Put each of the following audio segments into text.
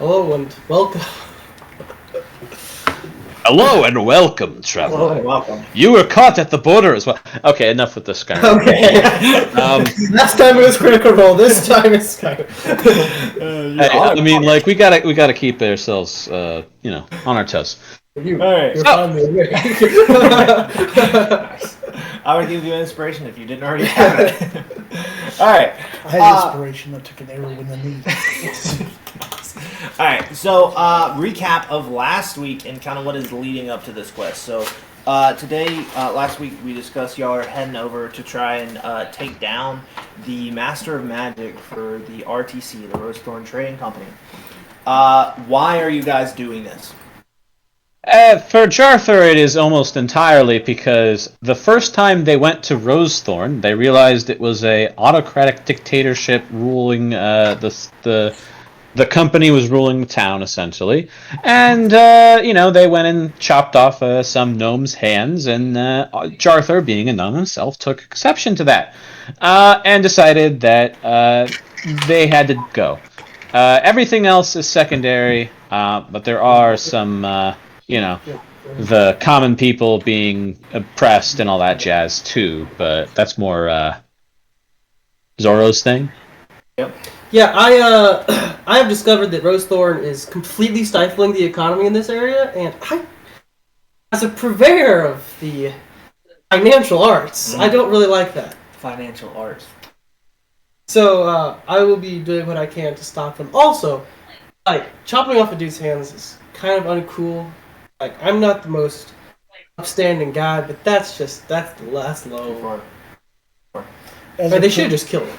Hello and welcome. Hello and welcome, traveler. Hello and welcome. You were caught at the border as well. Okay, enough with this guy. Okay. Last time it was Critical Role. This time it's Skype. I mean, like we gotta keep ourselves, on our toes. You're Alright. finally awake. Nice. I would give you inspiration if you didn't already have it. Alright. I had inspiration. I took an arrow in the knee. Alright, so recap of last week and kind of what is leading up to this quest. So last week we discussed y'all are heading over to try and take down the Master of Magic for the RTC, the Rosethorn Trading Company. Why are you guys doing this? For Jarthur, it is almost entirely because the first time they went to Rosethorn, they realized it was a autocratic dictatorship ruling the company was ruling the town, essentially. And, they went and chopped off some gnome's hands, and Jarthur, being a gnome himself, took exception to that. And decided that they had to go. Everything else is secondary, but there are some, the common people being oppressed and all that jazz, too. But that's more Zoro's thing. Yep. Yeah, I have discovered that Rosethorn is completely stifling the economy in this area, and as a purveyor of the financial arts, I don't really like that. Financial arts. So I will be doing what I can to stop them. Also, chopping off a dude's hands is kind of uncool. I'm not the most upstanding guy, but that's low. They should have just killed him.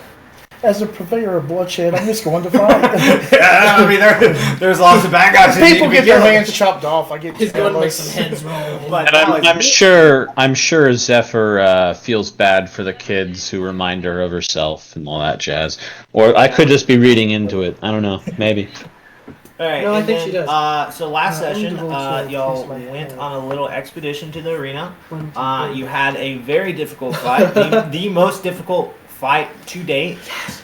As a purveyor of bloodshed, I'm just going to fight. Yeah, I mean, there's lots of bad guys. People get their hands chopped off. I get He's going to make some heads roll. But And I'm sure Zephyr feels bad for the kids who remind her of herself and all that jazz. Or I could just be reading into it. I don't know. Maybe. All right, No, I think she does. So last session, I need to y'all roll to went face my on a little expedition to the arena. 1, 2, 3. You had a very difficult fight, the most difficult fight to date.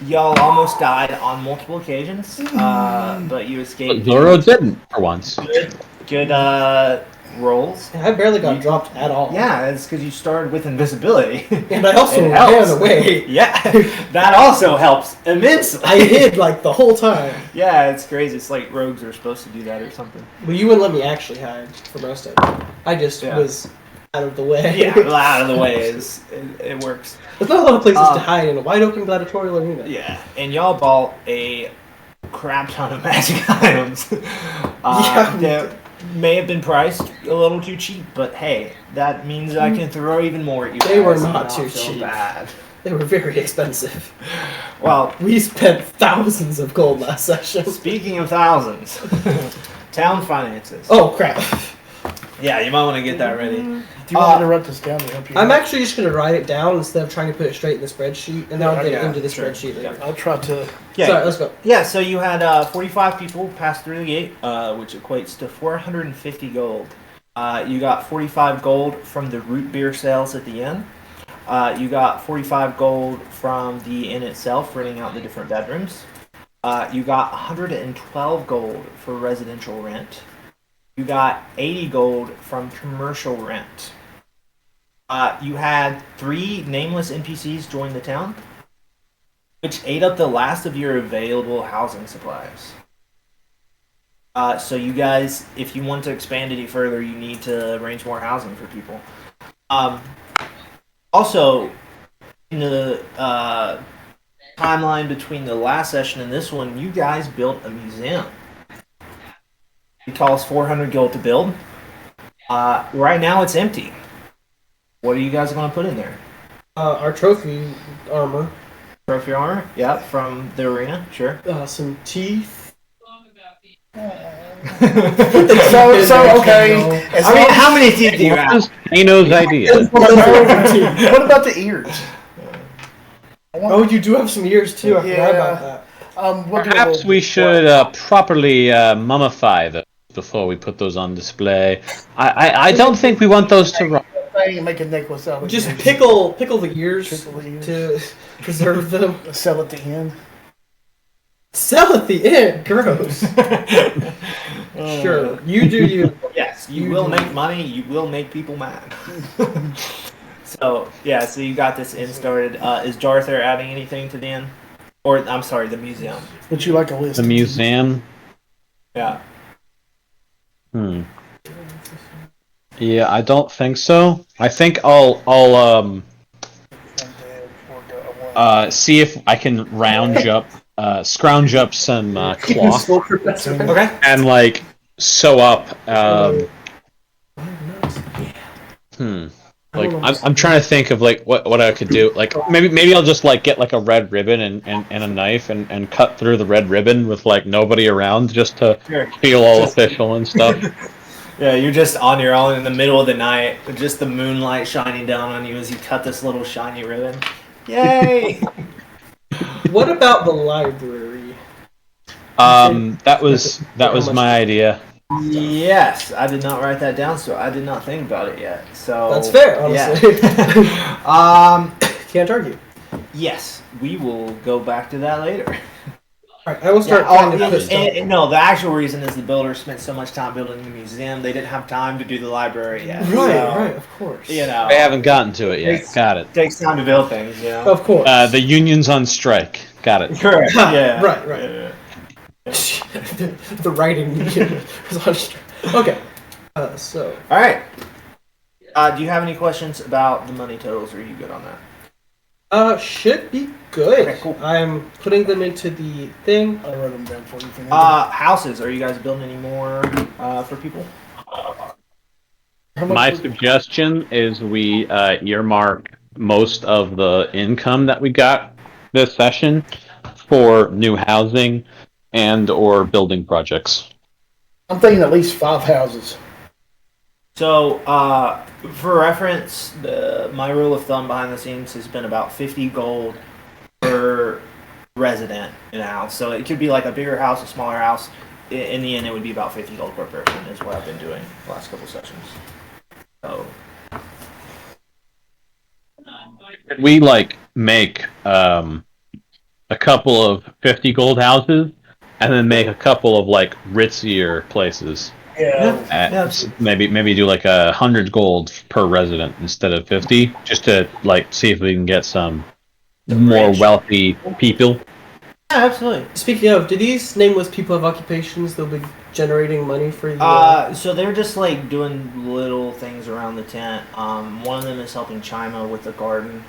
Y'all almost died on multiple occasions, but you escaped. But Zoro didn't, for once. Good rolls. I barely got dropped at all. Yeah, it's because you started with invisibility. And I also It ran helps. away. Yeah, that also helps immensely. I hid the whole time. Yeah, it's crazy. It's like rogues are supposed to do that or something. Well, you wouldn't let me actually hide for most of it. I just was out of the way. Yeah, well, out of the way it works. There's not a lot of places to hide in a wide open gladiatorial arena. Yeah, and y'all bought a crap ton of magic items. That may have been priced a little too cheap, but hey, that means I can throw even more at you. They were guys. not So too cheap. bad. They were very expensive. Well, We spent thousands of gold last session. speaking of thousands, town finances. Oh crap! Yeah, you might want to get that ready. Do you want me to write this down to help you? I'm actually just gonna write it down instead of trying to put it straight in the spreadsheet, and then I'll get it into the sure. spreadsheet later. I'll try to. Yeah, Sorry, let's go. Yeah, so you had 45 people pass through the gate, which equates to 450 gold. You got 45 gold from the root beer sales at the inn. You got 45 gold from the inn itself, renting out the different bedrooms. You got 112 gold for residential rent. You got 80 gold from commercial rent. You had 3 nameless NPCs join the town, which ate up the last of your available housing supplies. So you guys, if you want to expand any further, you need to arrange more housing for people. Also, in the timeline between the last session and this one, you guys built a museum. It costs 400 gold to build. Right now it's empty. What are you guys going to put in there? Our trophy armor, Trophy armor? Yeah, from the arena, sure. some teeth. So okay. As I mean, long- how many teeth do you have? Kano's idea. what about the ears? Oh, you do have some ears too. I forgot about that. We'll do a Perhaps little- we should properly mummify those before we put those on display. I don't think we want those to rot. thing and make a necklace out of it. Just pickle the ears Pickle the ears. to preserve them. Sell at the end. Sell at the end. Gross. Sure, you do you. Yes, you You will do. make money. You will make people mad. So yeah, so you got this inn started. Is Jarther adding anything to the inn? Or I'm sorry, the museum. Would you like a list? The museum. Yeah. Yeah, I don't think so. I think I'll see if I can scrounge up some cloth Useful professor. Okay. and like sew up. Like I'm trying to think of like what I could do. Like maybe I'll just like get like a red ribbon and a knife and cut through the red ribbon with like nobody around just to Sure. feel all official and stuff. Yeah, you're just on your own in the middle of the night, with just the moonlight shining down on you as you cut this little shiny ribbon. Yay! What about the library? That was my idea. Yes, I did not write that down, so I did not think about it yet. So That's fair, honestly. Yeah. Can't argue. Yes, we will go back to that later. Alright, I will start trying to put stuff. No, the actual reason is the builders spent so much time building the museum, they didn't have time to do the library yet. Right, of course. You know, I haven't gotten to it yet. Got it. takes time to build things, you know. Of course. The union's on strike. Got it. Correct. Yeah. Right. Yeah. The writing medium was on strike. Okay. So. All right. Do you have any questions about the money totals, or are you good on that? Should be good. Okay, cool. I'm putting them into the thing. I wrote them down for you. Houses. Are you guys building any more for people? My suggestion is we earmark most of the income that we got this session for new housing and or building projects. I'm thinking at least 5 houses. So, for reference, my rule of thumb behind the scenes has been about 50 gold per resident in a house. So it could be like a bigger house, a smaller house. In the end, it would be about 50 gold per person is what I've been doing the last couple sessions. So, We like make a couple of 50 gold houses and then make a couple of like ritzier places. Yeah. Maybe do like 100 gold per resident instead of 50, just to like see if we can get some more wealthy people. yeah, absolutely. Speaking of, do these nameless people have occupations that'll be generating money for you? So they're just like doing little things around the tent. One of them is helping Chima with the garden,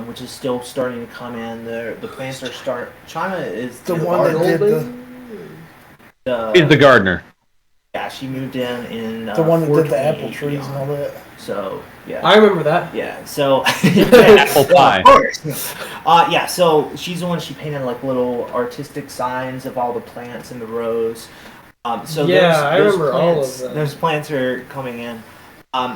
which is still starting to come in. The plants are Chima is The one that did He's the gardener. Yeah, she moved in. the one that did the 428 apple trees and all that. So yeah. I remember that. Yeah, so Apple pie. Of course. Yeah, so she's the one. She painted like little artistic signs of all the plants in the rows. So Yeah, I those remember all of plants, them. Those plants are coming in.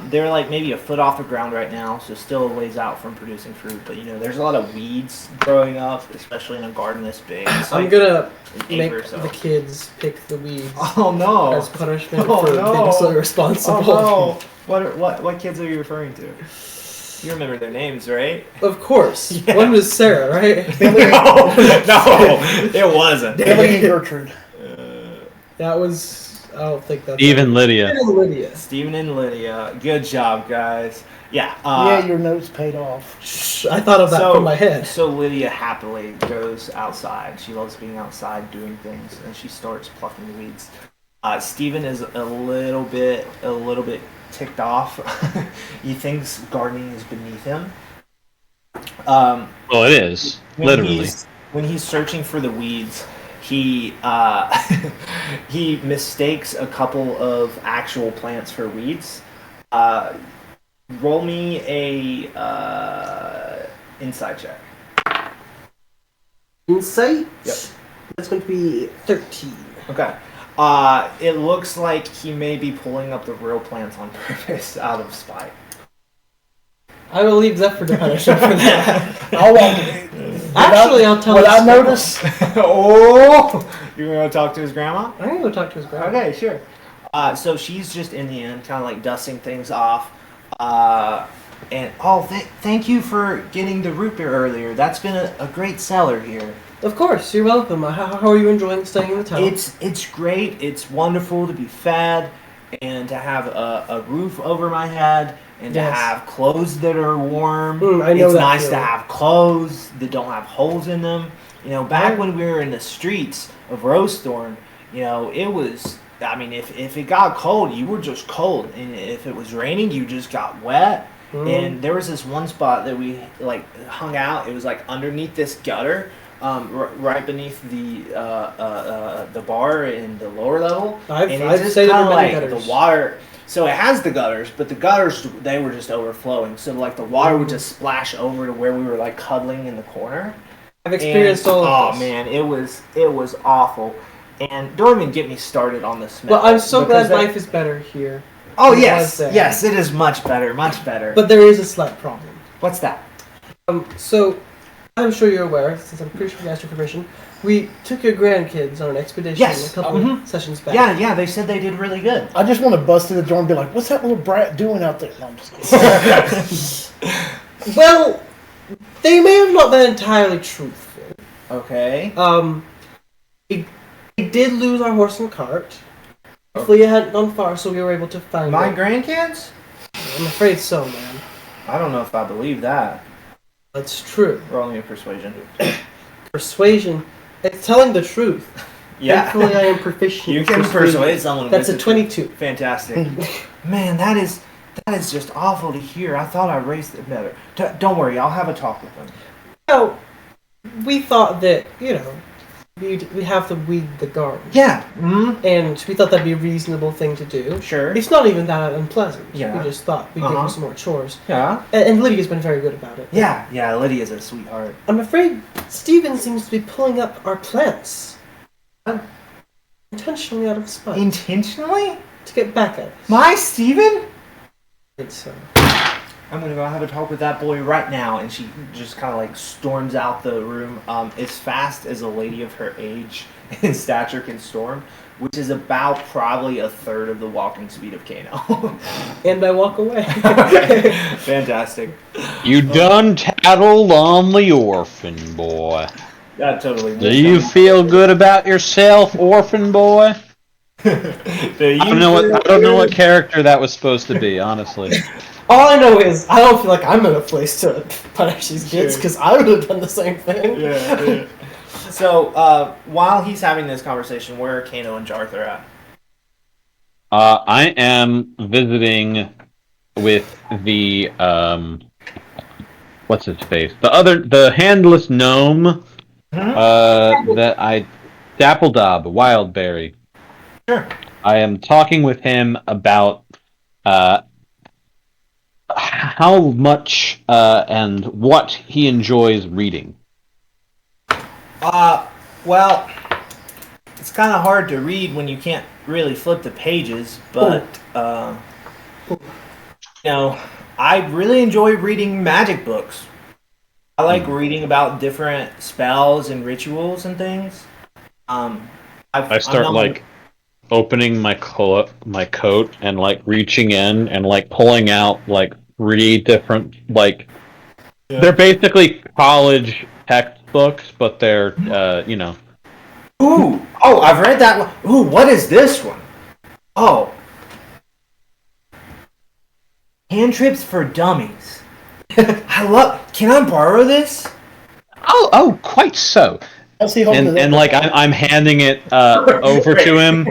They're like maybe a foot off the ground right now, so still a ways out from producing fruit. But you know, there's a lot of weeds growing up, especially in a garden this big. It's I'm like gonna an make acre or so. the kids pick the weeds Oh no! as punishment Oh, for no. being so irresponsible. Oh no! What kids are you referring to? You remember their names, right? Of course. Yeah. One was Sarah, right? No, it wasn't. Billy and Gertrude. That was. I don't think that's. Even Lydia. Even Lydia. Steven and Lydia. Good job, guys. Yeah. Yeah, your notes paid off. Shh, I thought of that from my head. So Lydia happily goes outside. She loves being outside doing things, and she starts plucking the weeds. Steven is a little bit ticked off. He thinks gardening is beneath him. Well, it is literally. When he's searching for the weeds, he he mistakes a couple of actual plants for weeds. Roll me a inside check. Insight? Yep. That's going to be 13. Okay. It looks like he may be pulling up the real plants on purpose out of spite. I will leave Zephyr to punish him for that. I'll walk in. Actually, I'll tell What his I grandma. notice, Oh! You're gonna go talk to his grandma? I'm going to go talk to his grandma. Okay, sure. So she's just in the end, kind of like dusting things off. And thank you for getting the root beer earlier. That's been a great seller here. Of course, you're welcome. How are you enjoying staying in the town? It's great. It's wonderful to be fed and to have a roof over my head and to Yes. have clothes that are warm. I know it's that nice to feeling. have clothes that don't have holes in them. You know, back when we were in the streets of Rosethorn, you know, it was. I mean, if it got cold, you were just cold, and if it was raining, you just got wet. And there was this one spot that we like hung out. It was like underneath this gutter, right beneath the bar in the lower level. I've and stayed just under kinda many like gutters. the water. So it has the gutters, but the gutters they were just overflowing. So like the water would just splash over to where we were like cuddling in the corner. I've experienced all of this. Oh man, it was awful. And don't even get me started on the smell. Well, I'm so because glad life is better here. Oh than it yes, was there. yes, it is much better, much better. But there is a slight problem. What's that? So, I'm sure you're aware, since I'm pretty sure we asked your permission, we took your grandkids on an expedition Yes. a couple of sessions back. Yeah, they said they did really good. I just want to bust through the door and be like, "What's that little brat doing out there?" No, I'm just kidding. Well, they may have not been entirely truthful. Okay. We did lose our horse and cart. Hopefully it hadn't gone far, so we were able to find My it. grandkids? I'm afraid so, man. I don't know if I believe that. That's true. Roll me a persuasion. Persuasion. It's telling the truth. Yeah. Thankfully, I am proficient. You in can persuasion. persuade someone. That's with a the 22. truth. Fantastic. Man, that is just awful to hear. I thought I raised it better. Don't worry, I'll have a talk with them. Well, we thought that, we have to weed the garden. Yeah. And we thought that'd be a reasonable thing to do. Sure. It's not even that unpleasant. Yeah. We just thought we'd give Uh-huh. her some more chores. Yeah. And Lydia's been very good about it. Yeah, Lydia's a sweetheart. I'm afraid Steven seems to be pulling up our plants. Intentionally out of spite. Intentionally? To get back at us. My Steven? It's, I'm gonna go have a talk with that boy right now, and she just kind of like storms out the room as fast as a lady of her age and stature can storm, which is about probably a third of the walking speed of Kano. and I walk away. Fantastic. You done tattled on the orphan boy. That totally. Do you feel good about yourself, orphan boy? I don't know what character that was supposed to be, honestly. All I know is I don't feel like I'm in a place to punish these kids because I would have done the same thing. Yeah. So while he's having this conversation, where are Kano and Jarthur at? I am visiting with the what's his face? The handless gnome. That I Dappledob, Wildberry. Sure. I am talking with him about how much and what he enjoys reading. Well, it's kind of hard to read when you can't really flip the pages, but I really enjoy reading magic books. I like reading about different spells and rituals and things. I start like opening my coat and like reaching in and like pulling out like 3 different they're basically college textbooks, but they're Ooh! Oh, I've read that one. Ooh, what is this one? Oh. Cantrips for Dummies. Can I borrow this? Oh, quite so. How's he holding it And up? like I'm handing it over to him,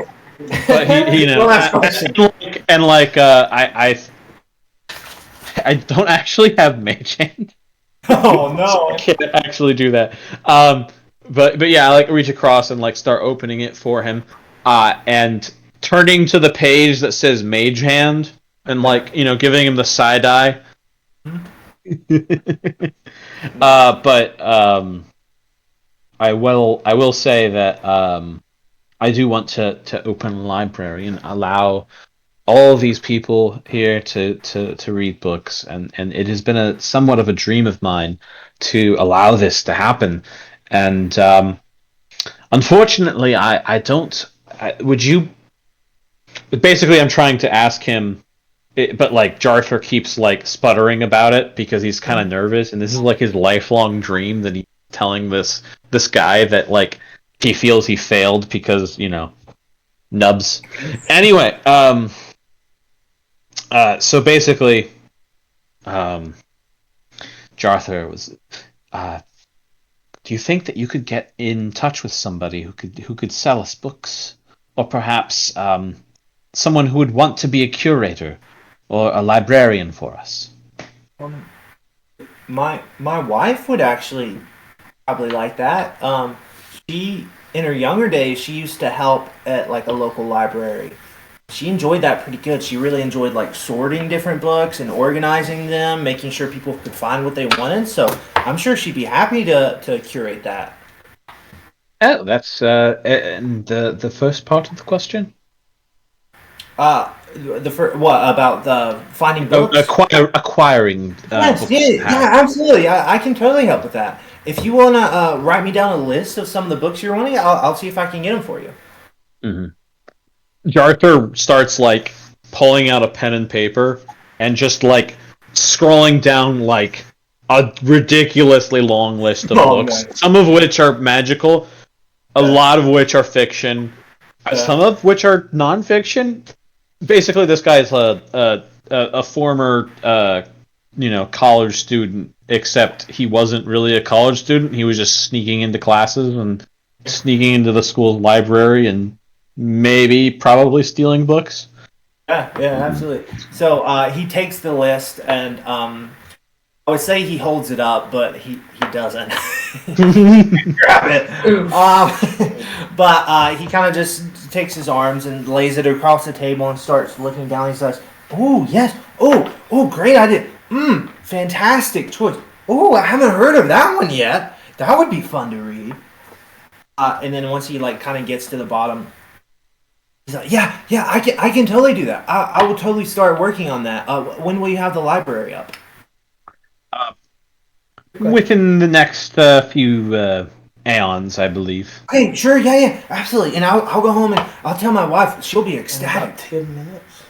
but he One last question. I don't actually have mage hand. Oh no! I can't actually do that. But yeah, I like reach across and like start opening it for him, and turning to the page that says mage hand and like giving him the side eye. But I will say that I do want to open a library and allow all of these people here to read books, and it has been somewhat of a dream of mine to allow this to happen. And unfortunately, I don't. Would you? Basically, I'm trying to ask him but like Jarthur keeps like sputtering about it because he's kind of nervous, and this is like his lifelong dream that he's telling this guy that like he feels he failed because nubs. Anyway, so basically, Jarthur was. Do you think that you could get in touch with somebody who could sell us books, or perhaps someone who would want to be a curator or a librarian for us? My wife would actually probably like that. She in her younger days she used to help at like a local library. She enjoyed that pretty good. She really enjoyed like sorting different books and organizing them, making sure people could find what they wanted. So I'm sure she'd be happy to curate that. Oh, that's and the first part of the question. The first, what about the finding Oh, books? acquiring Yes, books. yeah, absolutely. I can totally help with that. If you wanna write me down a list of some of the books you're wanting, I'll see if I can get them for you. Mm-hmm. Jarthur starts like pulling out a pen and paper and just like scrolling down like a ridiculously long list of Oh, books, nice. some of which are magical, a lot of which are fiction, some of which are nonfiction. Basically, this guy's a former college student, except he wasn't really a college student. He was just sneaking into classes and sneaking into the school's library and maybe probably stealing books. Yeah, absolutely. So he takes the list and I would say he holds it up, but he doesn't. Grab it. But he kind of just takes his arms and lays it across the table and starts looking down. He says, "Oh yes, oh, great idea. Fantastic choice. Oh, I haven't heard of that one yet. That would be fun to read." And then once he like kind of gets to the bottom, he's like, "Yeah, I can totally do that. I will totally start working on that. When will you have the library up?" Within the next few aeons, I believe. Okay, sure, yeah, absolutely. And I'll go home and I'll tell my wife. She'll be About ecstatic. 10 minutes.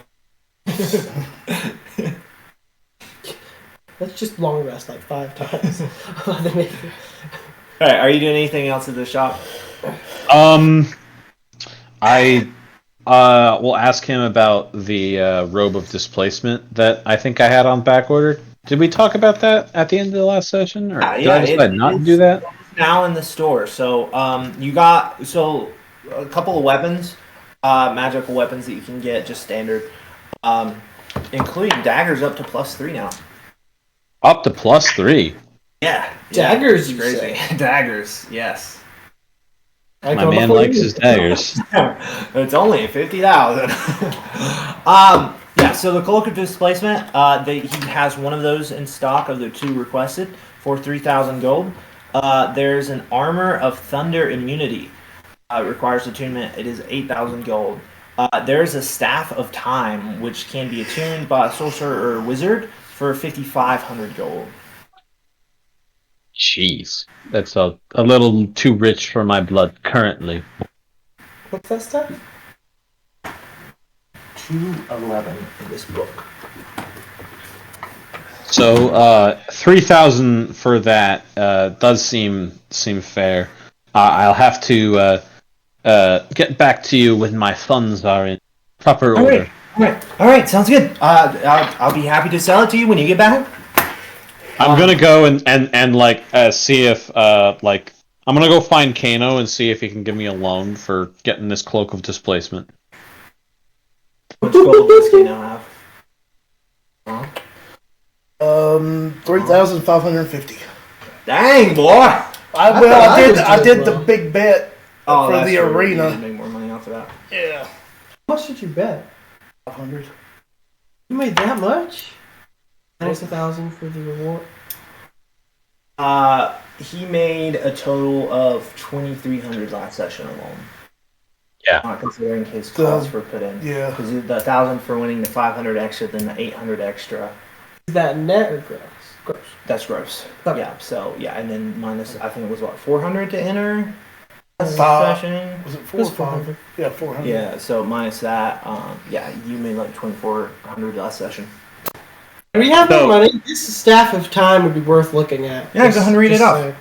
Let's just long rest like 5 times. All right, are you doing anything else at the shop? I will ask him about the robe of displacement that I think I had on back order. Did we talk about that at the end of the last session, or did I decide not to do that? Now in the store. So you got a couple of weapons, magical weapons that you can get just standard, including daggers up to +3 now. Up to +3. Yeah, Daggers, it's you crazy. say? Daggers, yes. I My go man before likes you. his daggers. It's only 50,000. Yeah. So the cloak of displacement, he has one of those in stock of the 2 requested for 3,000 gold. There's an armor of thunder immunity. It requires attunement. It is 8,000 gold. There's a staff of time which can be attuned by a sorcerer or wizard for 5,500 gold. Jeez, that's a little too rich for my blood currently. What's that stuff? 211 in this book. So 3,000 for that does seem fair. I'll have to get back to you when my funds are in proper order. All right, sounds good. I'll be happy to sell it to you when you get back. I'm gonna go and like see if like I'm gonna go find Kano and see if he can give me a loan for getting this cloak of displacement. Which gold does he now have? 3,550. Dang, boy! I did the big bet for that's the true. You arena. did make more money off of that. Yeah. How much did you bet? 500. You made that much? Minus 1,000 for the reward. He made a total of 2,300 last session alone. Yeah. Not considering his costs for put in. Yeah. Because the 1,000 for winning the 500 extra, then the 800 extra. Is that net or gross? That's gross. Okay. Yeah. So yeah, and then minus I think it was what 400 to enter. session. Was it It 4 was or 5? 400. Yeah, 400. Yeah, so minus that, yeah, you made like 2,400 last session. We have no So- money. This staff of time would be worth looking at. Yeah, go ahead and read it off.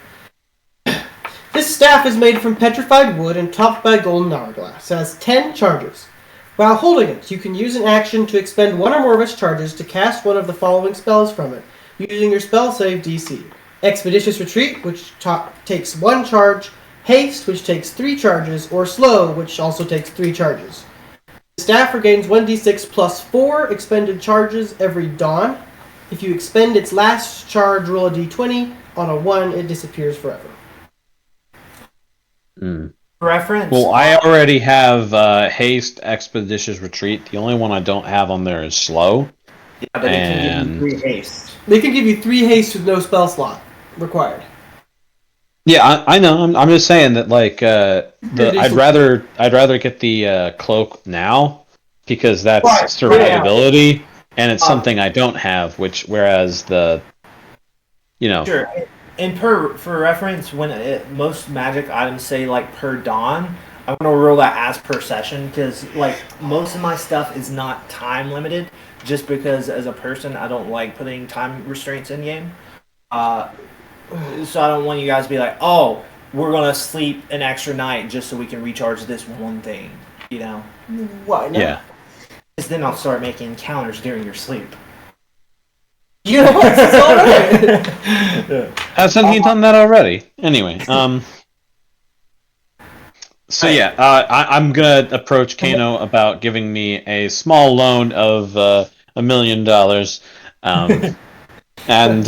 This staff is made from petrified wood and topped by golden hourglass. It has 10 charges. While holding it, you can use an action to expend one or more of its charges to cast one of the following spells from it, using your spell save DC. Expeditious Retreat, which takes 1 charge, Haste, which takes 3 charges, or Slow, which also takes 3 charges. The staff regains 1d6 plus 4 expended charges every dawn. If you expend its last charge, roll a d20. On a 1, it disappears forever. Reference. Well, I already have Haste, Expeditious Retreat. The only one I don't have on there is Slow. Yeah, but it can give you 3 haste. They can give you 3 haste with no spell slot required. Yeah, I know. I'm just saying that like I'd rather get the cloak now because that's Right, survivability and it's something I don't have. Whereas the Sure. And for reference, when most magic items say like per dawn, I'm gonna roll that as per session because like most of my stuff is not time limited. Just because as a person, I don't like putting time restraints in game. So I don't want you guys to be like, oh, we're gonna sleep an extra night just so we can recharge this one thing, you know? Why not? yeah. Because then I'll start making encounters during your sleep. You know what? It's alright. Hasn't he done that already? Anyway, so yeah, I'm gonna approach Kano about giving me a small loan of $1 million, and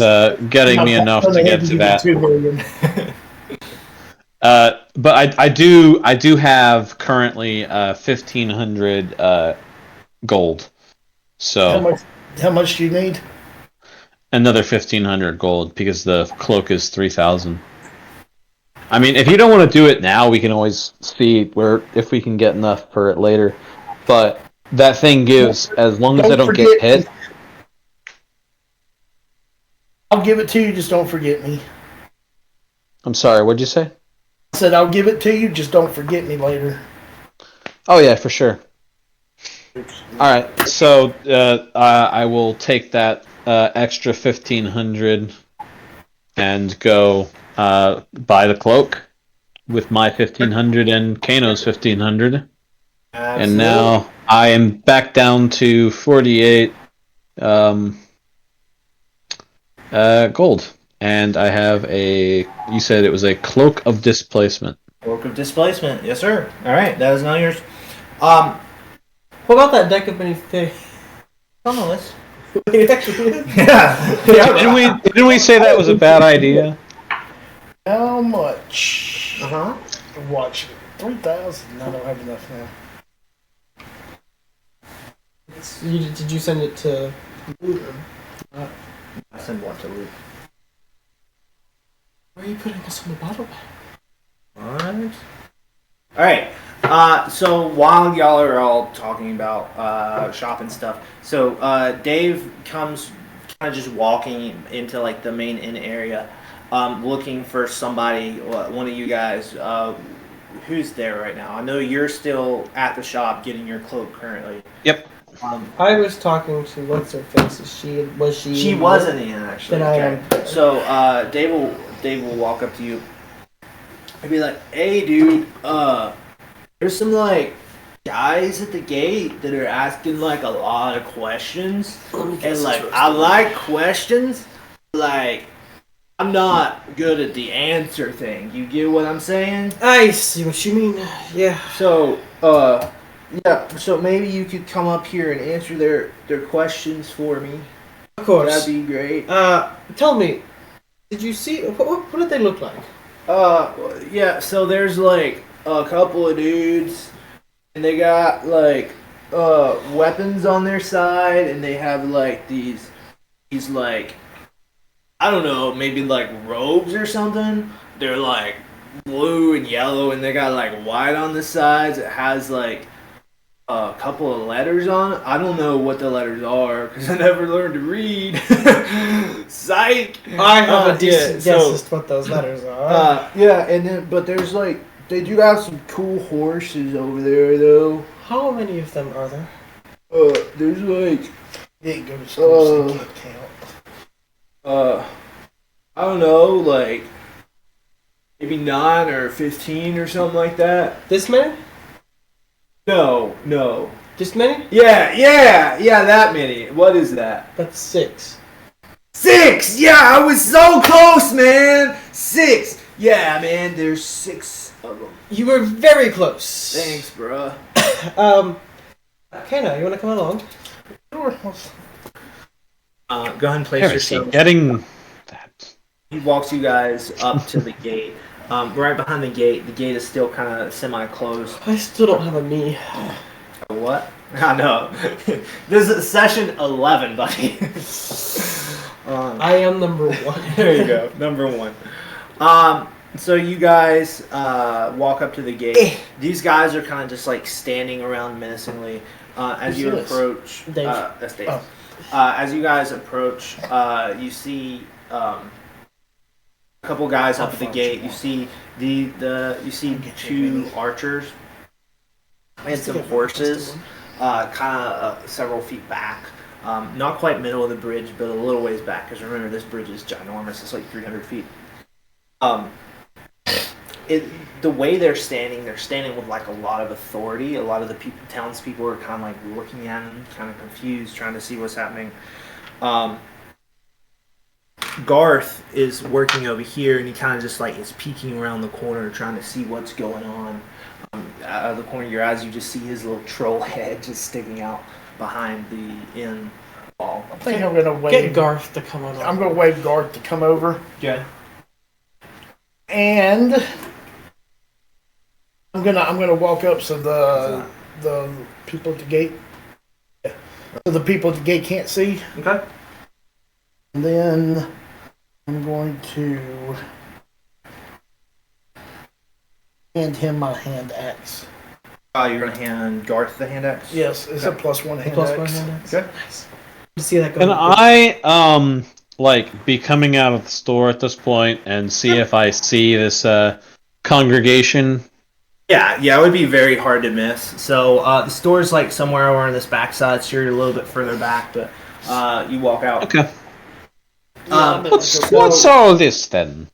getting me enough to get to that. 2 million. But I do have currently 1,500 gold, so How much do you need? another 1,500 gold because the cloak is 3,000. I mean, if you don't want to do it now, we can always see if we can get enough for it later. But that thing gives, as long as I don't get hit. I'll give it to you, just don't forget me. I'm sorry, what'd you say? I said I'll give it to you, just don't forget me later. Oh yeah, for sure. All right, so I will take that extra 1,500 and go buy the cloak with my 1,500 and Kano's 1,500, and now I am back down to 48 gold, and I have you said it was a cloak of displacement. Cloak of displacement, yes sir. All right, that is now yours. What about that deck of many things? On the list. It actually is. Yeah. Didn't we say that was a bad idea? How much? Uh-huh. Watch it. 3,000. I don't have enough now. Did you send it to? I send one to Luke. Where are you putting this on the bottle? What? Alright. So while y'all are all talking about shop and stuff, so Dave comes kind of just walking into like the main inn area, looking for somebody, one of you guys, who's there right now. I know you're still at the shop getting your cloak currently. Yep. I was talking to what's her face. Was she? She was in the inn actually. Then I am. So Dave will walk up to you and be like, "Hey, dude, there's some like guys at the gate that are asking like a lot of questions, and like I like questions, like I'm not good at the answer thing. You get what I'm saying? I see what you mean. Yeah. So yeah. So maybe you could come up here and answer their questions for me. Of course. That'd be great. Tell me, did you see what did they look like? Yeah, so there's like a couple of dudes and they got like weapons on their side and they have like these like I don't know, maybe like robes or something. They're like blue and yellow and they got like white on the sides. It has like a couple of letters on it. I don't know what the letters are because I never learned to read. Psych! I have a decent yeah, guess so- as to what those letters are. Yeah, and then but there's like They do have some cool horses over there, though. How many of them are there? There's like, You ain't go to school, so you can't count. I don't know, like maybe 9 or 15 or something like that. This many? No. Just many? Yeah, that many. What is that? That's 6. 6! Yeah, I was so close, man! 6! Yeah, man, there's 6 of them. You were very close. Thanks, bruh. Kana, you want to come along? Sure. Go ahead and place There is he yourself. getting that. He walks you guys up to the gate. Right behind the gate is still kind of semi-closed. I still don't have a me. What? I know. This is session 11, buddy. I am number 1. There you go, number 1. So you guys walk up to the gate. These guys are kind of just like standing around menacingly as you Who's this? approach. Dave. That's Dave. Oh. As you guys approach, you see a couple guys up at the gate. You see you see 2 archers and some horses, kind of several feet back. Not quite middle of the bridge, but a little ways back. Because remember, this bridge is ginormous. It's like 300 feet. The way they're standing with like a lot of authority. A lot of the townspeople are kind of like looking at them, kind of confused, trying to see what's happening. Garth is working over here, and he kind of just like is peeking around the corner, trying to see what's going on. Out of the corner of your eyes, you just see his little troll head just sticking out behind the inn wall. I think I'm gonna wave. Get Garth to come on. I'm gonna wave Garth to come over, Okay. and I'm gonna walk up so the people at the gate, so the people at the gate can't see. Okay. And then I'm going to hand him my hand axe. You're gonna hand Garth the hand axe? Yes, it's a +1 hand Plus axe. 1 hand axe. Okay. Nice. You see that go. Can I like be coming out of the store at this point and see if I see this congregation? Yeah, it would be very hard to miss. So the store's like somewhere over on this backside, so you're a little bit further back, but you walk out. Okay. So What's all this then?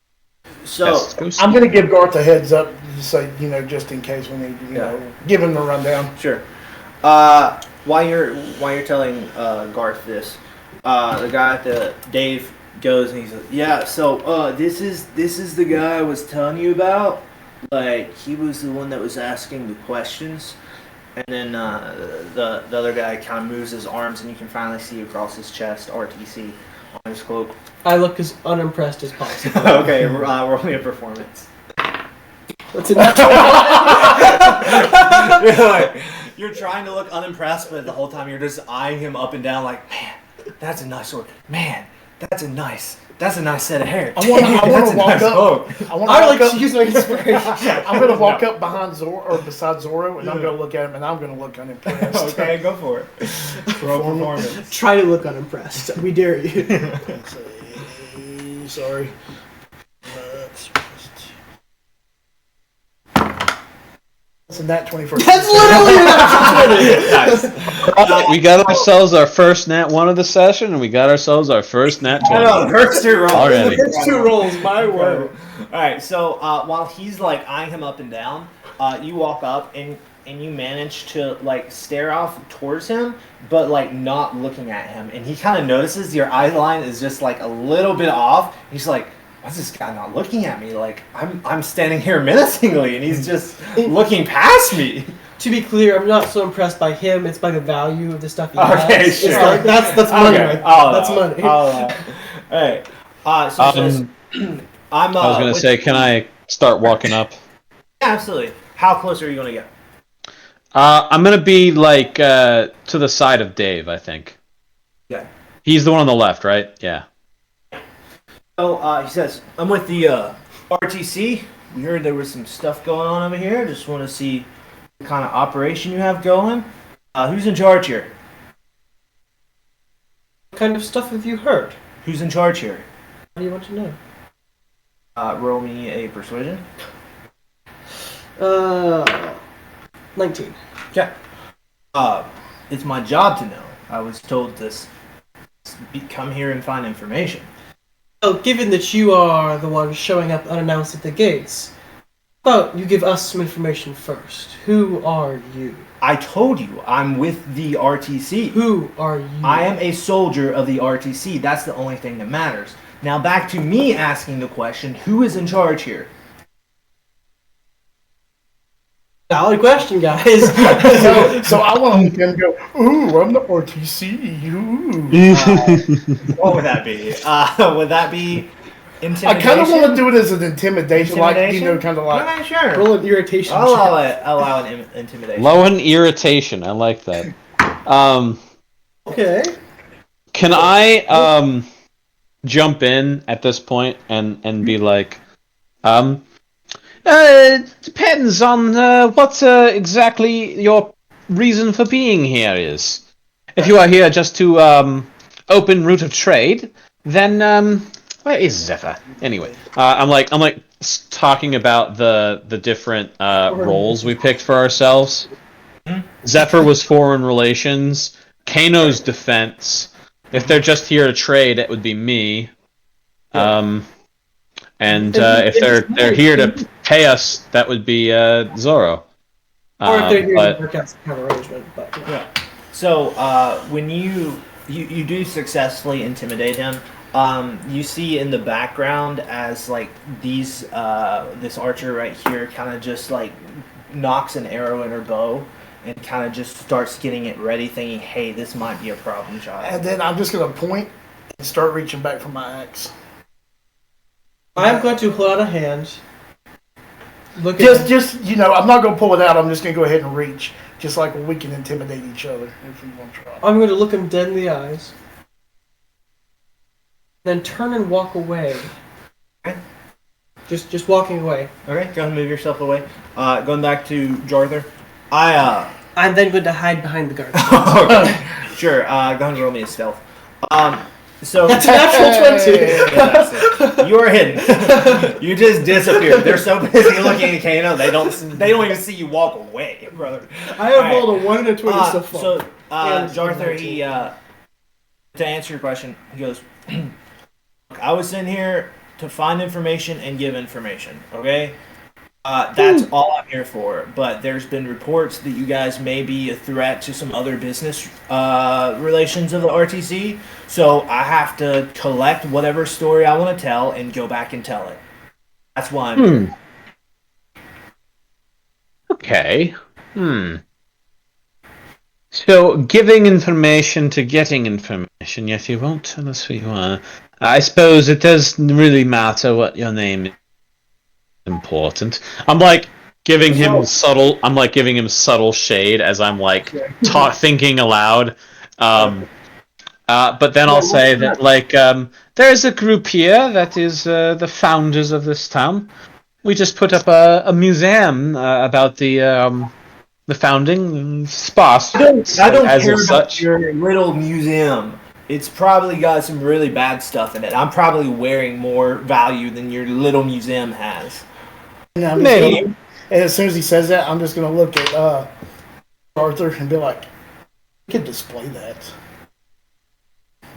So Yes, go see. I'm gonna give Garth a heads up, so just in case we need, Yeah. give him the rundown. sure. While you're telling Garth this, the guy at the Dave goes and he says, "Yeah, so this is the guy I was telling you about. Like he was the one that was asking the questions." And then the other guy kind of moves his arms, and you can finally see across his chest RTC on his cloak. I look as unimpressed as possible. Okay, roll me a performance. What's in that? You're trying to look unimpressed, but the whole time you're just eyeing him up and down, like, man, that's a nice sword. Man, that's a nice set of hair. I want Man, to that's a walk nice up. bow. I want I to like walk to up. use my inspiration. I'm gonna walk up behind Zoro or beside Zoro, and I'm gonna look at him, and I'm gonna look unimpressed. Okay, go for it. Roll performance. Try to look unimpressed. We dare you. Sorry. That's a nat 21st. That's literally Nice. We got ourselves our first nat 1 of the session, and we got ourselves our first nat 20. I know, the first 2 rolls. Already. the first 2 rolls. My word. Alright, so while he's like eyeing him up and down, you walk up and you manage to like stare off towards him, but like not looking at him. And he kind of notices your eye line is just like a little bit off. He's like, "Why's this guy not looking at me? Like I'm standing here menacingly, and he's just looking past me." To be clear, I'm not so impressed by him. It's by the value of the stuff he Okay, has. sure. It's like, that's money. Okay, Right? I'll That's allow money. it. I'll allow it. Alright. So he says, I was gonna say, can I start walking up? Yeah, absolutely. How close are you gonna get? I'm gonna be like to the side of Dave, I think. Okay. He's the one on the left, right? Yeah. So he says, "I'm with the RTC. We heard there was some stuff going on over here. Just want to see what kind of operation you have going. Who's in charge here? What kind of stuff have you heard? Who's in charge here? What do you want to know? Roll me a persuasion." 19. Okay. It's my job to know. I was told to come here and find information. Oh, given that you are the one showing up unannounced at the gates, how about you give us some information first? Who are you? I told you, I'm with the RTC. Who are you? I am a soldier of the RTC. That's the only thing that matters. Now back to me asking the question, who is in charge here? Valid question, guys. So I want to look and go, ooh, I'm the RTC. Ooh. What would that be? Would that be I intimidation? kind of want to do it as an intimidation, like, kind of like. Okay, sure. Roll an irritation I'll check. allow an intimidation. Low and irritation. I like that. Okay. Can I jump in at this point and be like, depends on what exactly your reason for being here is. If you are here just to open route of trade, then where is Zephyr? Anyway, I'm like talking about the different roles we picked for ourselves. Zephyr was foreign relations. Kano's defense. If they're just here to trade, it would be me. And if they're here to pay us, that would be Zoro. Or if they're here but to work out some kind of arrangement. But Yeah. So when you do successfully intimidate him, you see in the background as like these this archer right here kind of just like knocks an arrow in her bow and kind of just starts getting it ready, thinking, "Hey, this might be a problem child." And then I'm just going to point and start reaching back for my axe. I'm going to hold out a hand. Look Just I'm not going to pull it out. I'm just going to go ahead and reach, just like we can intimidate each other if we want to try. I'm going to look him dead in the eyes. Then turn and walk away. Okay. Just walking away. Okay, go ahead and move yourself away. Going back to Jarther, I'm then going to hide behind the guard. okay. Sure. Go ahead and roll me a stealth. So That's a natural 20. You are hidden. You just disappeared. They're so busy looking at Kano, they don't even see you walk away, brother. I have rolled a 1 and a 20 so far. So And Jarther, he to answer your question, he goes, I was in here to find information and give information, okay? That's all I'm here for. But there's been reports that you guys may be a threat to some other business relations of the RTC. So I have to collect whatever story I want to tell and go back and tell it. That's why I'm here. Okay. So, giving information to getting information, yet you won't tell us who you are. I suppose it doesn't really matter what your name is. Important. I'm like giving him subtle shade as I'm like thinking aloud. But then I'll say that like there's a group here that is the founders of this town. We just put up a museum about the founding. Sparse. I don't care about such. your little museum. It's probably got some really bad stuff in it. I'm probably wearing more value than your little museum has. And Maybe. and as soon as he says that, I'm just going to look at Arthur and be like, "You can display that."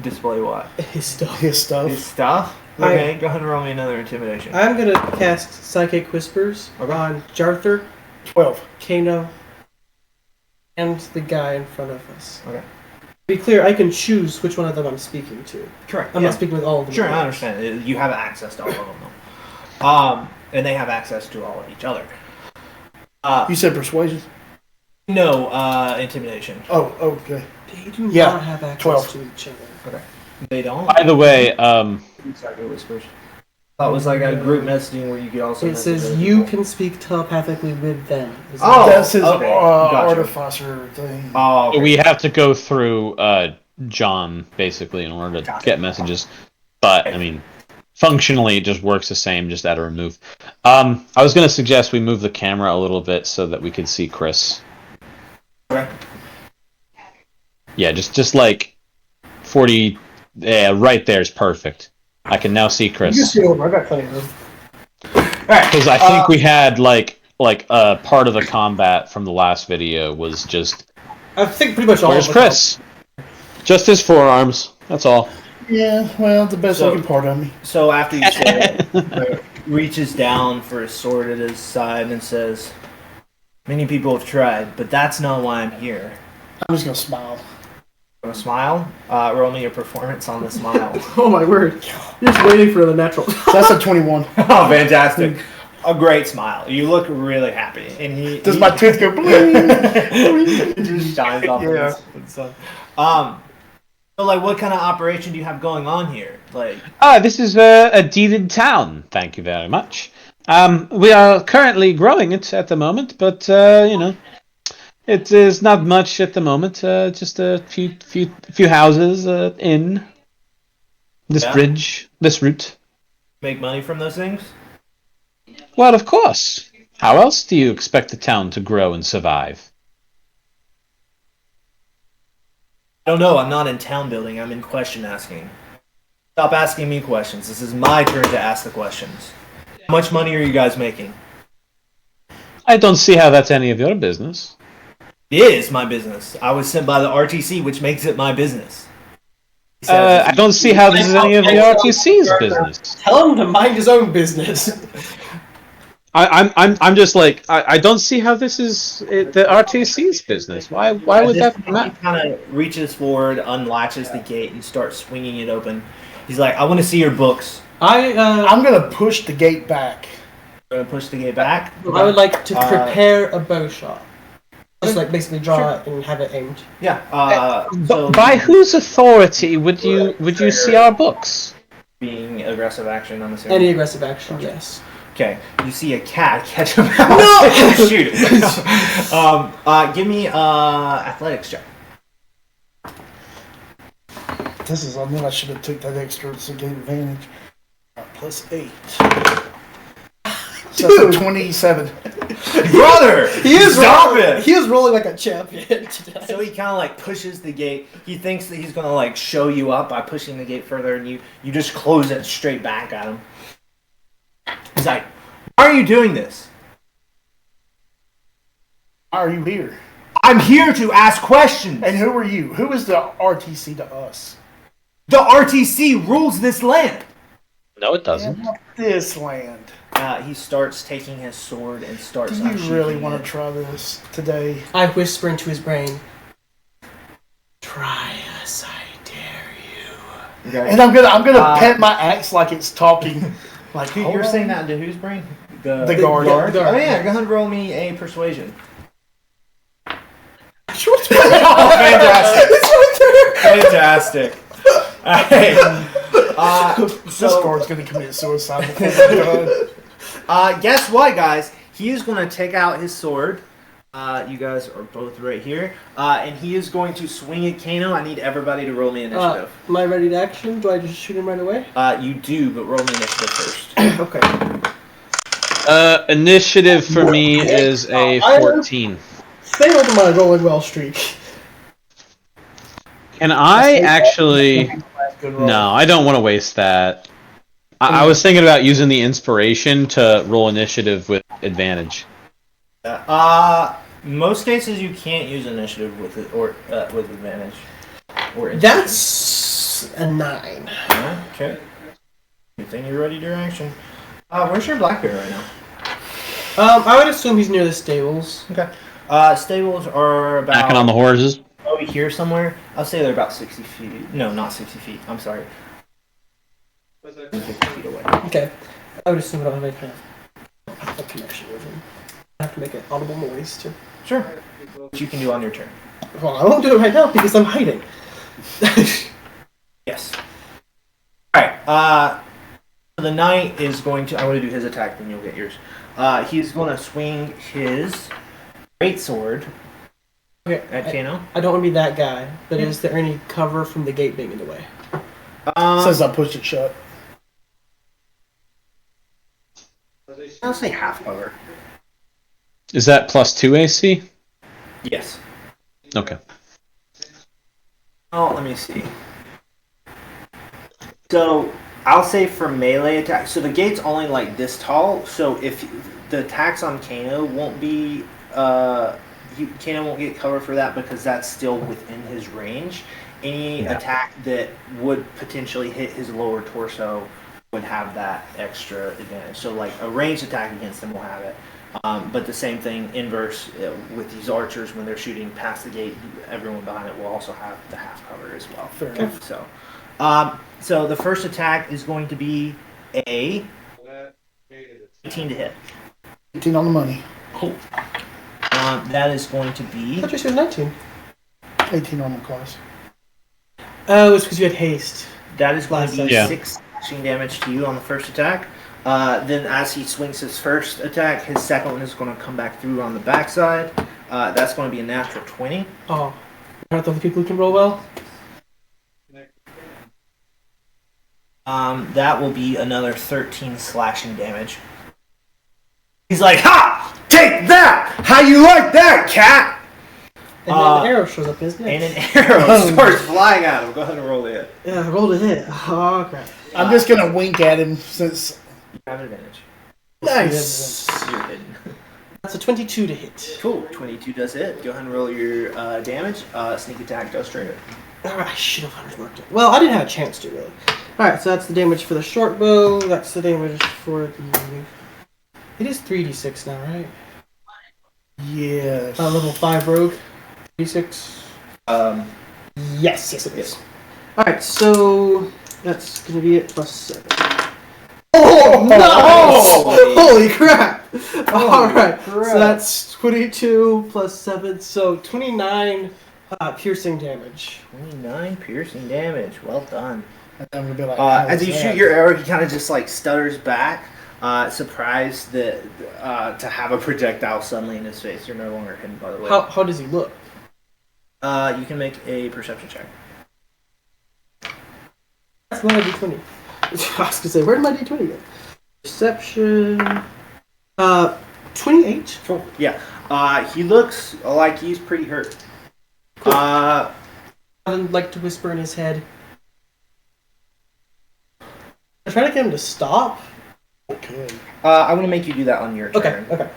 Display what? His stuff. His stuff. His stuff? Okay, go ahead and roll me another intimidation. I'm going to cast Psychic Whispers on Jarther, 12. Kano, and the guy in front of us. Okay. To be clear, I can choose which one of them I'm speaking to. Correct. I'm not speaking with all of them. Sure, I understand. You have access to all of them, though. And they have access to all of each other. You said persuasion? No, intimidation. Oh, okay. They do Yeah, not have access 12. to each other. Okay. They don't? By the way, Sorry, whispers. That was like a group messaging where you could also. It says you can speak telepathically with them. Is Oh, That's his okay. Gotcha. artificer thing. Oh, okay. we have to go through John basically in order to Gotcha. get messages. But I mean, functionally, it just works the same, just at a remove. I was going to suggest we move the camera a little bit so that we could see Chris. Okay. Yeah, just like 40. Yeah, right there is perfect. I can now see You can Chris see over. I got plenty of room. because I think we had like part of the combat from the last video was just. I think pretty much all Where's of the Chris? Just his forearms. That's all. Yeah, well, the best looking part of me. So after you say it, reaches down for his sword at his side and says, "Many people have tried, but that's not why I'm here." I'm just gonna smile. Want to smile? Roll me a performance on the smile. Oh my word! You're just waiting for the natural. That's a 21. Oh, fantastic! A great smile. You look really happy, and he Does my tooth go bling? it just shines off. Yeah. In the sun. So like, what kind of operation do you have going on here? Like, This is a deeded town. Thank you very much. We are currently growing it at the moment, but it is not much at the moment. Just a few houses in this bridge, this route. make money from those things? Well, of course. How else do you expect the town to grow and survive? I don't know. I'm not in town building. I'm in question asking. Stop asking me questions. This is my turn to ask the questions. How much money are you guys making? I don't see how that's any of your business. It is my business. I was sent by the RTC, which makes it my business. He says I don't see how this is any of the RTC's business. Tell him to mind his own business. I'm just like I don't see how this is the RTC's business. Why would that He not? kind of reaches forward, unlatches the gate, and starts swinging it open. He's like, "I want to see your books." I'm gonna push the gate back. I'm gonna push the gate back. I would like to prepare a bow shot. Just like basically draw it and have it aimed. Yeah. So By whose authority would you see our books? being aggressive action, I'm assuming. Any aggressive action, yes. Okay, you see a cat catch a mouse and shoot it. Give me athletics check. I knew I should have took that extra to gain advantage. +8. That's a 27. Brother, stop rolling, it! He is rolling like a champion today. So he kind of like pushes the gate. He thinks that he's gonna like show you up by pushing the gate further, and you just close it straight back at him. He's like, "Why are you doing this?" Why are you here? "I'm here to ask questions." And who are you? Who is the RTC to us? The RTC rules this land. No, it doesn't. Not this land. He starts taking his sword and starts. Do you really unsheathing want it. to try this today? I whisper into his brain, "Try us, I dare you." Okay. And I'm gonna pet my axe like it's talking. Like You're saying that into whose brain? The guard. guard. Oh yeah, go ahead and roll me a persuasion. Oh, Fantastic. Alright. This guard's gonna commit suicide before we're done. Guess what, guys? He is going to take out his sword. You guys are both right here. And he is going to swing at Kano. I need everybody to roll me initiative. Am I ready to action? Do I just shoot him right away? You do, but roll me initiative first. Okay. Initiative for me is a 14. Stay with my rolling well streak. Can I actually? Good roll. No, I don't want to waste that. I was thinking about using the inspiration to roll initiative with advantage. Most cases you can't use initiative with it or with advantage. Or That's a 9. Okay. Good thing you're ready to your action. Where's your black bear right now? I would assume he's near the stables. Okay. Stables are about Backing on the horses. over here somewhere. I'll say they're about 60 feet. No, not 60 feet. I'm sorry. 50 feet away. Okay. I would assume I don't have any kind of a connection with him. I have to make an audible noise too. Sure. Which you can do on your turn. Well, I won't do it right now because I'm hiding. Yes. Alright. The knight is going to... I'm going to do his attack, then you'll get yours. He's going to swing his greatsword Okay, at Kano. I don't want to be that guy, but is there any cover from the gate being in the way? Says I pushed it shut. I'll say half cover. Is that +2 AC? Yes. Okay. Oh, let me see. So, I'll say for melee attack. So the gate's only like this tall. So if the attacks on Kano won't be, Kano won't get cover for that because that's still within his range. Any attack that would potentially hit his lower torso would have that extra advantage. So like a ranged attack against them will have it. But the same thing inverse with these archers when they're shooting past the gate, everyone behind it will also have the half cover as well. Fair enough. So the first attack is going to be a 18 to hit. 18 on the money. Cool. That is going to I be thought you said 19. 18 on the class. Oh, it's because you had haste. that is going to be Yeah. 6 slashing damage to you on the first attack. Then as he swings his first attack, his second one is going to come back through on the backside. That's going to be a natural 20. Oh, aren't those people who can roll well? That will be another 13 slashing damage. He's like, "Ha! Take that! How you like that, cat?" And then an arrow shows up, isn't it? And an arrow starts flying at him. Go ahead and roll the hit. Yeah, I rolled a hit. Oh, crap. I'm just gonna wink at him since. You have advantage. Nice. You're hidden. That's a 22 to hit. Cool. 22 does hit. Go ahead and roll your damage. Sneak attack does trigger. Alright, I should have marked it. Well, I didn't have a chance to, really. Alright, so that's the damage for the short bow. That's the damage for the... It is 3d6 now, right? Yes. Level 5 rogue. 3d6. Yes, it is. Alright, so that's going to be it plus 7. Oh, no! Holy crap! Alright, so that's 22 plus 7, so 29 piercing damage. 29 piercing damage. Well done. And I'm gonna be like, As you shoot your arrow, he kind of just like stutters back, surprised that to have a projectile suddenly in his face. You're no longer hidden, by the way. How does he look? You can make a perception check. That's not a d20. I was gonna say, where did my d20 go? Perception. 28. Cool. Yeah. He looks like he's pretty hurt. Cool. I would like to whisper in his head. I'm trying to get him to stop. Okay. I'm gonna make you do that on your turn. Okay.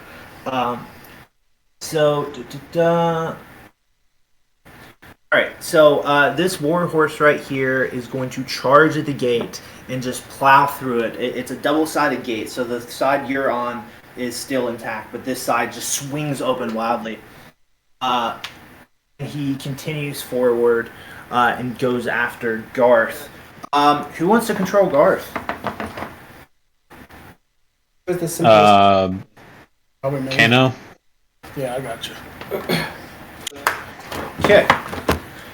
Alright, so this war horse right here is going to charge at the gate and just plow through it. It's a double-sided gate, so the side you're on is still intact, but this side just swings open wildly. He continues forward and goes after Garth. Who wants to control Garth? With the simplest. Probably me. Kano. Yeah, I got you. Okay.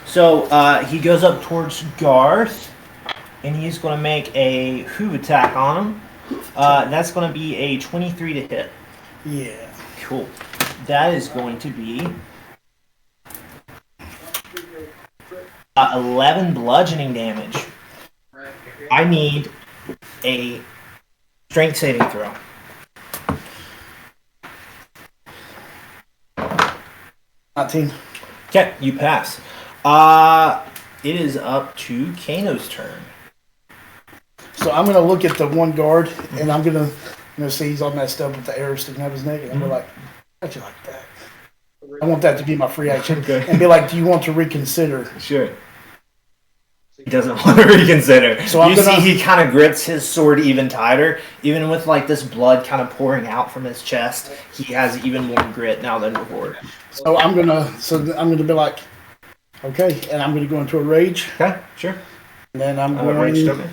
So he goes up towards Garth, and he's going to make a hoof attack on him. That's going to be a 23 to hit. Yeah. Cool. That is going to be 11 bludgeoning damage. I need a strength saving throw. $19. Okay, you pass. It is up to Kano's turn. So I'm gonna look at the one guard, and I'm gonna see he's all messed up with the arrow sticking out of his neck, and I'm gonna be like, how'd you like that? I want that to be my free action, and be like, do you want to reconsider? Sure. He doesn't want to reconsider. So I'm you gonna- see he kind of grips his sword even tighter. Even with like this blood kind of pouring out from his chest, he has even more grit now than before. So I'm gonna be like, okay, and I'm gonna go into a rage, Okay, sure. and then I'm going. Rage token.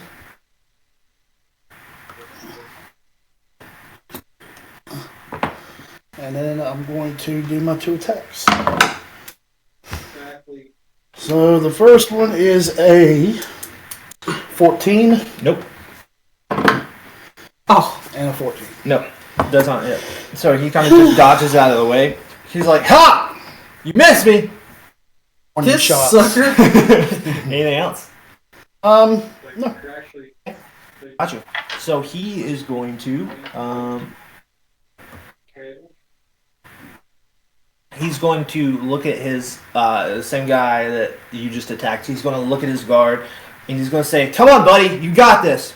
And then I'm going to do my 2 attacks. So the first one is a 14 Nope. Oh, and a 14. No, does not hit. So he kind of just dodges out of the way. He's like, "Ha! You missed me." One this shot. sucker. Anything else? No. Gotcha. So he is going to. He's going to look at his the same guy that you just attacked. He's going to look at his guard, and he's going to say, "Come on, buddy, you got this."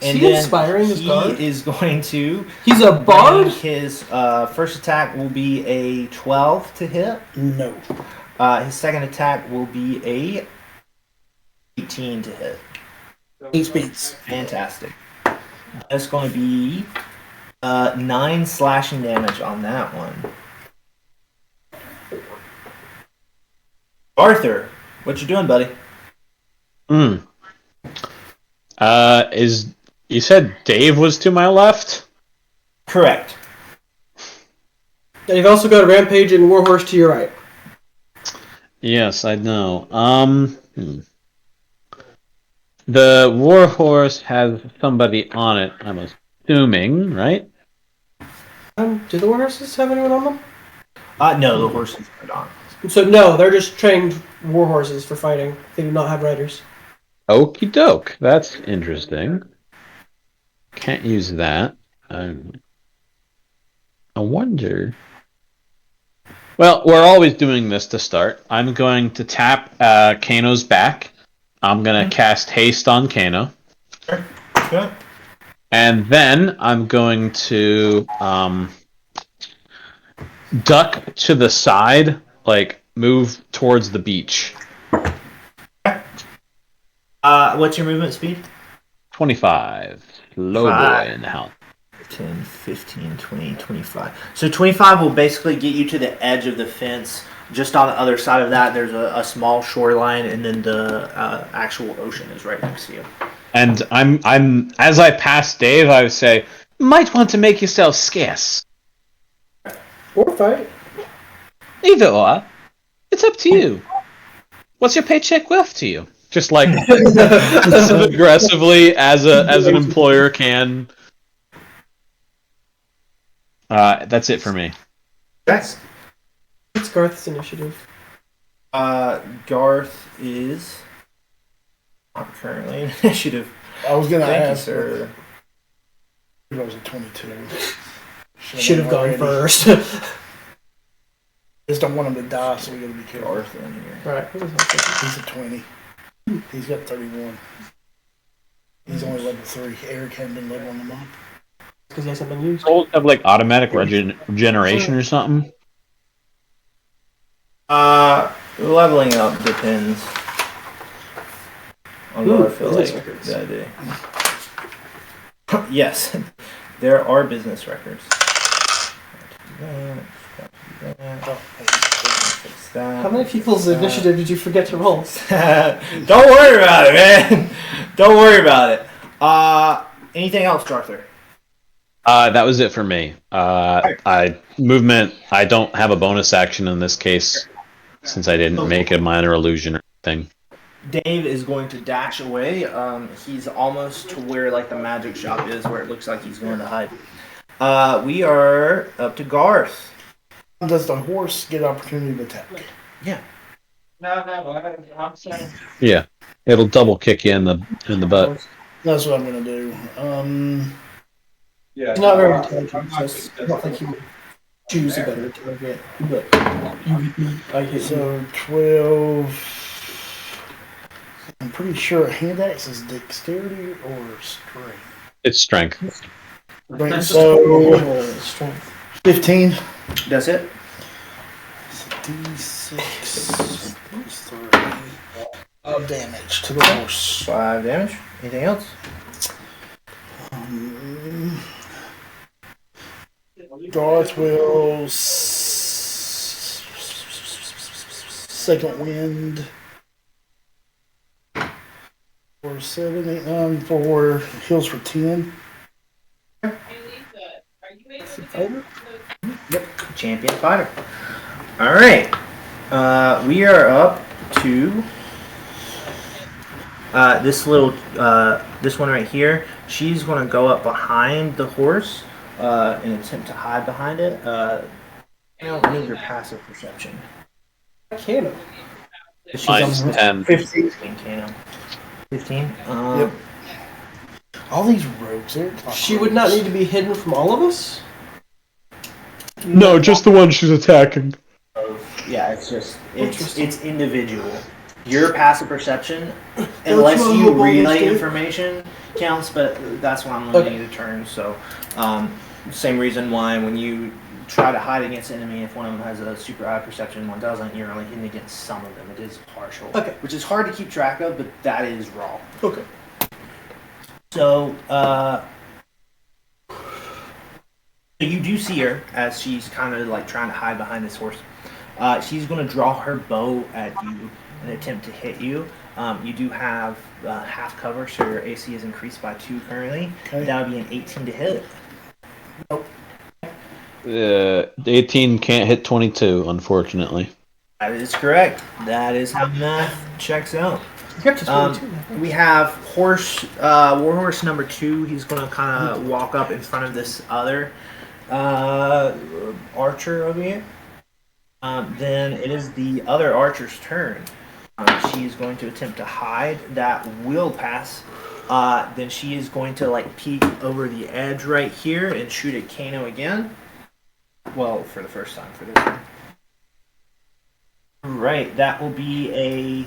And he then inspiring this he guard? is going to. He's a bard? His first attack will be a 12 to hit. No. His second attack will be a 18 to hit. 8 speeds. Fantastic. That's going to be 9 slashing damage on that one. Arthur, what you doing, buddy? Is you said Dave was to my left? Correct. And you've also got a Rampage and Warhorse to your right. Yes, I know. The Warhorse has somebody on it, I'm assuming, right? Do the Warhorses have anyone on them? No, the horses are on. So no, they're just trained Warhorses for fighting. They do not have riders. Okie doke. That's interesting. Can't use that. I wonder. Well, we're always doing this to start. I'm going to tap Kano's back. I'm going to cast Haste on Kano. Okay. And then I'm going to duck to the side, like move towards the beach. What's your movement speed? 25. Low boy in the house. 10, 15, 20, 25. So 25 will basically get you to the edge of the fence. Just on the other side of that, there's a small shoreline, and then the actual ocean is right next to you. And I'm as I pass Dave, I would say, might want to make yourself scarce. Or fight. Either or. It's up to you. What's your paycheck worth to you? Just like passive aggressively as an employer can. That's it for me. That's What's Garth's initiative? Garth is not currently in initiative. I was gonna Thank you, ask. sir. I was at 22. Should have gone first. Just don't want him to die, so we gotta be careful. Garth in here. Right. He's at 20. He's got 31. He's only level 3. Eric hadn't been leveling him up. Because he hasn't been used. Rolls have like automatic regeneration or something. Leveling up depends on what I feel like that day. Yes, there are business records. How many people's initiative did you forget to roll? Don't worry about it, man. Don't worry about it. Anything else, Arthur? That was it for me. Movement. I don't have a bonus action in this case, since I didn't make a minor illusion or anything. Dave is going to dash away. He's almost to where like the magic shop is, where it looks like he's going to hide. We are up to Garth. Does the horse get opportunity to attack? Yeah. Yeah, it'll double kick you in the butt. That's what I'm gonna do. He's not very intelligent, so I don't think he would choose a better target. But I hit you. So 12. I'm pretty sure a hand axe is dexterity or strength. It's strength. Right, so Strength. 15. That's it. So D6 plus 3 of damage to the horse. 5 damage. Anything else? Garth will second wind for 7, 8, 9, 4 heals for 10. Yep. Champion fighter. All right. We are up to this little this one right here. She's going to go up behind the horse and attempt to hide behind it. You don't need your passive perception. Kano. She's Mine's on 10. 15. Kano. 15. Yep. All these rogues, they're like She would not need to be hidden from all of us? No, just the one she's attacking. Yeah, it's just Interesting. it's individual. Your passive perception, unless you relay information, counts, but that's why I'm limiting the turns. So, same reason why when you try to hide against an enemy, if one of them has a super high perception, one doesn't, you're only hitting against some of them. It is partial. Okay. Which is hard to keep track of, but that is raw. Okay. So, you do see her as she's kind of like trying to hide behind this horse. She's going to draw her bow at you and attempt to hit you. You do have half cover, so your AC is increased by 2 currently. Okay. That would be an 18 to hit. Nope. 18 can't hit 22, unfortunately. That is correct. That is how math checks out. You're up to 22. We have Warhorse number 2. He's going to kind of walk up in front of this other archer over here. Then it is the other archer's turn. She's going to attempt to hide. That will pass. Then she is going to like peek over the edge right here and shoot at Kano again. Well, for the first time for this one. Right, that will be a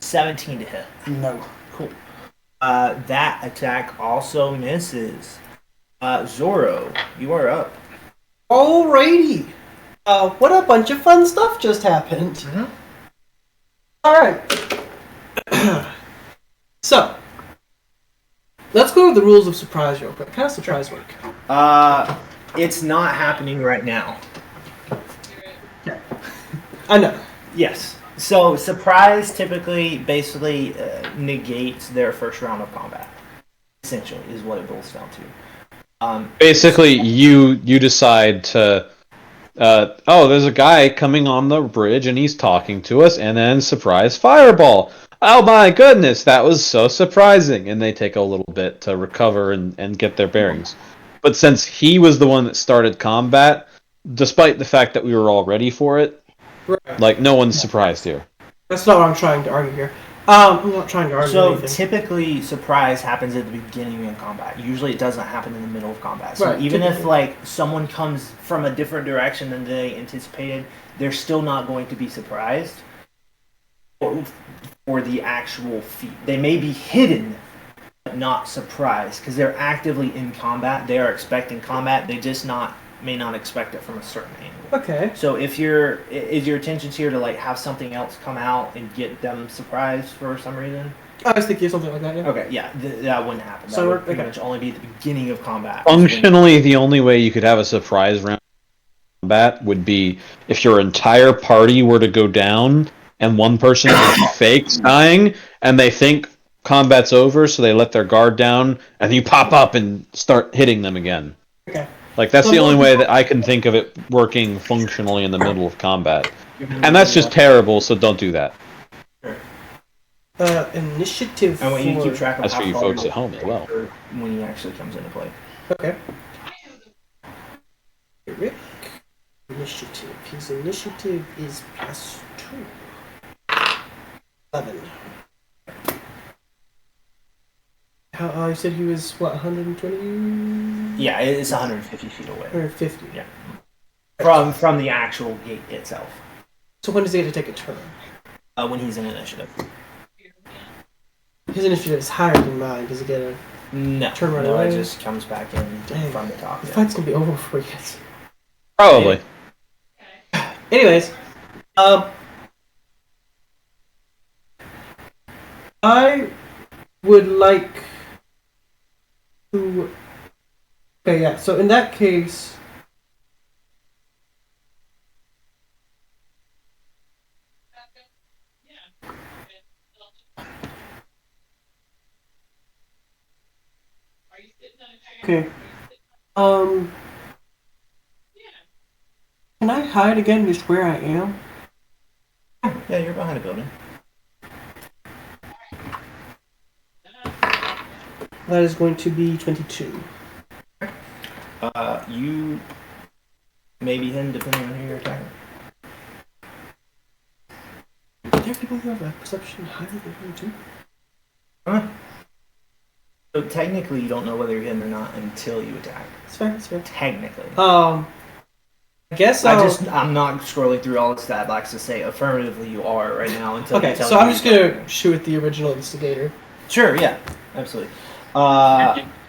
17 to hit. No. Cool. That attack also misses. Zoro, you are up. Alrighty. What a bunch of fun stuff just happened. Mm-hmm. Alright. So, let's go over the rules of surprise real quick. How does surprise work? It's not happening right now. I know. Yes. So surprise typically basically negates their first round of combat. Essentially, is what it boils down to. Basically, you decide to, there's a guy coming on the bridge and he's talking to us, and then surprise fireball. Oh my goodness, that was so surprising. And they take a little bit to recover and get their bearings. But since he was the one that started combat, despite the fact that we were all ready for it, Right. like, no one's surprised here. That's not what I'm trying to argue here. I'm not trying to argue So anything. typically, surprise happens at the beginning of combat. Usually, it doesn't happen in the middle of combat. So Right, even if typically. like someone comes from a different direction than they anticipated, they're still not going to be surprised for the actual feat. They may be hidden, but not surprised because they're actively in combat. They are expecting combat. They just may not expect it from a certain angle. Okay. So if your intentions here to like have something else come out and get them surprised for some reason? I was thinking of something like that, yeah. Okay, yeah, that wouldn't happen. That So would pretty okay. much only be at the beginning of combat. Functionally, the only way you could have a surprise round of combat would be if your entire party were to go down and one person fakes dying and they think combat's over, so they let their guard down and you pop up and start hitting them again. Okay. Like, that's the only way that I can think of it working functionally in the middle of combat. And that's just terrible, so don't do that. Initiative And when you keep for... track of That's how for you far folks you're at home as well. when he actually comes into play. Okay. Rick. Initiative. His initiative is +2. 11. How, you said he was, what, 120? Yeah, it's 150 feet away 150. Yeah. from the actual gate itself. So when does he get to take a turn? When he's in initiative. His initiative is higher than mine. Does he get a... No, Turn right no, away? it just comes back in Dang. from the top. The Yeah. fight's gonna be over before he gets... Probably. Anyways, I would like to... Okay, yeah, so in that case... Okay. Can I hide again just where I am? Yeah, you're behind a building. That is going to be 22. You may be hidden depending on who you're attacking. Are there people who have a perception higher than 22? Huh? So technically, you don't know whether you're hidden or not until you attack. That's fair, that's fair. Technically. I guess I'm not scrolling through all the stat blocks to say affirmatively you are right now until you Okay, tell so me I'm just you're gonna attacking. shoot at the original instigator. Sure, yeah, absolutely.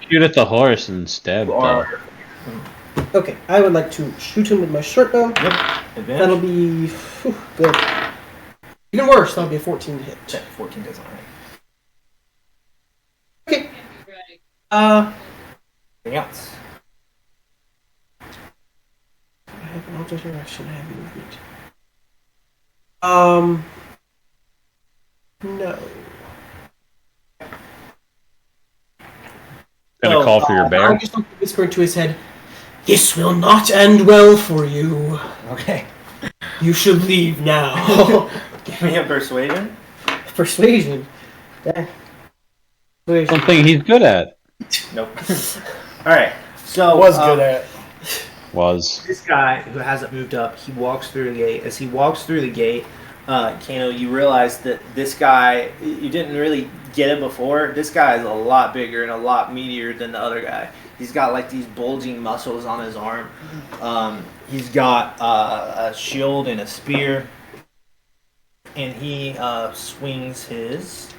Shoot at the horse instead, You though. are. Okay, I would like to shoot him with my short bow. Yep. That'll Advantage. be good. Even worse, that'll be a 14 to hit. Check. 14 does alright. Okay. Anything else? I have an alter direction. I have movement. No. Gonna call for your bear. I'm just going to whisper into his head, "This will not end well for you. Okay. You should leave now." Give me a persuasion. Persuasion. Yeah. Persuasion. Something he's good at. Nope. Alright, so. Was good at. Was. This guy who hasn't moved up, he walks through the gate. As he walks through the gate, Kano, you realize that this guy, you didn't really get it before. This guy is a lot bigger and a lot meatier than the other guy. He's got like these bulging muscles on his arm. He's got a shield and a spear. And he swings his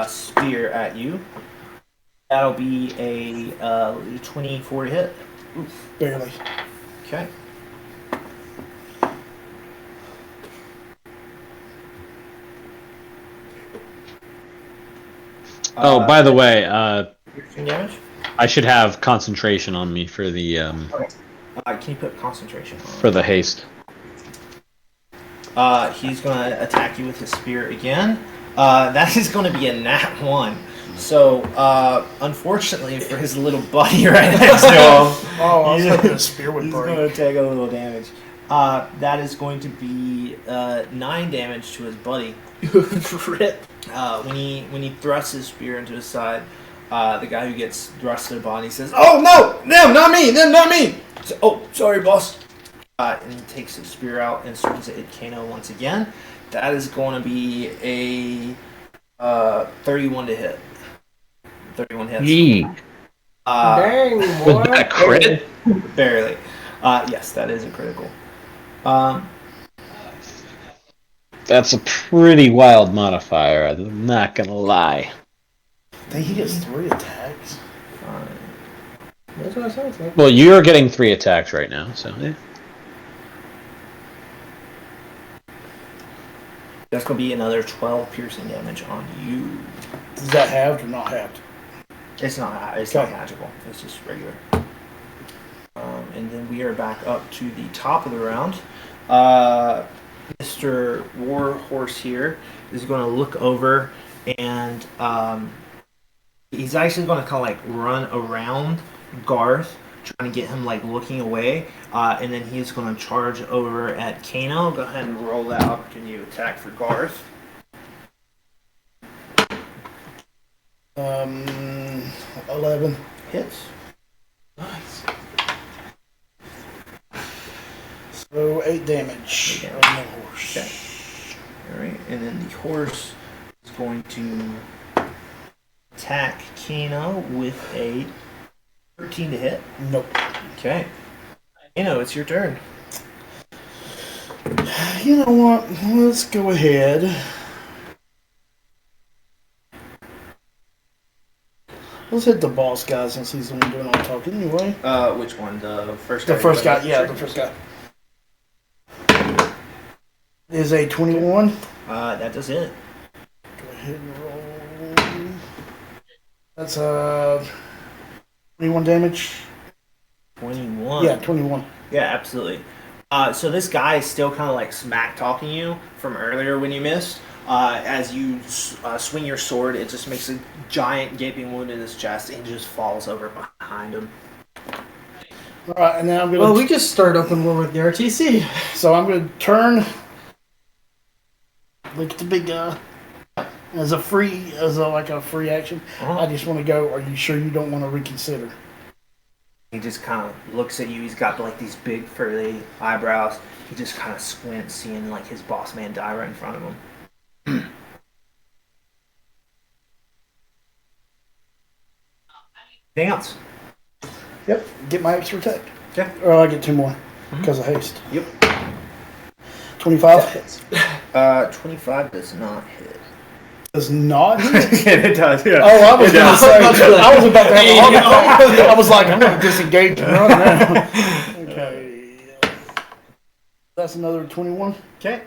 spear at you. That'll be a 24 hit. Barely. Okay. Oh, by the way, Damage? I should have concentration on me for the Can you put concentration on? for the haste. He's gonna attack you with his spear again. That is gonna be a nat 1. So, unfortunately for his little buddy right next to him, Oh, I was hoping a spear would he's break. gonna take a little damage. That is going to be 9 damage to his buddy. Rip. When he thrusts his spear into his side, the guy who gets thrusted upon, he says, "Oh no, them, not me, them, not me." So, oh, sorry, boss. And he takes his spear out and swings it at Kano once again. That is going to be a 31 to hit. 31 hits. Yee. Dang, Was boy. that a crit? Barely. Yes, that is a critical. That's a pretty wild modifier. I'm not gonna lie. I think he gets 3 attacks. That's what it sounds like. Well, you're getting 3 attacks right now, so yeah. That's going to be another 12 piercing damage on you. Is that halved or not halved? It's not. It's Okay. not magical. It's just regular. And then we are back up to the top of the round. Mr. Warhorse here is going to look over and he's actually going to kind of like run around Garth, trying to get him like looking away, and then he's going to charge over at Kano. Go ahead and roll that opportunity to attack for Garth. 11. Hits. Nice. So 8 damage 8 on damage. the horse. Okay. All right, and then the horse is going to attack Kano with a 13 to hit. Nope. Okay. Kano, it's your turn. You know what? Let's go ahead. Let's hit the boss guy since he's the one doing all the talking anyway. Which one? The first The guy? first guy, yeah, the first guy. Is a 21. That does it. Go ahead and roll. That's 21 damage. 21. Yeah, 21. Yeah, absolutely. So this guy is still kind of like smack talking you from earlier when you missed. As you swing your sword, it just makes a giant gaping wound in his chest and just falls over behind him. All right, and now I'm gonna. Well, we just started open war with the RTC. So I'm gonna turn. Look at the big guy. As a free action. I just want to go. Are you sure you don't want to reconsider? He just kind of looks at you. He's got like these big furry eyebrows. He just kind of squints, seeing like his boss man die right in front of him. Anything else? Yep. Get my extra attack. Okay. Or I get 2 more because of haste. Yep. 25 hits. 25 does not hit. Does not. It does. Yeah. Oh, I was It going to does. say. I was about to have a heart attack. I was like, I'm going to disengage and run now. Okay. That's another 21. Okay.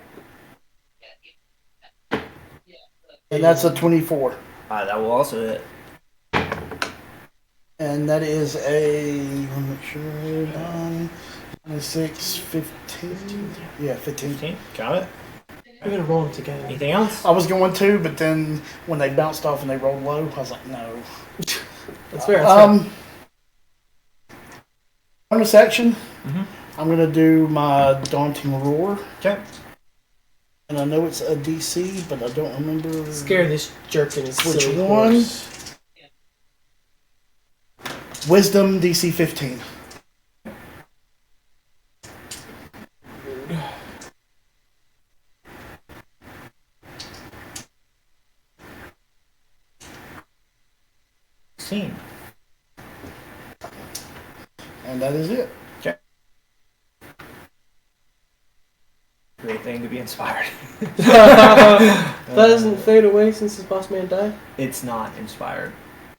And that's a 24. That will also hit. And that is a, let me make sure, 26, 15. Yeah, 15. 15. Got it. We're gonna roll them together. Anything else? I was going to, but then when they bounced off and they rolled low, I was like, no. That's fair. That's fair. Bonus action. Mm-hmm. I'm gonna do my Daunting Roar. Okay. And I know it's a DC, but I don't remember Scare this jerk in his which silly one. horse. Wisdom DC 15. Scene. And that is it. Okay. Great thing to be inspired. That doesn't fade away since his boss man died. It's not inspired.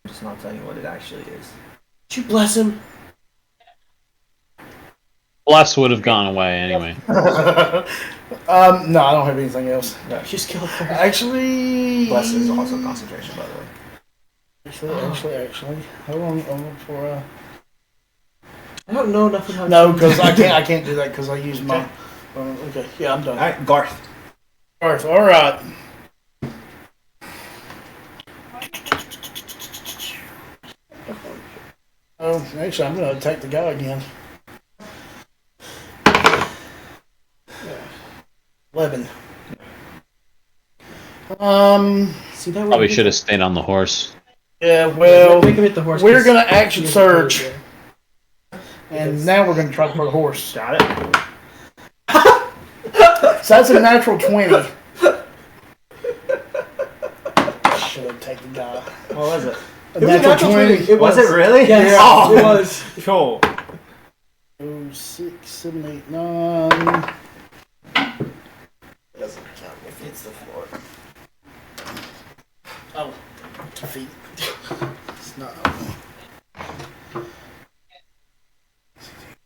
I'm just not telling you what it actually is. Did you bless him? Bless would have gone away anyway. No, I don't have anything else. No. Just killed him. Actually, Bless is also concentration, by the way. Actually, hold on for I don't know enough about no, because I can't do that because I use my. Okay, yeah, I'm done. All right, Garth. All right. Oh, actually, I'm gonna attack the guy again. 11. See that? Probably should have stayed on the horse. Yeah, well, Make him hit the horse. we're 'cause gonna action he's surge, there. and now we're gonna try for the horse. Got it. So that's a natural 20. Should have taken the guy. What was it? A It was a natural 20. It Was it really? Yes, Oh. it was. Cool. 6, 7, 8, 9. Doesn't count if it's the floor. Oh, 2 feet. It's not.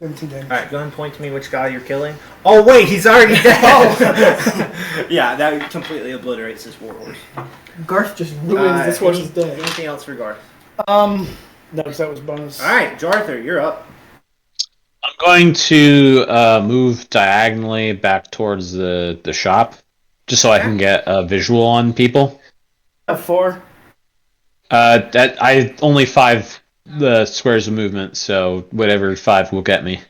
17 damage. All right, go ahead and point to me which guy you're killing. Oh wait, he's already dead. Yeah, that completely obliterates this warhorse. Garth just ruins this horse's day. Anything else for Garth? No, because that was bonus. All right, Jarther, you're up. I'm going to move diagonally back towards the shop, just so I can get a visual on people. 4. That I only 5 the squares of movement, so whatever 5 will get me.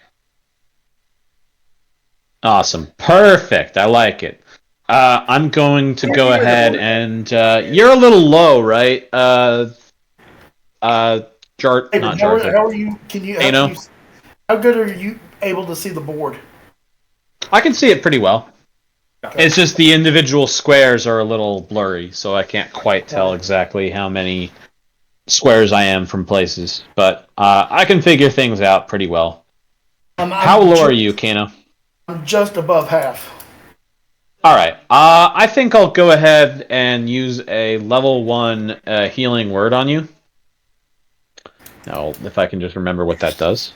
Awesome, perfect. I like it. I'm going to go ahead and you're a little low, right? Hey, Not Jarther. how are you? Can you? How good are you able to see the board? I can see it pretty well. It's just the individual squares are a little blurry, so I can't quite tell exactly how many squares I am from places. But I can figure things out pretty well. How low are you, Kano? I'm just above half. Alright, I think I'll go ahead and use a level 1 healing word on you. Now, if I can just remember what that does.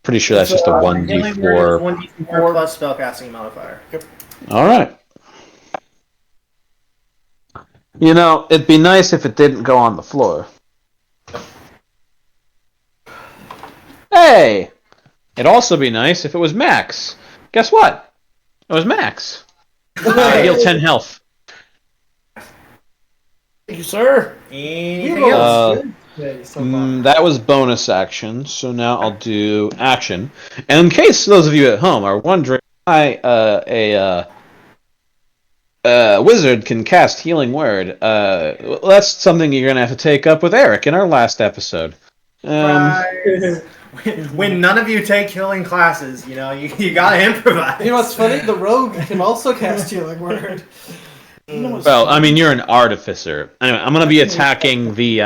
Pretty sure that's just a 1d4. 1d4 plus spellcasting modifier. Yep. Alright. You know, it'd be nice if it didn't go on the floor. Hey! It'd also be nice if it was max. Guess what? It was max. I heal 10 health. Thank you, sir. Anything else? That was bonus action, so now I'll do action. And in case those of you at home are wondering why a wizard can cast Healing Word, well, that's something you're going to have to take up with Eric in our last episode. When none of you take healing classes, you gotta improvise. You know what's funny? The rogue can also cast Healing Word. Well, I mean, you're an artificer. Anyway, I'm going to be attacking the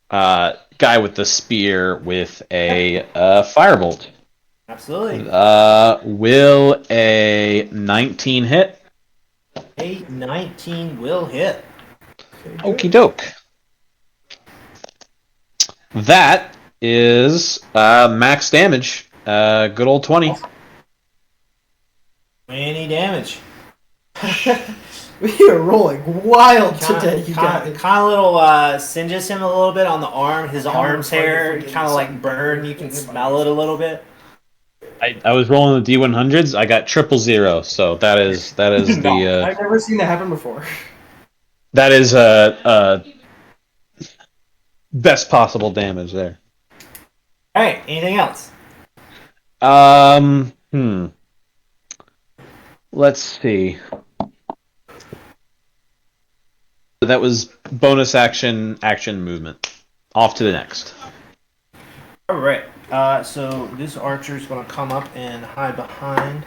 guy with the spear with a firebolt. Absolutely. Will a 19 hit? A 19 will hit. Okie doke. That is max damage. Good old 20. Any damage? We are rolling wild today, you guys. Kind of little singes him a little bit on the arm. His arm's hair kind of like burn. You can smell it a little bit. I was rolling the D100s. I got 000, so that is the I've never seen that happen before. that is best possible damage there. All right. Anything else? Let's see. That was bonus action movement. Off to the next. All right. So this archer is going to come up and hide behind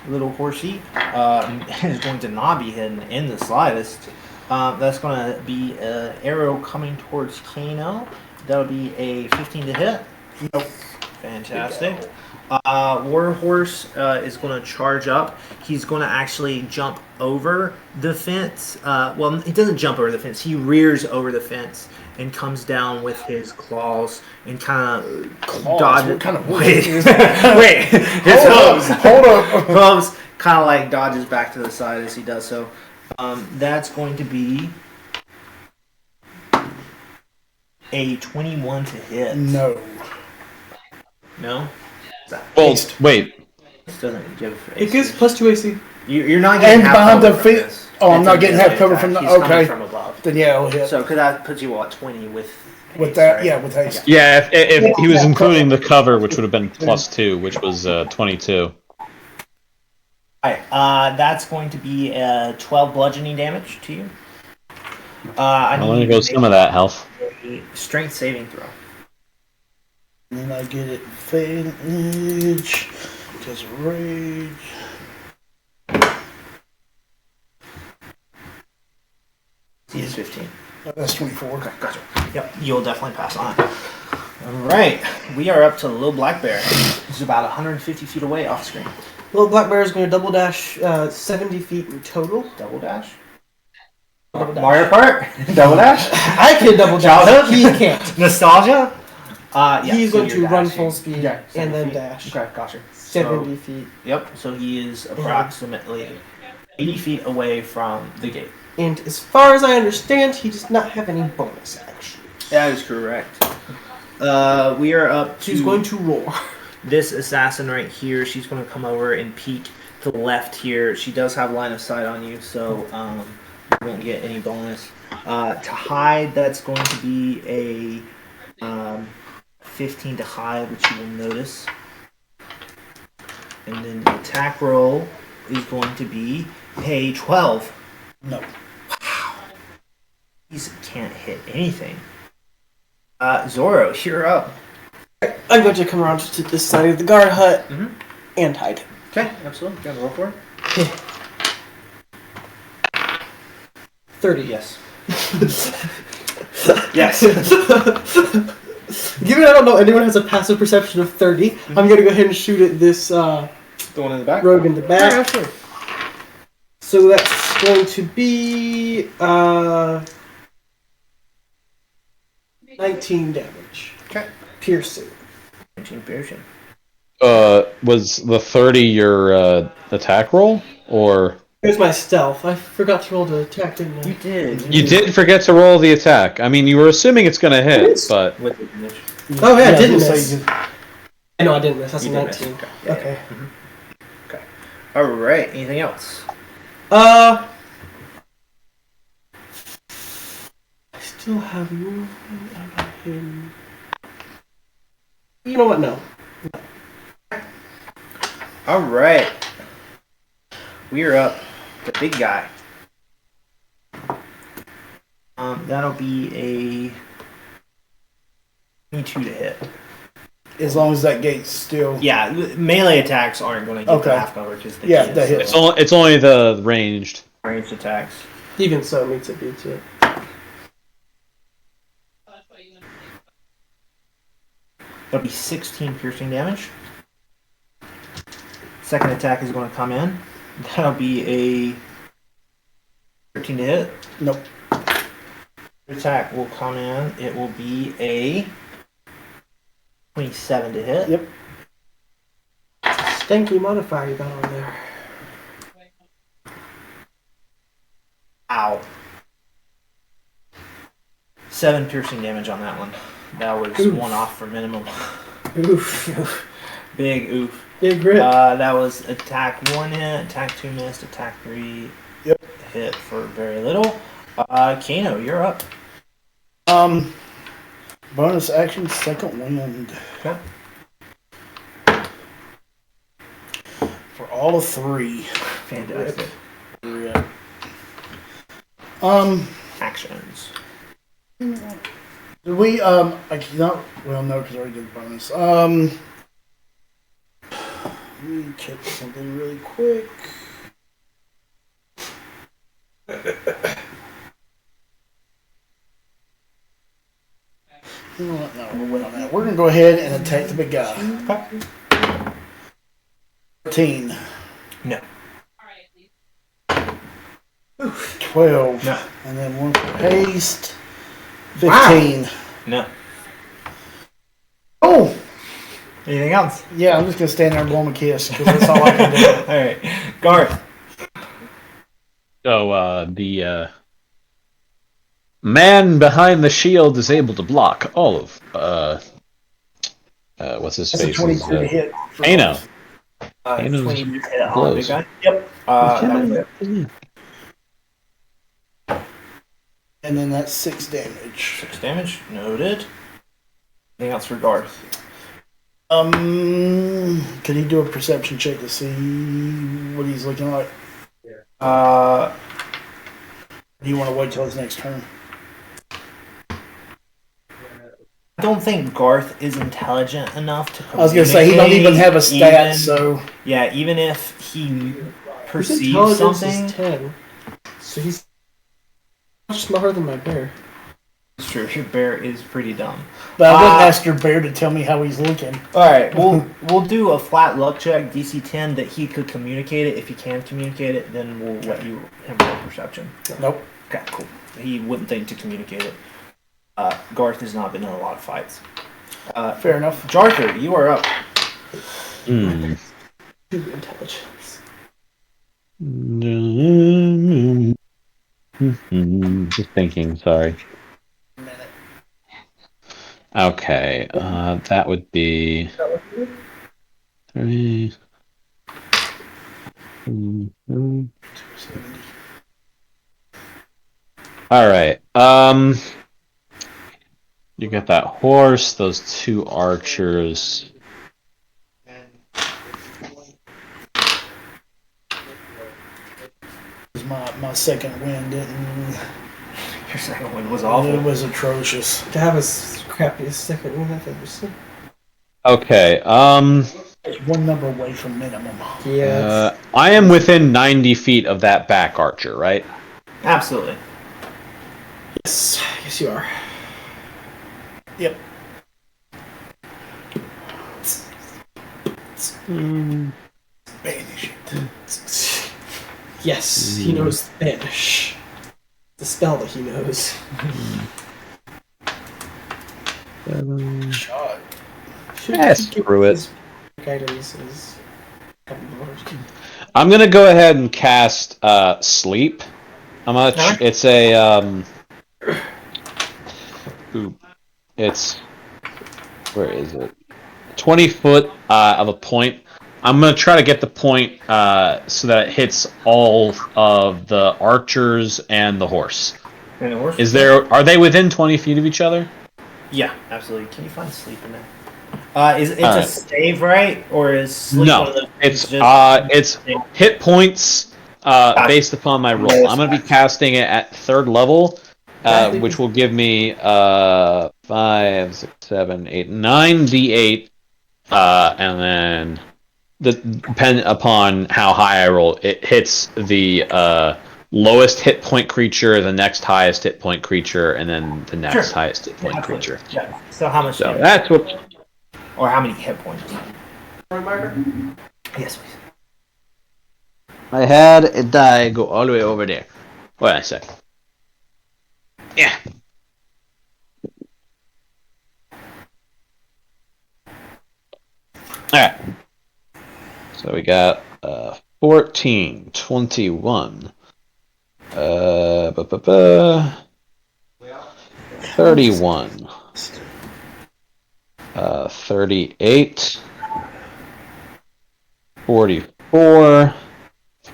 little horsey. Is going to not be hidden in the slightest. That's going to be an arrow coming towards Kano. That'll be a 15 to hit. Nope. Fantastic. Warhorse is going to charge up. He's going to actually jump over the fence. Well, he doesn't jump over the fence. He rears over the fence and comes down with his claws and kind of dodges. What kind of wait, is that? wait. His hooves. Hold up. Hooves kind of like dodges back to the side as he does so. That's going to be a 21 to hit. No. No? Well, wait. This doesn't give. It gives +2 AC. You're not getting And half behind cover the from feet. this. Oh, I'm It's not a getting melee half cover attack. from the. He's coming Okay. from above. Then yeah, it'll hit. So, because that puts you at 20 with With that, right? yeah, with haste. Yeah, if he was including the cover, which would have been +2, which was 22. Alright, that's going to be 12 bludgeoning damage to you. I I'll let need go you to some of that health. make a strength saving throw. And then I get it advantage because of rage. He's 15. That's 24. Okay, gotcha. Yep, you'll definitely pass on. Alright, we are up to the little black bear. He's about 150 feet away off screen. Little black bear is going to double dash 70 feet in total. Double dash? Double dash. Mario Kart? Double dash? I can double dash. Childhood? He can't. Nostalgia? Yeah, He's so going you're to run dashing. full speed Yeah, and 70 then feet. dash. Okay, gotcha. 70 feet. Yep, so he is approximately 80 feet away from the gate. And as far as I understand, he does not have any bonus action. That is correct. We are up to She's going to roar. this assassin right here. She's going to come over and peek to the left here. She does have line of sight on you, so you won't get any bonus. To hide, that's going to be a 15 to hide, which you will notice. And then the attack roll is going to be a 12. No. These can't hit anything. Zoro, you're up. I'm going to come around to this side of the guard hut Mhm. and hide. Okay, absolutely. Got to roll for it. 30. Yes. Yes. Given I don't know anyone has a passive perception of 30, I'm going to go ahead and shoot at this The one in the back? rogue in the back. Yeah, sure. So that's going to be 19 damage. Okay. Piercing. 19 piercing. Was the 30 your attack roll, or Here's my stealth. I forgot to roll the attack, didn't I? You did. you did forget to roll the attack? I mean, you were assuming it's gonna hit, but With advantage. Oh, yeah, I didn't so miss. you just- No, I didn't miss. That's a You did miss. 19. Yeah. Okay. Okay. Alright, anything else? I still have you. I got him. You know what? No. Alright. We are up. The big guy. That'll be a 22 to hit. As long as that gate's still. Yeah, melee attacks aren't going to get Okay. the half cover because the Yeah, key that is hits. it's only the ranged. ranged attacks. Even so, meets it, beats it. That'll be 16 piercing damage. Second attack is going to come in. That'll be a 13 to hit. Nope. Attack will come in. It will be a 27 to hit. Yep. Stanky modifier you got on there. Ow. 7 piercing damage on that one. That was Oof. 1 off for minimum. Oof. Big oof. Big grip. That was attack 1 hit, attack 2 missed, attack 3 Yep. hit for very little. Kano, you're up. Bonus action, second wind. Okay. For all of 3. Fantastic. Yeah. Actions. Did we, I cannot, well, no, because I already did the bonus. Let me check something really quick. You know what? No, we'll wait on that. We're going to go ahead and attack the big guy. 13. No. 12. No. And then 1 for haste. 15. Wow. No. Oh! Anything else? Yeah, I'm just going to stand there and blow him a kiss because that's all I can do. Alright. Garth. So, the man behind the shield is able to block all of, what's his That's a face? 22 to hit. Kano. 20 to hit on the blows. big guy. Yep. That was it. And then that's 6 damage. 6 damage. Noted. Anything else for Garth? Could he do a perception check to see what he's looking like? Uh, Do you want to wait till his next turn? I don't think Garth is intelligent enough to I was going to say, he don't even have a stat, even- so... Yeah, even if he His perceives intelligence something. is 10. So he's much smarter than my bear. It's true, your bear is pretty dumb. But I didn't ask your bear to tell me how he's looking. Alright, we'll do a flat luck check, DC 10, that he could communicate it. If he can communicate it, then we'll let him roll perception. Nope. Okay, cool. He wouldn't think to communicate it. Garth has not been in a lot of fights. Fair enough. Jarther, you are up. Super intelligence. Just thinking, sorry. Okay, that would be 3. All right. You got that horse, those 2 archers. My second win didn't... Your second one was It awful. was atrocious. To have a crappiest second win I've ever seen. Okay. It's 1 number away from minimum. Yeah. I am within 90 feet of that back archer, right? Absolutely. Yes. Yes, you are. Yep. Banish it. Yes, he knows Spanish. The spell that he knows. Shot. Screw it. His items is $2. I'm gonna go ahead and cast sleep. I'm gonna. It's a It's where is it? 20 foot of a point. I'm gonna try to get the point so that it hits all of the archers and the horse. And the horse? Are they within 20 feet of each other? Yeah, absolutely. Can you find sleep in there? Is it a Alright. save, right? Or is sleep one of No, those it's just- hit points based upon my roll. I'm gonna be casting it at 3rd level, which will give me 5, 6, 7, 8, 9 d8, and then depending upon how high I roll, it hits the lowest hit point creature, the next highest hit point creature, and then the next highest hit point creature. Yeah. So how much? So damage? that's what. Or how many hit points? Yes, please. I had a die go all the way over there. What did I say? Yeah. Alright. So we got 14, 21, 31, 38, 44,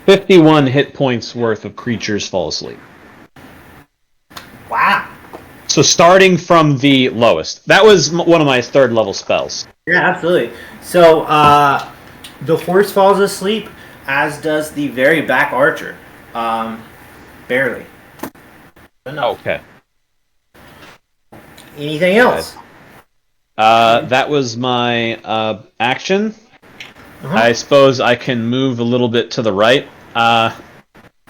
51 hit points worth of creatures fall asleep. Wow. So starting from the lowest. That was one of my 3rd level spells. Yeah, absolutely. So the horse falls asleep, as does the very back archer. Barely. Enough. Okay. Anything else? That was my action. I suppose I can move a little bit to the right.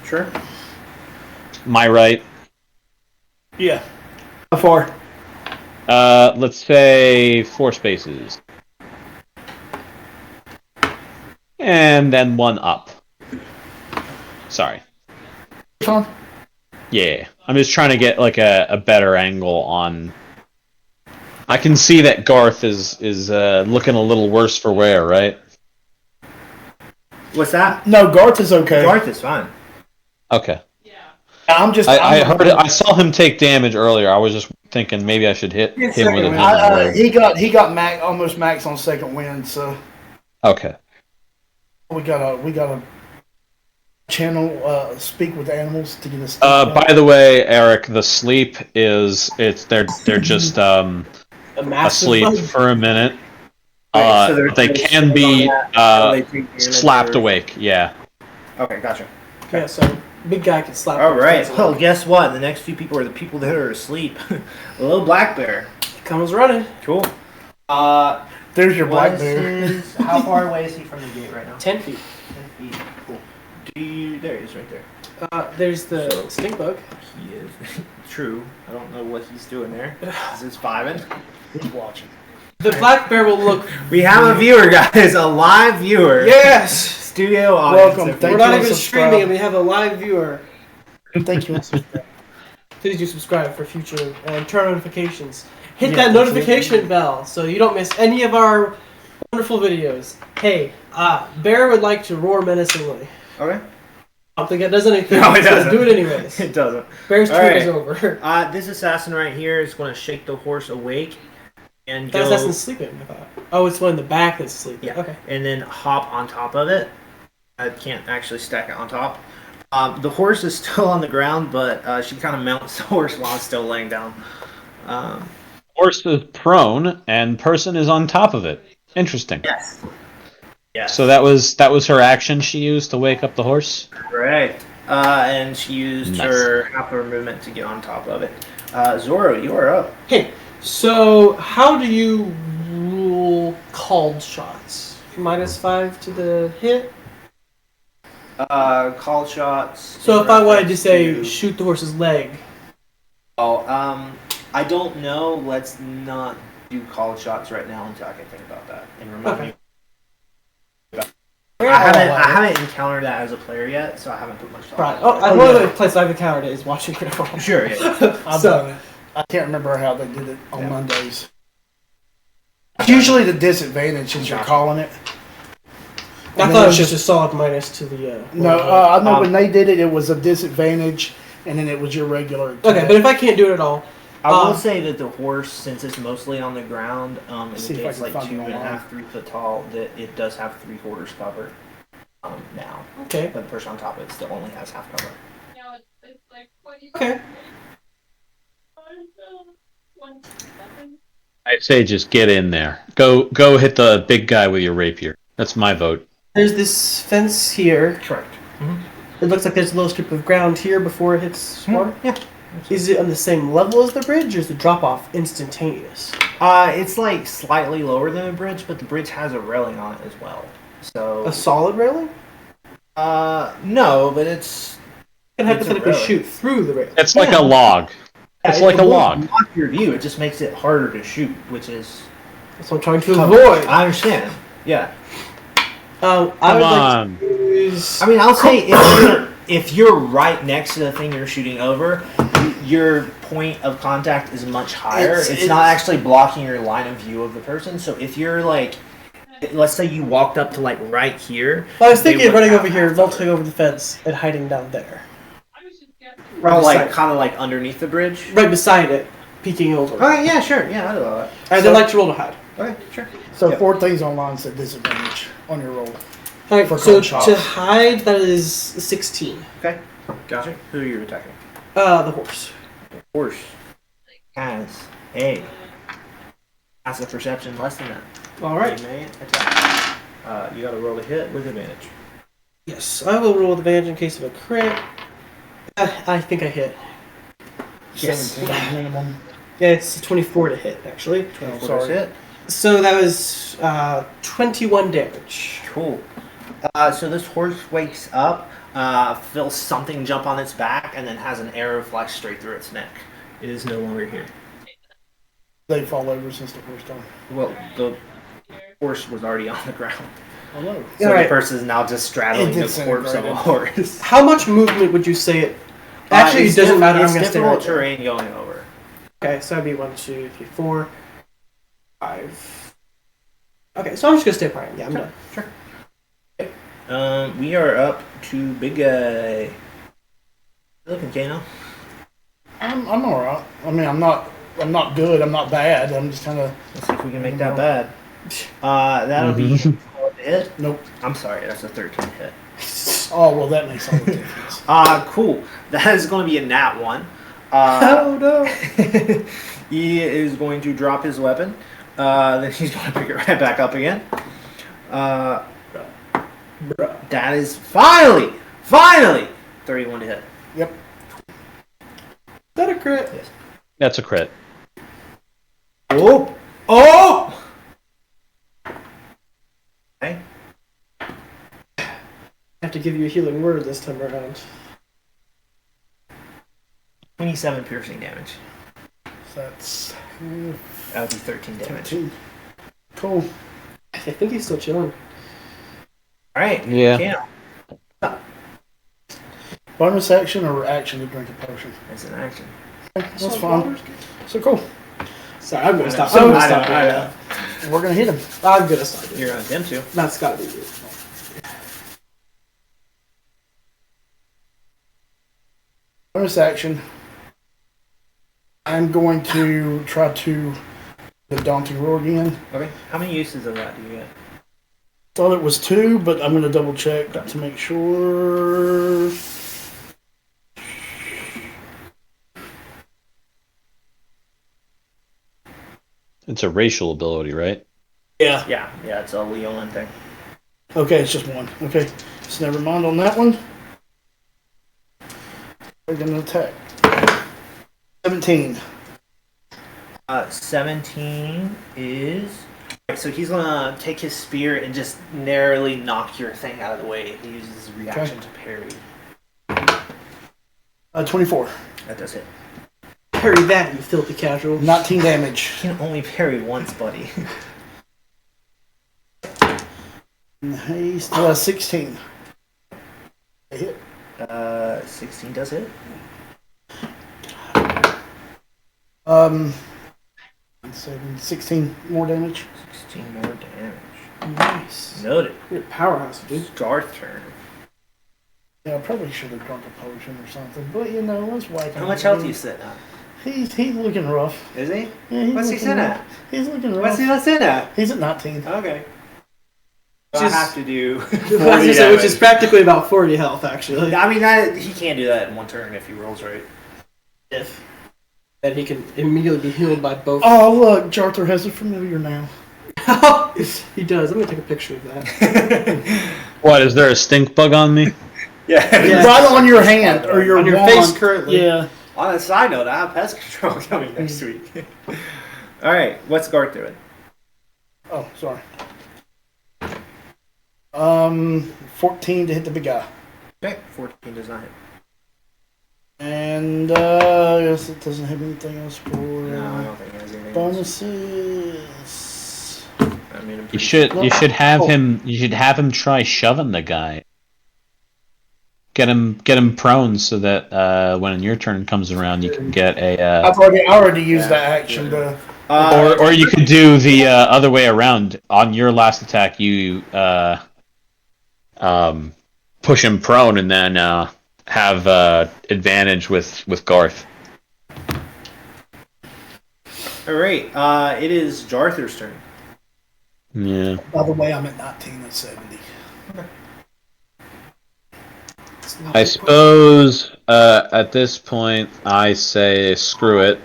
Sure. My right. Yeah. How far? Let's say 4 spaces. And then 1 up. Sorry. Fine. Yeah. I'm just trying to get like a better angle on... I can see that Garth is looking a little worse for wear, right? What's that? No, Garth is okay. Garth is fine. Okay. I saw him take damage earlier. I was just thinking maybe I should hit him with a healing word. He got almost max on second wind, so Okay. we gotta channel speak with animals to get us. By the way, Eric, the sleep they're just asleep for a minute. So they can be slapped awake. Yeah. Okay, gotcha. Yeah, so big guy can slap. All right. Well, guess what? The next few people are the people that are asleep. A little black bear. Comes running. Cool. There's your black bear. How far away is he from the gate right now? 10 feet. 10 feet. Cool. There he is, right there. There's the stink bug. He is. True. I don't know what he's doing there. Is this vibing? He's watching. The black bear will look. We have a viewer, guys. A live viewer. Yes. Studio audience. Welcome. We're not even streaming, and we have a live viewer. Thank you. Please do subscribe for future and turn on notifications. Hit that notification bell so you don't miss any of our wonderful videos. Hey, Bear would like to roar menacingly. Okay. I don't think it does anything. No, it It's gonna doesn't. do it anyways. It doesn't. Bear's turn Alright. is over. This assassin right here is going to shake the horse awake and That go. assassin's sleeping, I thought. Oh, it's one in the back that's sleeping. Yeah. Okay. And then hop on top of it. I can't actually stack it on top. The horse is still on the ground, but she kind of mounts the horse while it's still laying down. Horse is prone, and person is on top of it. Interesting. Yes. Yes. So that was her action she used to wake up the horse. Correct. And she used Nice. her half of her movement to get on top of it. Zoro, you are up. Hey, so how do you rule called shots? -5 to the hit? Call shots. So in if I wanted to reference say shoot the horse's leg. I don't know. Let's not do call shots right now until I can think about that and remember. Okay. I haven't encountered that as a player yet, so I haven't put much thought. Right. into it. One of the places I've encountered it is watching Critical. Sure. Yeah. I've So- done it. I can't remember how they did it on Mondays. It's usually the disadvantage is you're calling it. I thought it was just a solid minus to the. No, I know when they did it, it was a disadvantage, and then it was your regular. Okay, but if I can't do it at all, I will say that the horse, since it's mostly on the ground, and See if I it's can like find it 2.5, online. 3 foot tall, that it does have 3/4 cover now. okay, But the person on top of it still only has half cover. okay. I'd say just get in there. Go hit the big guy with your rapier. That's my vote. There's this fence here. Correct. It looks like there's a little strip of ground here before it hits water. Yeah. Is it on the same level as the bridge, or is the drop off instantaneous? It's like slightly lower than the bridge, but the bridge has a railing on it as well. So A solid railing? no, but it's You can hypothetically railing. shoot through the railing. It's like a log. It's like a log. Block your view. It just makes it harder to shoot, which is. That's what I'm trying to avoid. I understand. Yeah. I Come would on. like to use. I mean, I'll say if you're if you're right next to the thing you're shooting over, your point of contact is much higher. It's not actually blocking your line of view of the person. So if you're like, let's say you walked up to like right here. Well, I was thinking of running over here, vaulting over the fence, and hiding down there. Right, like kind of like underneath the bridge. Right beside it, peeking over. Okay, yeah, sure, yeah, I love that. I'd like to roll to hide. Okay, sure. So 4 things online said disadvantage on your roll. Alright, For so cold shots. to hide, that is 16. Okay, gotcha. Who are you attacking? The horse. Horse has a perception less than that. Alright. You may attack. You gotta roll a hit with advantage. Yes, I will roll with advantage in case of a crit. I think I hit. Yes. 17 minimum. Yeah, it's 24 to hit, actually. 24 sorry. hit. So that was 21 damage. Cool. So this horse wakes up, feels something jump on its back, and then has an arrow fly straight through its neck. It is no longer here. They fall over since the first time. Well, the horse was already on the ground. Oh no. So Alright. the person is now just straddling It the disintegrated. corpse of a horse. How much movement would you say it? Actually, it doesn't matter. I'm It's going to stay difficult right there. terrain going over. Okay, so that'd be 1, 2, 3, 4, 5. Okay, so I'm just going to stay behind. Yeah, I'm done. Sure. We are up to big guy. Looking, Kano. I'm alright. I mean, I'm not good. I'm not bad. I'm just kind of. Let's see if we can make that bad. That'll be a hit. Nope. I'm sorry, that's a 13 hit. Oh well, that makes all the difference. Cool. That is going to be a nat 1. Oh no. He is going to drop his weapon. Then he's going to pick it right back up again. That is finally 31 to hit. Yep. Is that a crit? Yes. That's a crit. Oh! Okay. I have to give you a healing word this time around. 27 piercing damage. So that's That would be 13 damage. 13. Cool. I think he's still chilling. Alright. Yeah. Kano. Bonus action or action to drink a potion? It's an action. That's fine. So cool. Sorry, I'm going to stop. So- I'm going to I stop know, right I now. know. We're gonna hit him. I'm going to stop it. You're going to attempt to. That's got to be you. Bonus action. I'm going to try to the daunting roar again. Okay. How many uses of that do you get? Thought it was 2, but I'm gonna double check to make sure. It's a racial ability, right? Yeah. Yeah, it's a Leon thing. Okay, it's just 1. Okay, so never mind on that one. We're gonna attack. 17. 17 is... So he's gonna take his spear and just narrowly knock your thing out of the way. He uses his reaction to parry. 24. That does hit. Parry that, you filthy casual. 19 damage. You can only parry once, buddy. And he still has 16. A hit. 16 does hit. 16 more damage. 16 more damage. Nice. Noted. You're a powerhouse, dude. Star's turn. Yeah, I probably should have drunk a potion or something, but you know, let's wipe How him. much health are you sitting at? He's looking rough. Is he? Yeah, he's What's he looking sitting rough. at? He's looking rough. What's he sitting at? He's at 19. Okay. I Just- have to do I was 40 gonna say, which is damage. practically about 40 health, actually. I mean, he can't do that in one turn if he rolls right. If. Then he can immediately be healed by both. Oh, look, Jarthur has a familiar now. He does. I'm gonna take a picture of that. What, is there a stink bug on me? Yeah. Yeah. Right on your hand, or your On your wand. face currently. Yeah. On a side note, I have pest control coming next week. All right, what's Garth doing? Oh, sorry. 14 to hit the big guy. Okay, 14 does not hit. And I guess it doesn't have anything else for No, I don't think he has anything. bonuses. I mean, I'm You pretty- should No. have Oh. him try shoving the guy. Get him prone so that when your turn comes around, you can get a. I already used that action. Or you could do the other way around. On your last attack, you push him prone and then have advantage with Garth. All right. It is Jarther's turn. Yeah. By the way, I'm at 19 and 70. I suppose at this point I say screw it.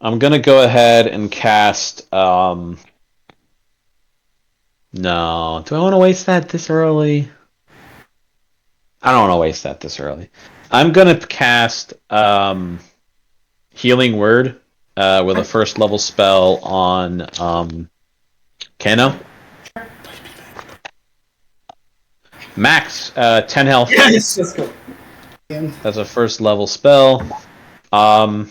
I'm gonna go ahead and cast. No, do I want to waste that this early? I don't want to waste that this early. I'm gonna cast Healing Word with a first level spell on Kano. Max 10 health. Yes, let's go. That's a first level spell. Now,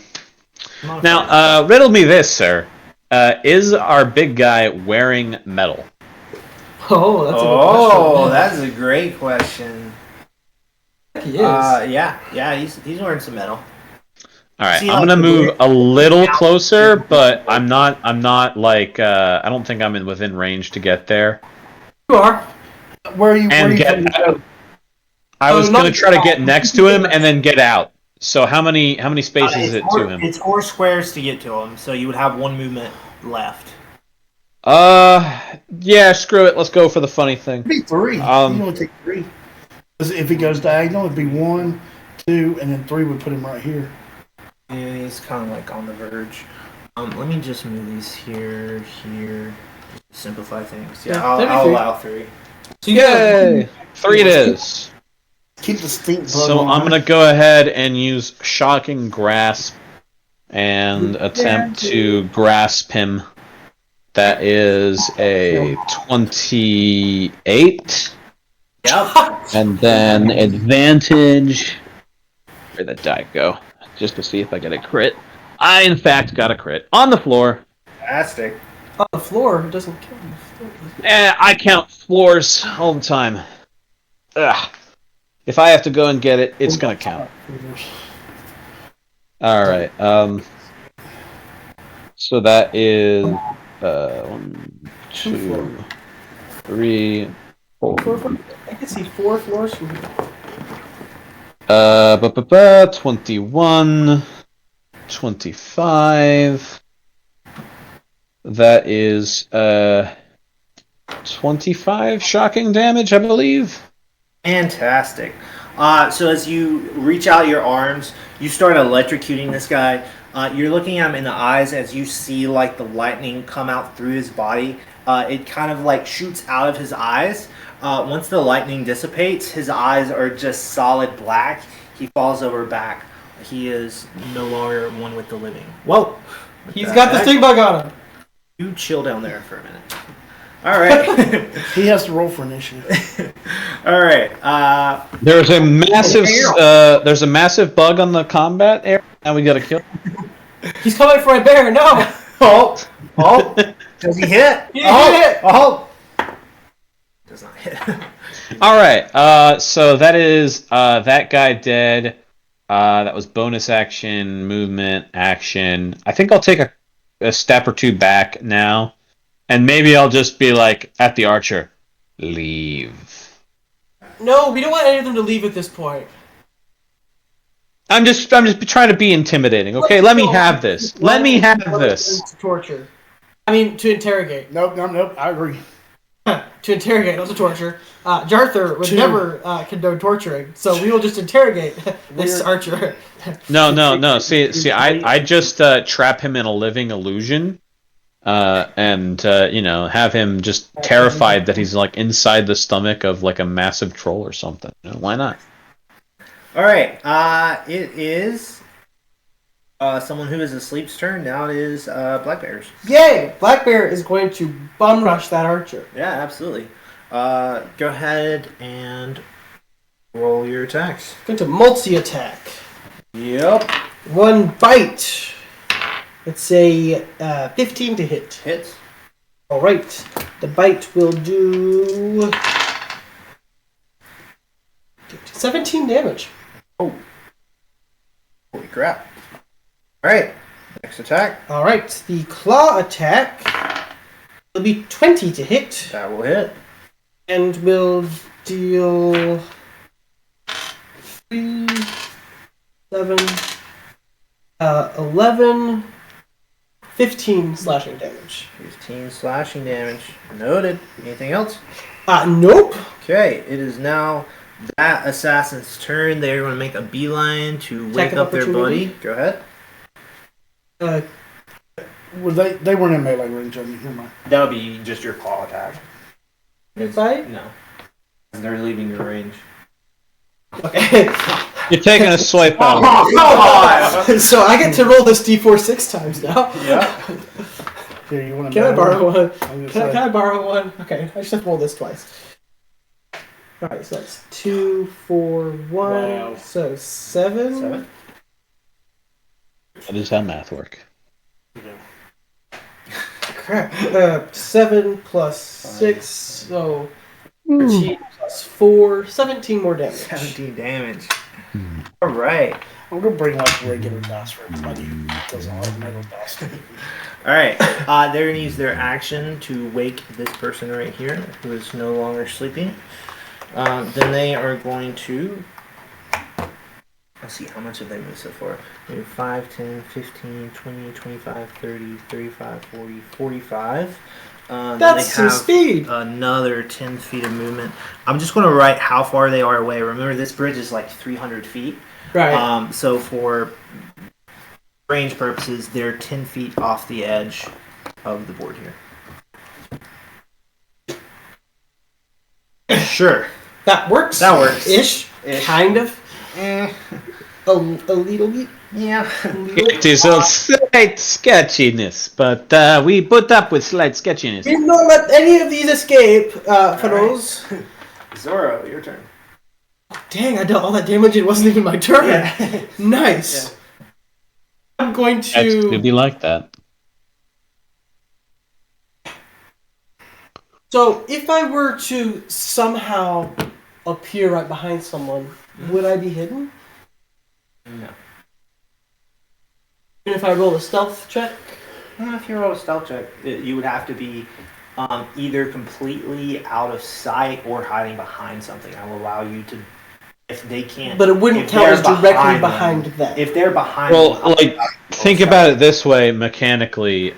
riddle me this, sir. Is our big guy wearing metal? Oh, that's a good question. Oh, that's a great question. He is. Yeah, he's wearing some metal. All right, See, I'm like, gonna the move weird- a little closer, but I'm not like I don't think I'm within range to get there. You are. Where are you? And Where get. you go? I was not- gonna try to get next to him and then get out. So how many spaces is it to him? It's 4 squares to get to him, so you would have 1 movement left. Yeah, screw it. Let's go for the funny thing. It'd be 3. You only take 3. 'Cause if he goes diagonal, it'd be 1, 2, and then 3 would put him right here. Yeah, he's kind of like on the verge. Let me just move these here, simplify things. Yeah, Yeah, that'd be I'll three. allow 3. So you guys, Yay! 3 it is. Keep the stink. So I'm gonna go ahead and use Shocking Grasp and attempt to grasp him. That is a 28. Yep. And then advantage. Where'd that die go? Just to see if I get a crit. I, in fact, got a crit. On the floor. Fantastic. on the floor, it doesn't kill him. I count floors all the time. Ugh. If I have to go and get it, it's gonna count. Alright, so that is 1, 2, 3, 4. I can see 4 floors from here. 21, 25. That is 25 shocking damage, I believe. Fantastic. So as you reach out your arms, you start electrocuting this guy. You're looking at him in the eyes as you see like the lightning come out through his body. It kind of like shoots out of his eyes. Once the lightning dissipates, his eyes are just solid black. He falls over back. He is no longer one with the living. Whoa! He's got the stink bug on him. You chill down there for a minute. All right. He has to roll for initiative. All right. There's a massive bug on the combat area, and we gotta kill him. He's coming for a bear. No. Oh. Does he hit? He hit. Oh. Does not hit. All right. So that is that guy dead. That was bonus action, movement, action. I think I'll take a step or two back now, and maybe I'll just be like at the archer, leave. No, we don't want any of them to leave at this point. I'm just trying to be intimidating. Okay, let me have this. Let me have this. To torture. I mean, to interrogate. Nope. I agree. To interrogate, not to torture. Jarther would never condone torturing, so we will just interrogate this archer. No. See, I just trap him in a living illusion, and have him just terrified that he's like inside the stomach of like a massive troll or something. Why not? All right. It is someone who is asleep's turn. Now it is Blackbear's. Yay! Black Bear is going to bum rush that archer. Yeah, absolutely. Go ahead and roll your attacks. Going to multi-attack. Yep. 1 bite. It's a 15 to hit. Hits. Alright. The bite will do 17 damage. Holy crap. Alright, next attack. Alright, the claw attack will be 20 to hit. That will hit. And will deal 3, 7, 11, 15 slashing damage. 15 slashing damage. Noted. Anything else? Nope. Okay, it is now that assassin's turn. They're going to make a beeline to wake up their buddy. Go ahead. Well, they weren't in melee range on you. Never mind. That would be just your claw attack. Fight? No. They're leaving your range. Okay. You're taking a swipe out. Come on! So I get to roll this d4 6 times now. Yeah. Here, you want to? Can I borrow one? Can Can I borrow one? Okay, I just have to roll this twice. Alright, so that's 2, 4, 1. Wow. So 7. 7. That is how math work. Crap. 7 plus 6, so 13 plus 4, 17 more damage. 17 damage. Alright. I'm gonna bring like regular dice for everybody who doesn't like metal dice. Alright. They're going to use their action to wake this person right here, who is no longer sleeping. Then they are going to... Let's see, how much have they moved so far? Maybe 5, 10, 15, 20, 25, 30, 35, 40, 45. That's some speed! Another 10 feet of movement. I'm just going to write how far they are away. Remember, this bridge is like 300 feet. Right. So for range purposes, they're 10 feet off the edge of the board here. Sure. That works. That works. Ish. Kind of. A little bit. Yeah. It is a slight sketchiness, but we put up with slight sketchiness. We don't let any of these escape, fellows. Zoro, your turn. Dang, I dealt all that damage. It wasn't even my turn. Yeah. Nice. Yeah. I'm going It's to to. be like that. So, if I were to somehow appear right behind someone, would I be hidden? No. Even if I roll a stealth check? If you roll a stealth check, you would have to be either completely out of sight or hiding behind something. I will allow you to, if they can't. But it wouldn't if count they're as directly behind behind them. them. If they're behind Well, them, like, think about it this way mechanically,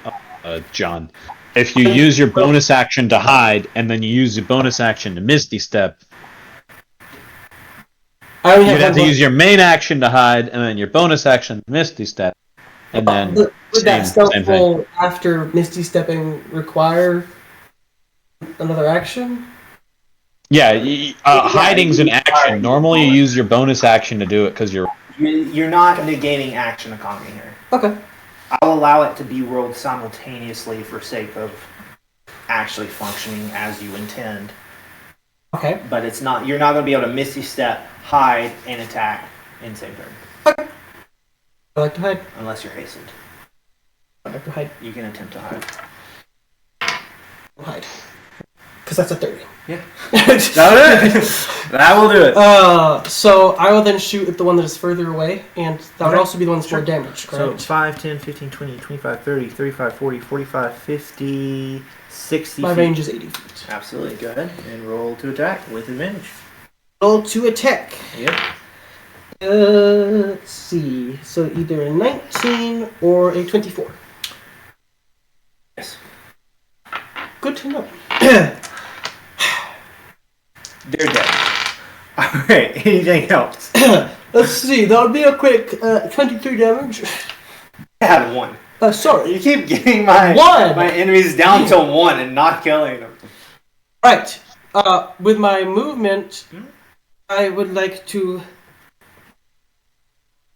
John. If you use your bonus action to hide, and then you use your bonus action to Misty Step, I only you'd have to one use your main action to hide, and then your bonus action to Misty Step, and then Would that stealth same thing. roll after Misty Stepping require another action? Yeah, hiding's an action. Normally you use your bonus action to do it because you're... you're not negating action economy here. Okay. I'll allow it to be rolled simultaneously for sake of actually functioning as you intend. Okay. But it's not. You're not going to be able to Misty Step, hide, and attack in the same turn I like to hide. unless you're hastened. I like to hide. You can attempt to hide. I'll hide. Because that's a 30. Yeah. That will do it. So I will then shoot at the one that is further away, and that would also be the one that's more damage, So correct? 5, 10, 15, 20, 25, 30, 35, 40, 45, 50, 60 My feet. range is 80 feet. Absolutely. Go ahead and roll to attack with advantage. Roll to attack. Yep. Let's see. So either a 19 or a 24. Yes. Good to know. They're dead. Alright, anything else? Let's see. That would be a quick 23 damage. I had 1. Sorry. You keep getting my enemies down to 1 and not killing them. Right. With my movement, I would like to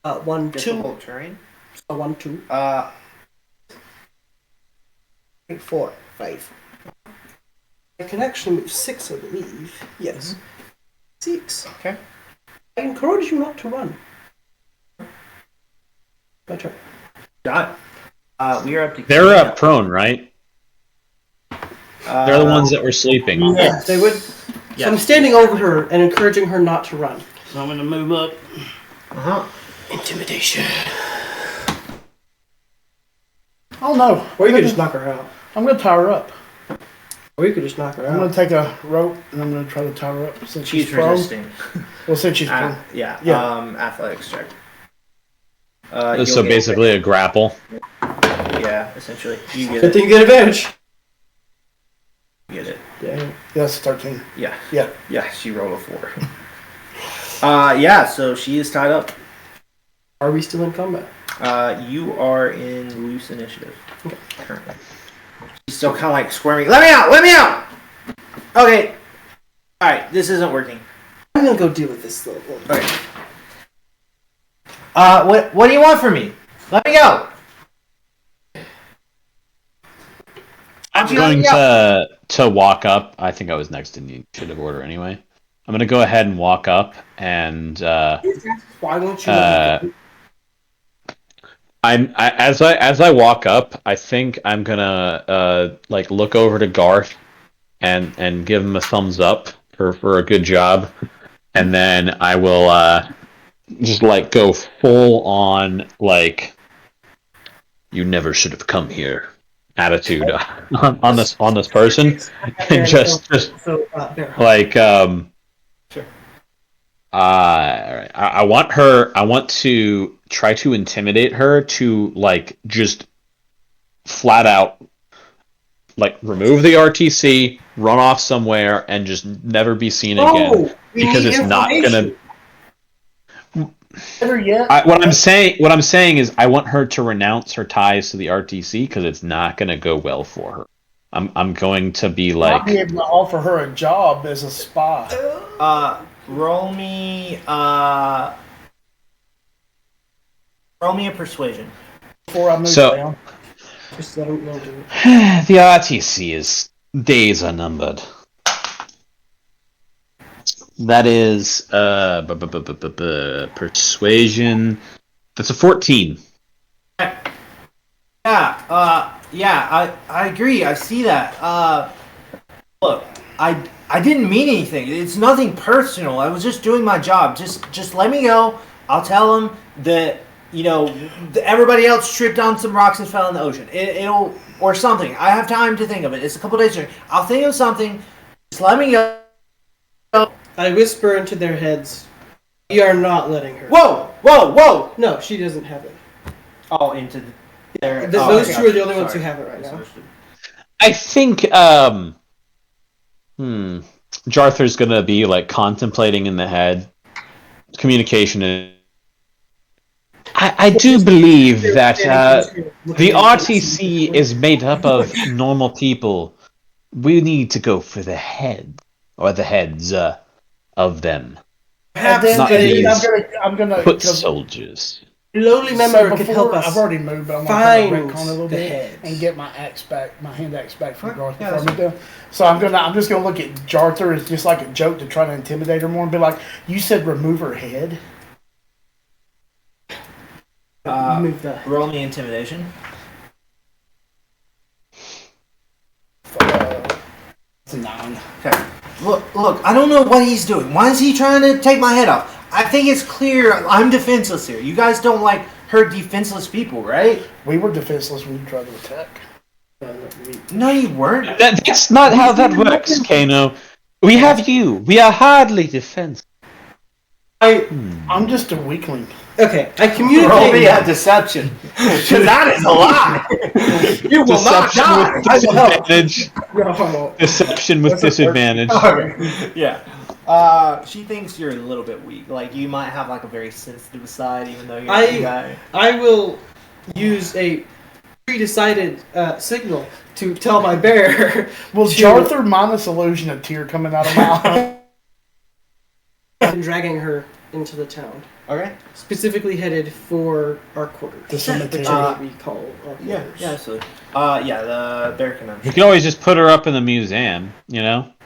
1, 2. Difficult terrain. 1, 2. 3, 4, 5. I can actually move 6, I believe. Yes. 6. Okay. I encourage you not to run. My turn. Got it. We are up to... They're prone, right? They're the ones that were sleeping. Yeah, they would. So I'm standing over her and encouraging her not to run. So I'm gonna move up. Intimidation. Oh no. Or you could just knock her out. I'm gonna tie her up. Or you could just knock her I'm out. gonna take a rope and I'm gonna try to tie her up since she's prone. resisting. Well, since she's prone. Yeah. Athletics check. So basically a grapple. Yeah, essentially. You get Good it. thing you get advantage. You get it. Yeah. That's 13. Yeah. Yeah. Yeah, she rolled a 4. So she is tied up. Are we still in combat? You are in loose initiative. Okay. Currently. She's still kind of like squirming. Let me out! Let me out! Okay. Alright, this isn't working. I'm gonna go deal with this little. Okay. What do you want from me? Let me go! I'm going to walk up. I think I was next in the initiative order anyway. I'm going to go ahead and walk up and Why won't you? as I walk up, I think I'm gonna look over to Garth and give him a thumbs up for a good job, and then I will just go full on you never should have come here attitude on this person, and just Sure. all right. I want to try to intimidate her to just flat out remove the RTC, run off somewhere, and just never be seen again because it's not gonna. Never yet. What I'm saying is I want her to renounce her ties to the RTC because it's not gonna go well for her. I'm going to be I'll be able to offer her a job as a spy. Roll me a persuasion. Before I move down. Just let him do it. The RTC is days are numbered. That is persuasion. That's a 14. I agree. I see that. Look, I didn't mean anything. It's nothing personal. I was just doing my job. Just let me go. I'll tell them that everybody else tripped on some rocks and fell in the ocean. It'll or something. I have time to think of it. It's a couple days later. I'll think of something. Just let me go. I whisper into their heads. We are not letting her. Whoa! No, she doesn't have it. Oh, into there. Those two are the only ones who have it right now. I think Jarther's gonna be contemplating in the head. Communication is. I do believe that the RTC is made up of normal people. We need to go for the head or the heads of them. Perhaps not I'm gonna foot soldiers. Lowly member could help us. I've already moved, but I'm find gonna retcon a little the bit heads. and get my hand axe back from Garth Yeah, before I move down. So I'm just gonna look at Jarther as just like a joke to try to intimidate her more and be like, "You said remove her head." Move the. Roll me intimidation. It's a 9. Okay. Look, I don't know what he's doing. Why is he trying to take my head off? I think it's clear I'm defenseless here. You guys don't hurt defenseless people, right? We were defenseless when you tried to attack. No, you weren't. That's not how that works, Kano. We have you. We are hardly defensive. I'm just a weakling. Okay, I Roll me communicate. a deception. That is a lie. You will Deception not with die. disadvantage. No. Deception with disadvantage. Yeah. She thinks you're a little bit weak. You might have a very sensitive side, even though you're a guy. I will use a pre-decided signal to tell my bear. Will Jarther minus illusion a tear coming out of my eye? And dragging her into the town. Okay. Specifically headed for our quarters. The cemetery. Which we call our quarters. Yeah, absolutely. The bear can We can always just put her up in the museum.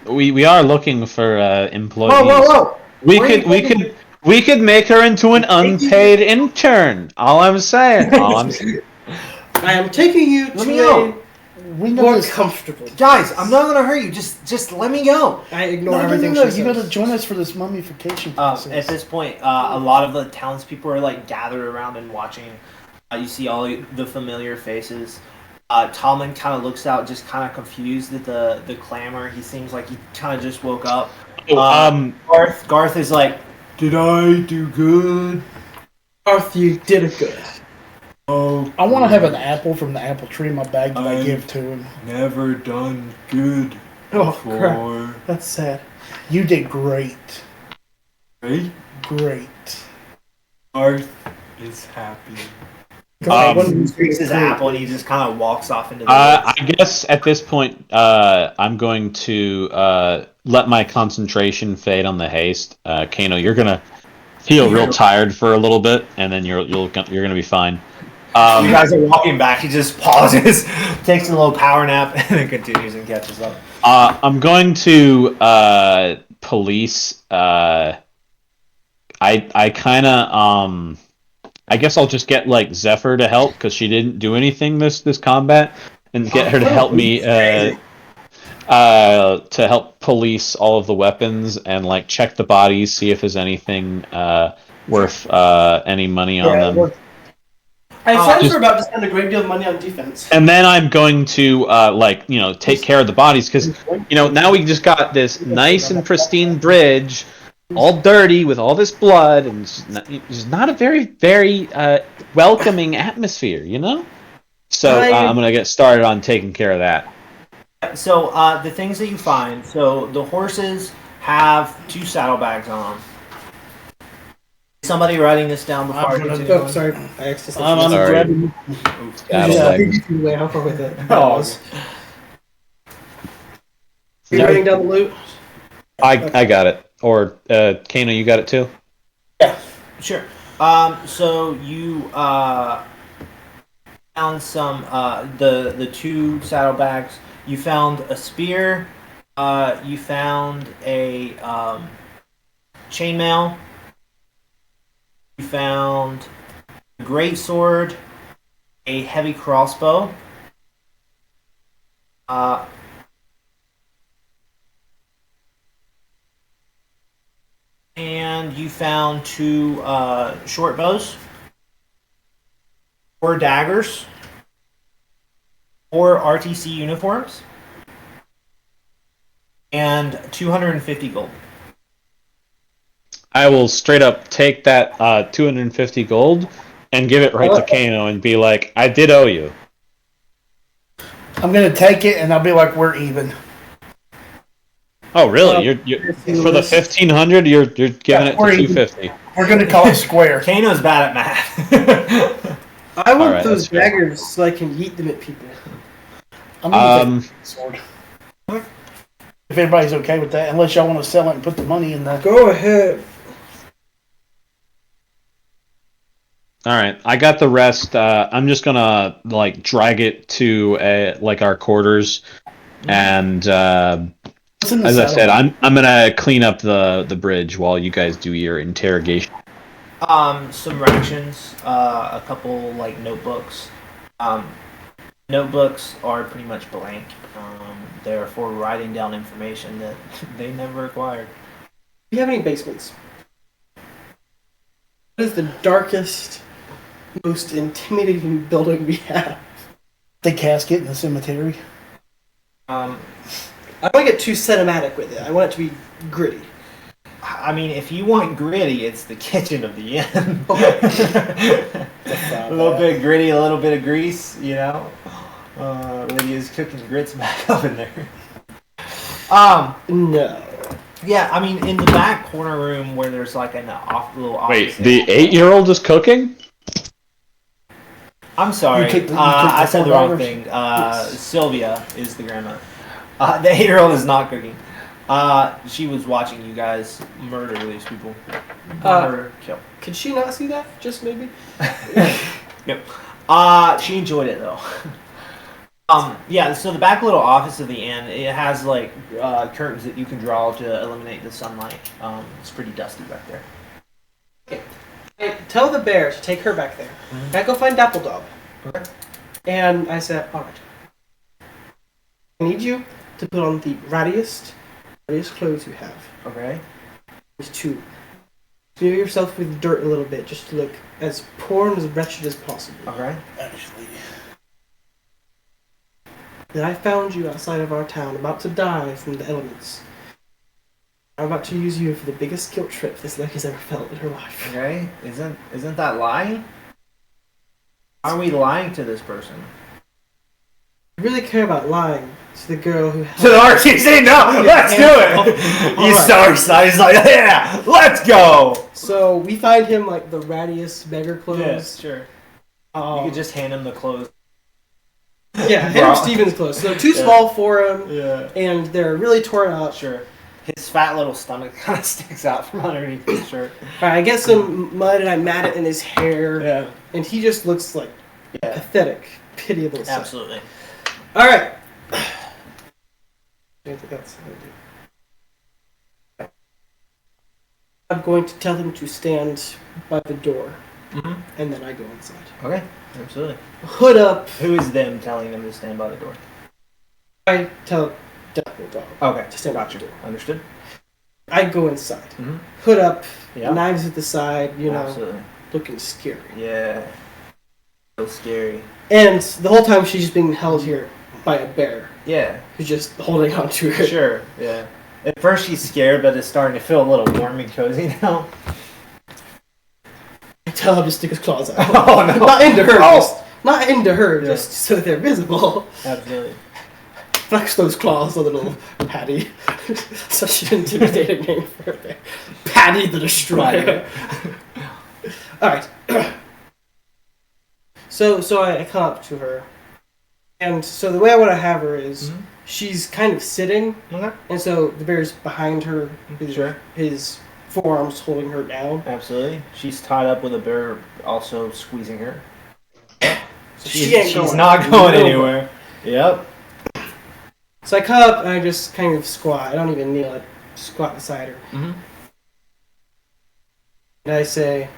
We are looking for employees. Whoa! We could make her into an unpaid intern. All I'm saying. I am taking you Let me to know. we know more this. comfortable. Guys, I'm not gonna hurt you. Just let me go. I ignore No, everything no. she You says. gotta join us for this mummification process. At this point, a lot of the townspeople are like gathered around and watching. You see all the familiar faces. Tomlin kind of looks out, just kind of confused at the clamor. He seems like he kind of just woke up. Garth is like, "Did I do good?" Garth, you did it good. Oh, I want to have an apple from the apple tree in my bag that I give to him. Never done good Oh, crap. That's sad. You did great. Right? Great. Garth is happy. One Takes his apple and he just kind of walks off into the I guess at this point, I'm going to let my concentration fade on the haste. Kano, you're gonna feel real tired for a little bit, and then you're gonna be fine. You guys are walking back. He just pauses, takes a little power nap, and then continues and catches up. I'm going to police. I kind of I guess I'll just get like Zephyr to help because she didn't do anything this combat, and get her to help me to help police all of the weapons and like check the bodies, see if there's anything worth any money on them. I sense we're about to spend a great deal of money on defense. And then I'm going to take care of the bodies because now we just got this nice and pristine bridge, all dirty with all this blood, and it's not a very very welcoming atmosphere, So I'm gonna get started on taking care of that. So the things that you find. So the horses have 2 saddlebags on them. Somebody writing this down before I continue. Oh, sorry. I accidentally. I'm Sorry. grabbing. Saddlebags. Way off with it. Oh. You're writing down the loot? I got it. Or Kano, you got it too? Yeah, sure. So you found some the 2 saddlebags. You found a spear. You found a chainmail. You found a great sword, a heavy crossbow. And you found 2 short bows, 4 daggers, 4 RTC uniforms, and 250 gold. I will straight up take that 250 gold and give it right to Kano and be like, I did owe you. I'm gonna take it and I'll be like, we're even. Oh, really? You're for the 1500. You're giving it to 250. We're gonna call it square. Kano's bad at math. I want Alright, those that's fair. daggers so I can yeet them at people. I'm gonna take the sword. If everybody's okay with that, unless y'all want to sell it and put the money in the. Go ahead. All right, I got the rest. I'm just gonna drag it to our quarters, and as I said, I'm gonna clean up the bridge while you guys do your interrogation. Some rations, a couple notebooks. Notebooks are pretty much blank. They're for writing down information that they never acquired. Do you have any basements? What is the darkest, most intimidating building we have? The casket in the cemetery. I don't want to get too cinematic with it. I want it to be gritty. I mean, if you want gritty, it's the kitchen of the inn. A little bit gritty, a little bit of grease, Lydia's cooking grits back up in there. No. Yeah, I mean, in the back corner room where there's an little office. Wait, the 8-year-old is cooking? I'm sorry, You took the I said the wrong $4? thing. Yes. Sylvia is the grandma. The 8-year-old is not cooking. She was watching you guys murder these people. Murder, kill. Could she not see that? Just maybe? Yep. She enjoyed it though. Yeah, so the back little office of the inn, it has curtains that you can draw to eliminate the sunlight. It's pretty dusty back there. Okay. Hey, tell the bear to take her back there. I go find Dapple Dog. Okay. And I said, alright. I need you to put on the rattiest clothes you have. Okay. Just to smear yourself with dirt a little bit, just to look as poor and as wretched as possible. Okay. Actually, That I found you outside of our town, about to die from the elements. I'm about to use you for the biggest guilt trip this Lucky's ever felt in her life. Okay. Isn't that lying? Are we lying to this person? You really care about lying to the girl who To the RTC? No! Let's do it! He's so excited. He's like, yeah! Let's go! So we find him like the rattiest beggar clothes. Yes, sure. You could just hand him the clothes. Yeah, hand him Steven's clothes. So they're too small for him, Yeah. and they're really torn up. Sure. His fat little stomach kind of sticks out from underneath his shirt. Alright, I get some mud and I mat it in his hair, Yeah. and he just looks like pathetic, pitiable. sight. Absolutely. Alright. Anything else I do? I'm going to tell him to stand by the door, and then I go inside. Okay. Absolutely. Hood up. Who is them telling them to stand by the door? I tell Dapple Dog Okay. to stand by the Gotcha. door. Understood? I go inside. Mhm. Hood up, Yeah. knives at the side, you know, Absolutely. looking scary. Yeah. So scary. And the whole time she's being held here by a bear Yeah. who's just holding on to her. Sure. Yeah. At first she's scared, but it's starting to feel a little warm and cozy now. I tell him to stick his claws out. Oh no! Not into her, Oh! not into her, Yeah. just so they're visible. Absolutely. Flex those claws a little, Patty. Such an intimidating name for a bear. Patty the Destroyer. Alright. So I come up to her. And so the way I want to have her is she's kind of sitting, Okay. and so the bear's behind her, his forearms holding her down. Absolutely. She's tied up with a bear also squeezing her. So she ain't She's going not going nowhere. anywhere. Yep. So I come up and I just kind of squat. I don't even kneel. I squat beside her. Mm-hmm. And I say,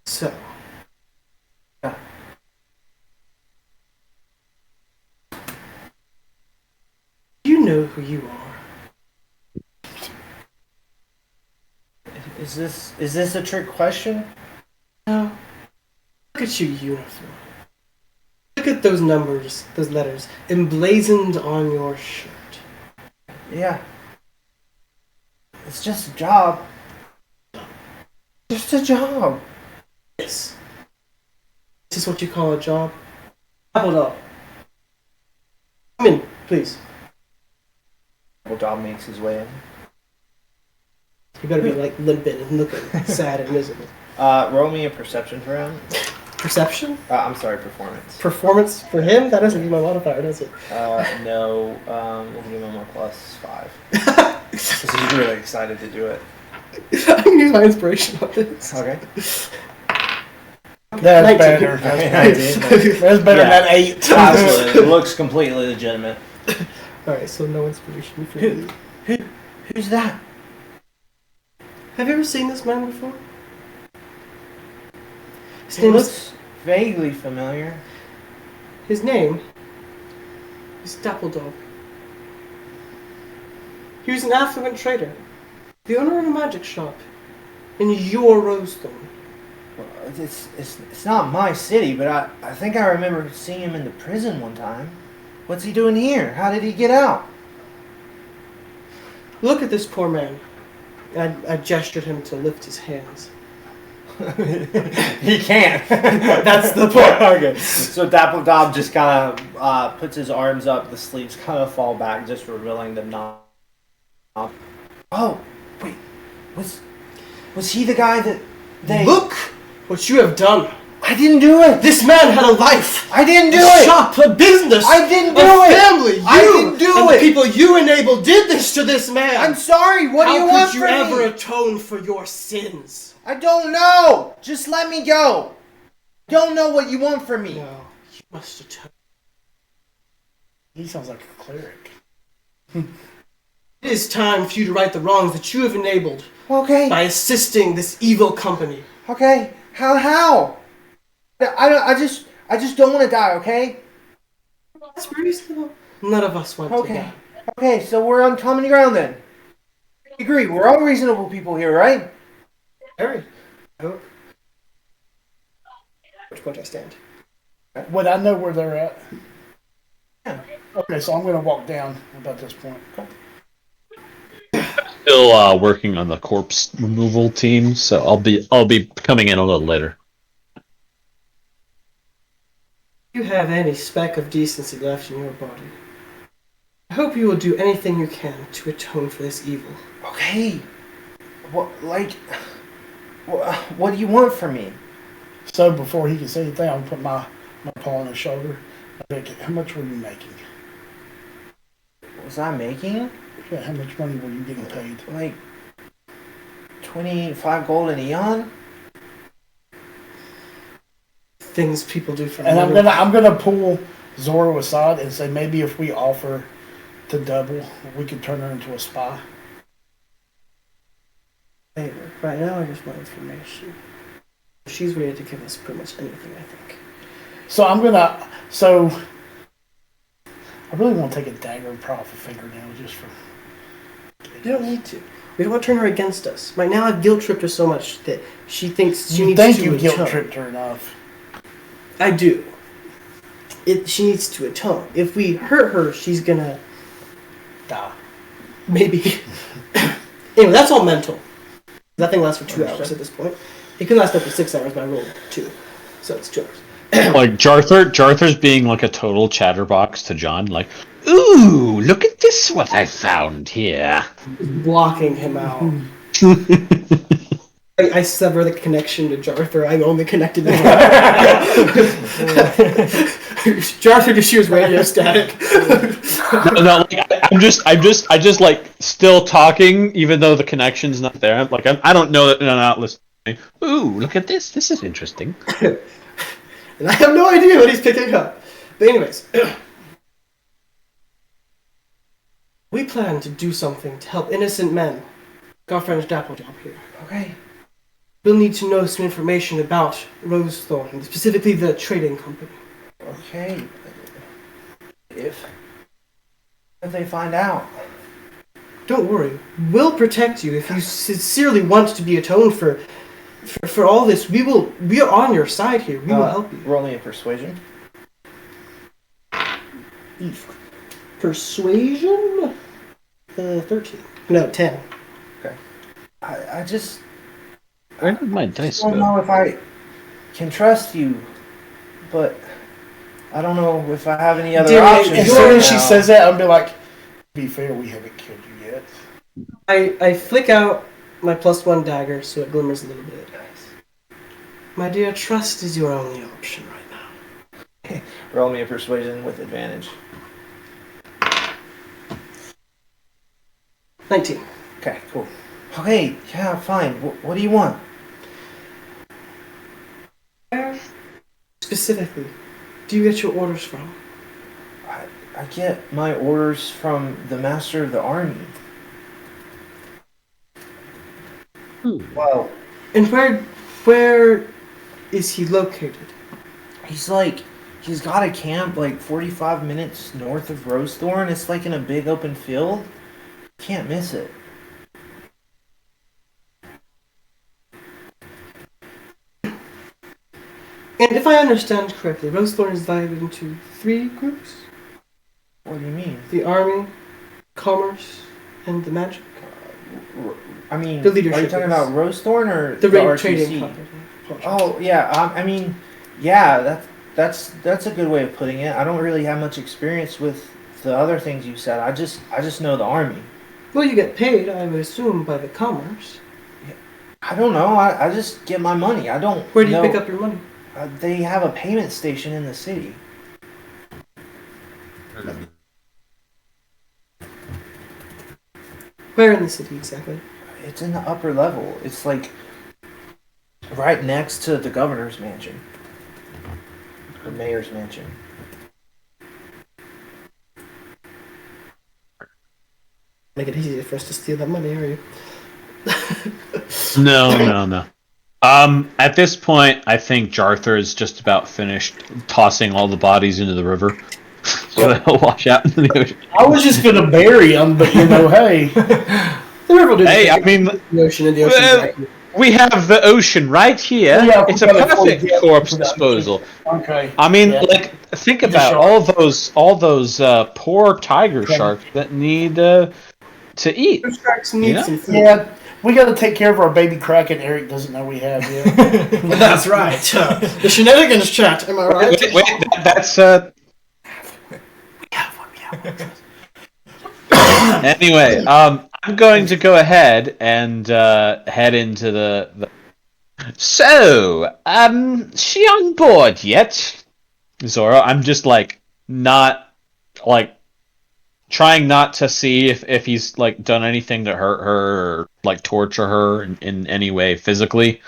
so. You know who you are. Is this a trick question? No. Look at your uniform. Look at those numbers, those letters, emblazoned on your shirt. Yeah. It's just a job. Just a job. This. This is what you call a job? Hold up. Come in, please. Well, Dom makes his way in. You better be like limping and looking sad and miserable. Roll me a perception for him. Perception? I'm sorry, performance. Performance for him? That doesn't be my modifier, does it? No. We'll give him a +5. Because he's really excited to do it. I can use my inspiration on this. Okay. that's 19. better. That's better Yeah. than 8. Absolutely. It looks completely legitimate. Alright, so no inspiration for you. Who's that? Have you ever seen this man before? His He name looks vaguely familiar. His name is Dapple. He was an affluent trader, the owner of a magic shop in your Rosethorn. Well, it's not my city, but I think I remember seeing him in the prison one time. What's he doing here? How did he get out? Look at this poor man. And I gestured him to lift his hands. He can't. That's the point. Okay. So Dapple Dob just kind of puts his arms up. The sleeves kind of fall back, just revealing the knob. Oh, wait. Was he the guy that they... Look what you have done. I didn't do it. This man had a life. I didn't do A it. shop, a business. I didn't do a it. family. You I didn't do and it. the people you enabled did this to this man. I'm sorry. What do you want How could you from ever me? atone for your sins? I don't know. Just let me go. Don't know what you want from me. No, you must atone. He sounds like a cleric. It is time for you to right the wrongs that you have enabled Okay. by assisting this evil company. Okay. How? I just don't want to die. Okay. That's reasonable. None of us want to Okay. die. Okay, so we're on common ground then. We agree. We're all reasonable people here, right? Harry, I hope. Which point I stand? Would I know where they're at? Yeah. Okay, so I'm going to walk down about this point. Still working on the corpse removal team, so I'll be coming in a little later. If you have any speck of decency left in your body, I hope you will do anything you can to atone for this evil. Okay. What do you want from me? So before he can say anything, I'll put my paw on his shoulder. I'm like, how much were you making? Was I making? Yeah, how much money were you getting paid? Like 25 gold an eon? Things people do for And money. I'm gonna pull Zoro aside and say maybe if we offer to double, we could turn her into a spy. Hey, right now, I just want information. She's ready to give us pretty much anything, I think. So I really want to take a dagger and pry off a fingernail just for. You don't need to. We don't want to turn her against us. Right now, I've guilt tripped her so much that she thinks she You needs think to you atone. guilt tripped her enough? I do. She needs to atone. If we hurt her, she's gonna Die. maybe. Anyway, that's all mental. That thing lasts for 2 hours at this point. It could last up to 6 hours, but I rolled 2, so it's 2 hours. Like Jarther's being like a total chatterbox to John, like, "Ooh, look at this! What I found here." Blocking him out. I sever the connection to Jarther. I'm only connected to Jarther just hears radio static. No, like, I just like still talking, even though the connection's not there. I don't know that they're not listening. Ooh, look at this! This is interesting. And I have no idea what he's picking up. But anyways, we plan to do something to help innocent men. Like our friend Dapplejob here. Okay. We'll need to know some information about Rosethorn, specifically the trading company. Okay. If they find out. Don't worry. We'll protect you if you sincerely want to be atoned for all this. We are on your side here. We will help you. Roll me a persuasion. Persuasion? 13. No, 10. Okay. I just Where did my dice don't go? know if I can trust you, but I don't know if I have any other Dear, options. As You're soon as she now. says that, I'll be like, to be fair, we haven't killed you yet. I flick out my +1 dagger so it glimmers a little bit. My dear, trust is your only option right now. Roll me a persuasion with advantage. 19. Okay, cool. Okay, yeah, fine. What do you want? Where specifically do you get your orders from? I get my orders from the master of the army. Well, And where is he located? he's got a camp like 45 minutes north of Rosethorn. It's like in a big open field. Can't miss it. And if I understand correctly, Rosethorn is divided into 3 groups? What do you mean? The army, commerce, and the magic. I mean, The are you leadership talking is- about Rosethorn or The RTC? trading company. Oh yeah, I mean, yeah, that's a good way of putting it. I don't really have much experience with the other things you said. I just know the army. Well, you get paid, I would assume, by the commerce. I don't know. I just get my money. I don't. Where do you know. pick up your money? They have a payment station in the city. Where in the city exactly? It's in the upper level. It's like right next to the governor's mansion, the mayor's mansion. Make it easier for us to steal that money, are you? No. At this point, I think Jarther is just about finished tossing all the bodies into the river. So they'll wash out into the ocean. I was just gonna bury them, but hey. The river will do Hey, I the mean, ocean, and the ocean's well, right here. we have the ocean right here. Yeah, It's we a gotta fully perfect get corpse to the ocean. disposal. Okay. I mean, Yeah. like, think The about shark. all those poor tiger Okay. sharks that need to eat. Those sharks You need know? some food. Yeah, we got to take care of our baby Kraken. Eric doesn't know we have yet. That's right. The shenanigans chat. Am I right? Wait, that's Anyway, I'm going to go ahead and head into the. So, she on board yet, Zoro? I'm just like not like trying not to see if he's like done anything to hurt her or like torture her in any way physically.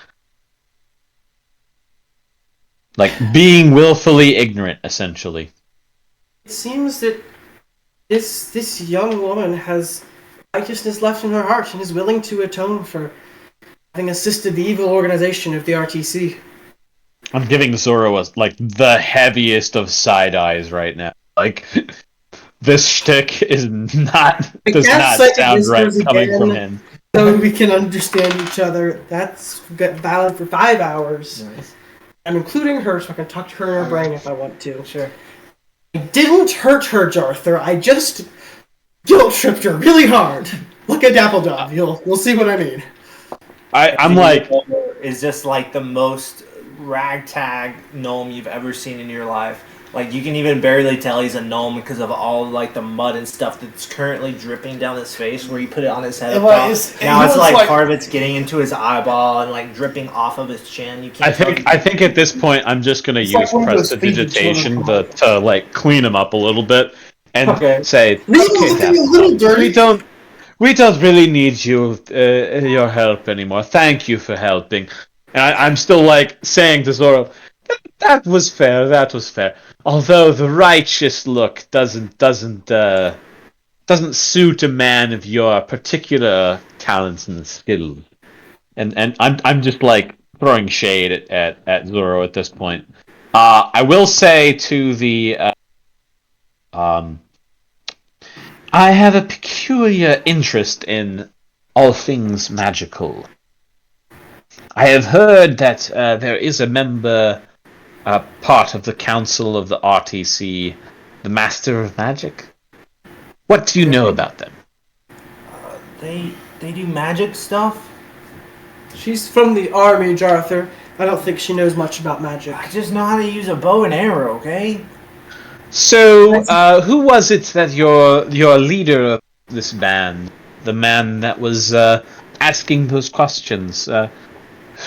Like being willfully ignorant, essentially. It seems that this young woman has righteousness left in her heart and is willing to atone for having assisted the evil organization of the RTC. I'm giving Zoro like the heaviest of side eyes right now. Like this shtick is does not sound right coming from him. So we can understand each other. That's valid for 5 hours. Nice. I'm including her so I can talk to her in her brain if I want to. Sure. I didn't hurt her, Jarther. I just guilt tripped her really hard. Look at Dappledog. You'll see what I mean. I'm like, is just like the most ragtag gnome you've ever seen in your life. Like you can even barely tell he's a gnome because of all like the mud and stuff that's currently dripping down his face. Where you put it on his head, now it's like part of it's getting into his eyeball and like dripping off of his chin. You can't. I think at this point I'm just gonna use prestidigitation to like clean him up a little bit and say, okay, we don't really need your help anymore. Thank you for helping. And I'm still like saying to Zoro, that was fair. That was fair. Although the righteous look doesn't suit a man of your particular talents and skills. And I'm just like throwing shade at Zoro at this point. I will say to the I have a peculiar interest in all things magical. I have heard that there is a member, part of the council of the RTC, the Master of Magic. What do you know about them? They do magic stuff. She's from the army, Jarther. I don't think she knows much about magic. I just know how to use a bow and arrow. Okay. So, who was it that your leader of this band, the man that was asking those questions,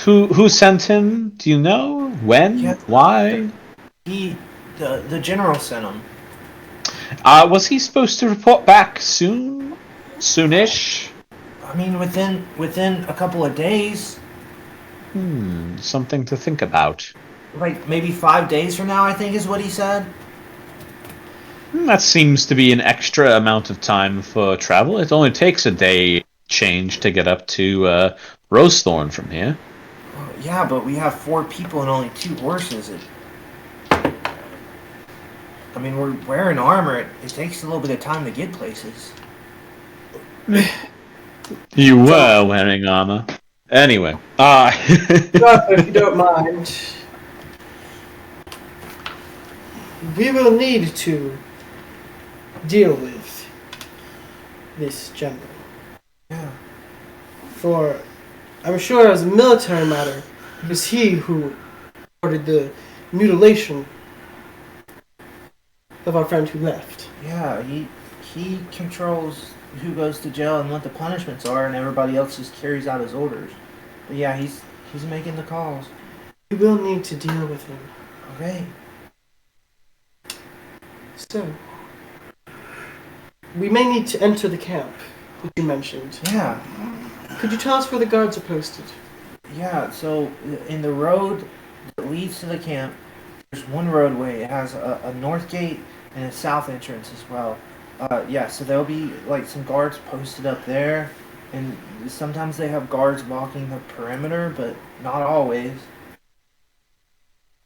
who sent him? Do you know when? Yeah. Why? The general sent him. Was he supposed to report back soon? Soonish? I mean, within a couple of days. Something to think about. Like maybe 5 days from now, I think is what he said. That seems to be an extra amount of time for travel. It only takes a day change to get up to Rosethorn from here. Yeah, but we have 4 people and only 2 horses. I mean, we're wearing armor. It takes a little bit of time to get places. You were wearing armor. Anyway, If you don't mind, we will need to deal with this general. Yeah. For, I'm sure as a military matter, it was he who ordered the mutilation of our friend who left. Yeah, he controls who goes to jail and what the punishments are, and everybody else just carries out his orders. But yeah, he's making the calls. We will need to deal with him. Okay. So, we may need to enter the camp that you mentioned. Yeah. Could you tell us where the guards are posted? Yeah, so in the road that leads to the camp, there's one roadway. It has a north gate and a south entrance as well. Yeah, so there'll be like some guards posted up there, and sometimes they have guards walking the perimeter, but not always.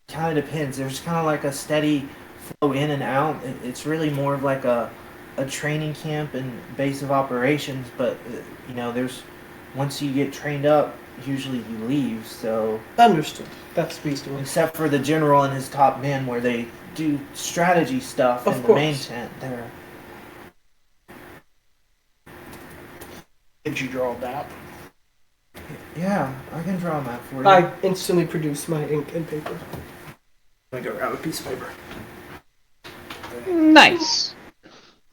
Kind of depends. There's kind of like a steady flow in and out. It's really more of like a training camp and base of operations. But there's once you get trained up, usually you leave. So Understood. That's reasonable. except for the general and his top men, where they do strategy stuff Of in the course. main tent, they're Did you draw a map? yeah. I can draw a map for you. I instantly produce my ink and paper. I go grab a piece of paper. Nice.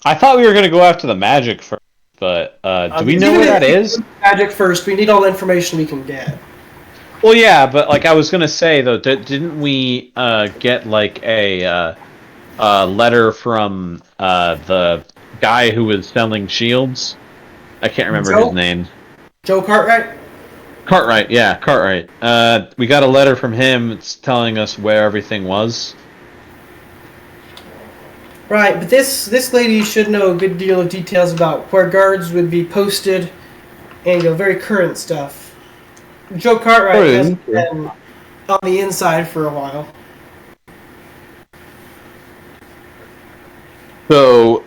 I thought we were gonna go after the magic first, but do we know Even where that if is? Magic first. We need all the information we can get. Well, yeah, but like I was gonna say though, didn't we get like a letter from the guy who was selling shields? I can't remember Joe? his name. Joe Cartwright. Cartwright, yeah, Cartwright. We got a letter from him. It's telling us where everything was. Right, but this lady should know a good deal of details about where guards would be posted, and very current stuff. Joe Cartwright has been on the inside for a while. So,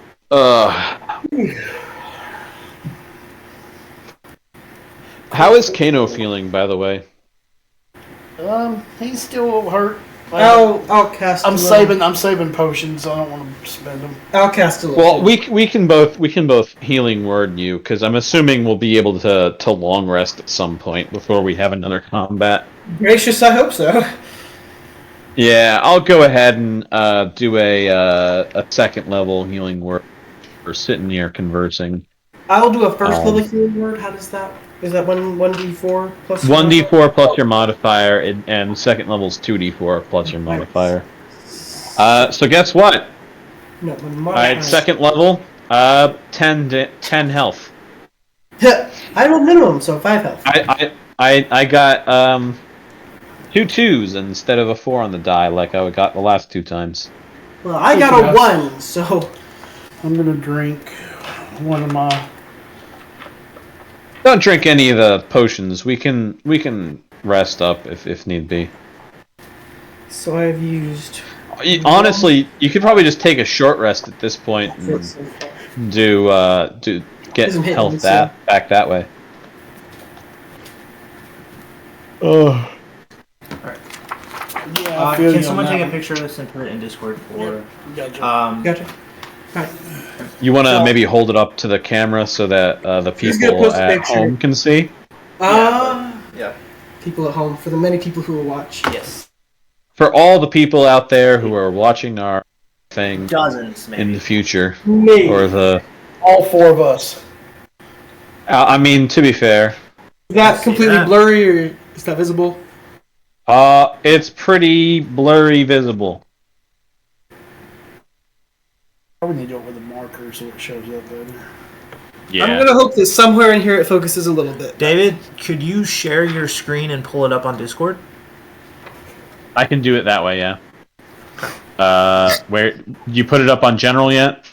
how is Kano feeling, by the way? He's still hurt. I'll cast. I'm saving potions. I don't want to spend them. I'll cast a little. Well, we can both healing word you, because I'm assuming we'll be able to long rest at some point before we have another combat. Gracious, I hope so. Yeah, I'll go ahead and do a second level healing word for sitting here conversing. I'll do a first level healing word. How does that? Is that 1d4 plus 1d4 plus your modifier, and second level is 2d4 plus your modifier. So guess what? No, Alright, second level, 10 health. I rolled minimum, so 5 health. I got 2 2s instead of a 4 on the die, like I got the last 2 times. Well, I got a 1, so I'm gonna drink one of my. Don't drink any of the potions. We can rest up if need be. So I've used. Honestly, you could probably just take a short rest at this point and get health back that way. Oh. Yeah, can someone take a picture of this and put it in Discord for? Gotcha. Gotcha. Alright. You want to maybe hold it up to the camera so that the people at home can see? Yeah. People at home, for the many people who will watch. Yes. For all the people out there who are watching our thing Dozens, maybe. in the future, Maybe. or the All 4 of us. I mean, to be fair, Is that completely blurry, or is that visible? it's pretty blurry visible. Probably need to do it with a marker so it shows up better. Yeah. I'm gonna hope that somewhere in here it focuses a little bit. David, could you share your screen and pull it up on Discord? I can do it that way, yeah. Where you put it up on general yet?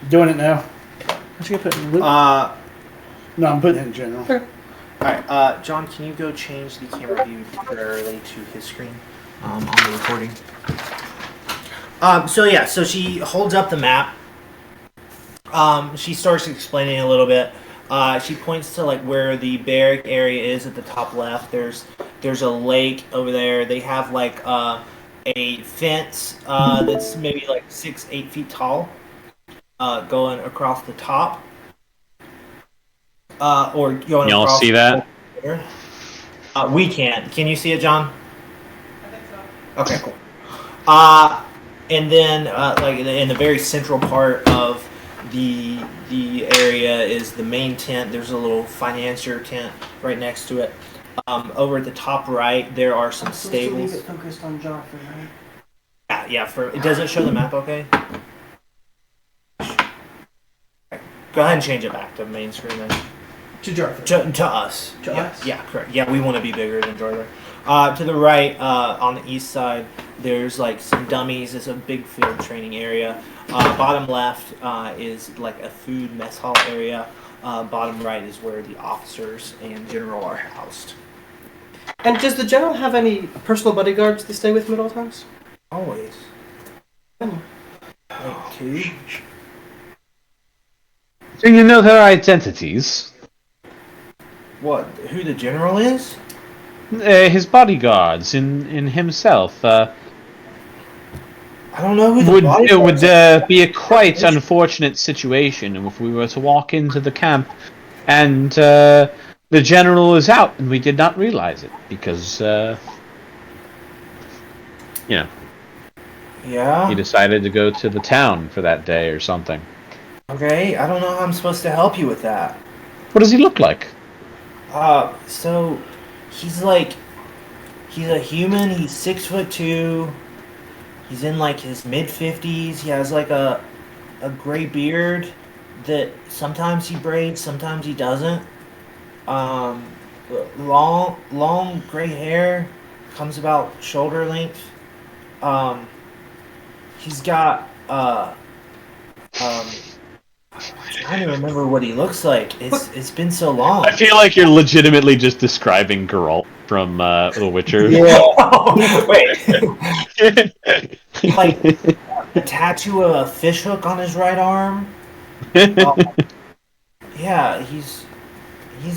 Doing it now. What you gonna put in loop? No, I'm putting it in general. Alright, John, can you go change the camera view temporarily to his screen on the recording? So she holds up the map. She starts explaining a little bit. She points to like where the barrack area is at the top left. There's a lake over there. They have like a fence that's maybe like 6-8 feet tall, going across the top. Or going Y'all across see that? We can't. Can you see it, John? I think so. Okay, cool. And then, like in the very central part of the area is the main tent. There's a little financier tent right next to it. Over at the top right, there are some stables. Leave it focused on Jonathan, right? Yeah. It doesn't show the map, okay? Go ahead and change it back to main screen then. To Jonathan. To us. To us? Yeah, correct. Yeah, we want to be bigger than Jarler. To the right, on the east side, there's like some dummies. It's a big field training area. Bottom left is like a food mess hall area. Bottom right is where the officers and general are housed. And does the general have any personal bodyguards to stay with him at all times? Always. Like 2. Do you know their identities? What? Who the general is? His bodyguards, in himself. I don't know who the It would bodyguards are. be a quite unfortunate situation if we were to walk into the camp and the general is out and we did not realize it because, Yeah. he decided to go to the town for that day or something. Okay. I don't know how I'm supposed to help you with that. What does he look like? So he's a human. He's 6'2". He's in like his mid-50s. He has like a gray beard that sometimes he braids, sometimes he doesn't. Um, long gray hair comes about shoulder length. He's got I'm trying to remember what he looks like. It's been so long. I feel like you're legitimately just describing Geralt from The Witcher. Yeah. Wait. Like a tattoo of a fishhook on his right arm. Yeah, he's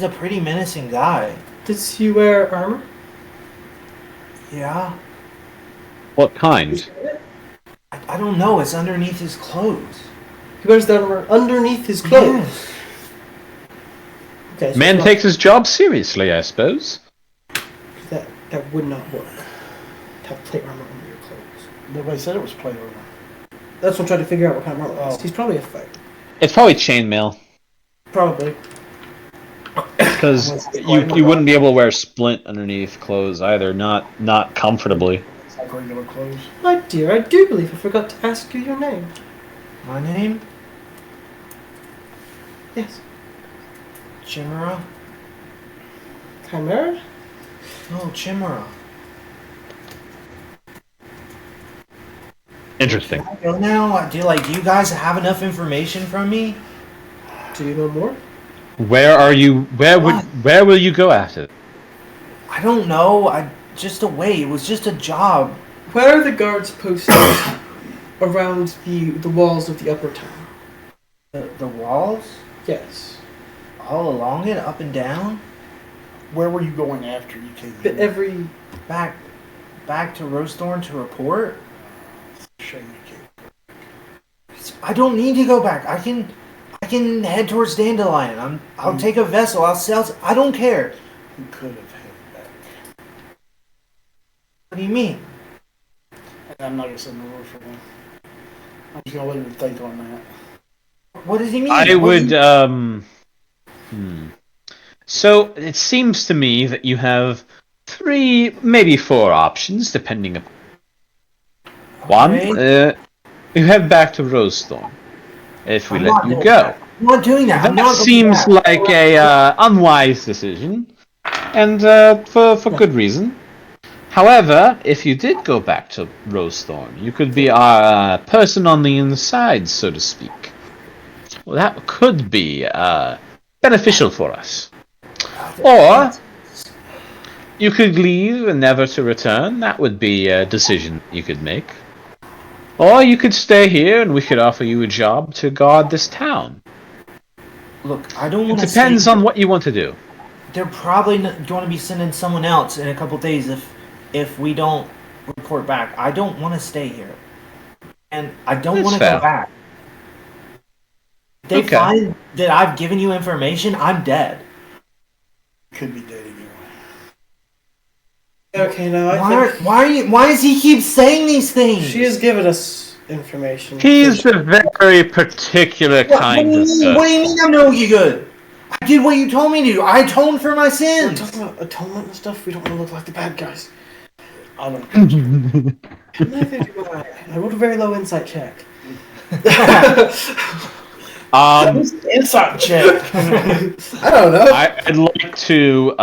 a pretty menacing guy. Does he wear armor? Yeah. What kind? I don't know. It's underneath his clothes. He wears the armor underneath his clothes. Yes. Okay, so Man it's takes his job seriously, I suppose. not, that would not work. To have plate armor under your clothes. Nobody said it was plate armor. That's what I'm trying to figure out what kind of armor it is. Oh. He's probably a fighter. It's probably chainmail. Probably. Because you wouldn't be able to wear splint underneath clothes either, not comfortably. It's like regular clothes. My dear, I do believe I forgot to ask you your name. My name? Yes. Chimera? Chimera? No, Chimera. Interesting. Can I go now? Do you guys have enough information from me? Do you know more? Where are you? Where will you go at it? I don't know. I just away. It was just a job. Where are the guards posted around the walls of the upper town? The walls? Yes. All along it, up and down? Where were you going after you came But here? every Back to Rosethorn to report? Shame you came. I don't need to go back. I can head towards Dandelion. I'll take a vessel. I'll sail. I don't care. You could have headed back. What do you mean? I'm not gonna say no word for one. I'm just gonna let you think on that. What does he mean? I What do would. you- So it seems to me that you have 3, maybe 4 options, depending upon. One, Okay. you head back to Rosethorn. If we I'm let not you doing go. that. I'm not doing that. I'm That not going seems back. like a unwise decision, and for good reason. However, if you did go back to Rosethorn, you could be our person on the inside, so to speak. Well, that could be beneficial for us. Or you could leave and never to return. That would be a decision you could make. Or you could stay here and we could offer you a job to guard this town. Look, I don't It want to. depends on what you want to do. They're probably going to be sending someone else in a couple days if we don't report back. I don't want to stay here, and I don't That's want to fair. go back. If they Okay. find that I've given you information, I'm dead. Could be dead anyway. okay, now I think Why does he keep saying these things? she has given us information. He's a very particular What kind do of you mean? What do you mean I'm no good? I did what you told me to do. I atoned for my We're sins. talking about atonement and stuff. We don't want to look like the bad guys. I don't. Neither do I. I rolled a very low insight check. Inside check. I don't know. I'd like to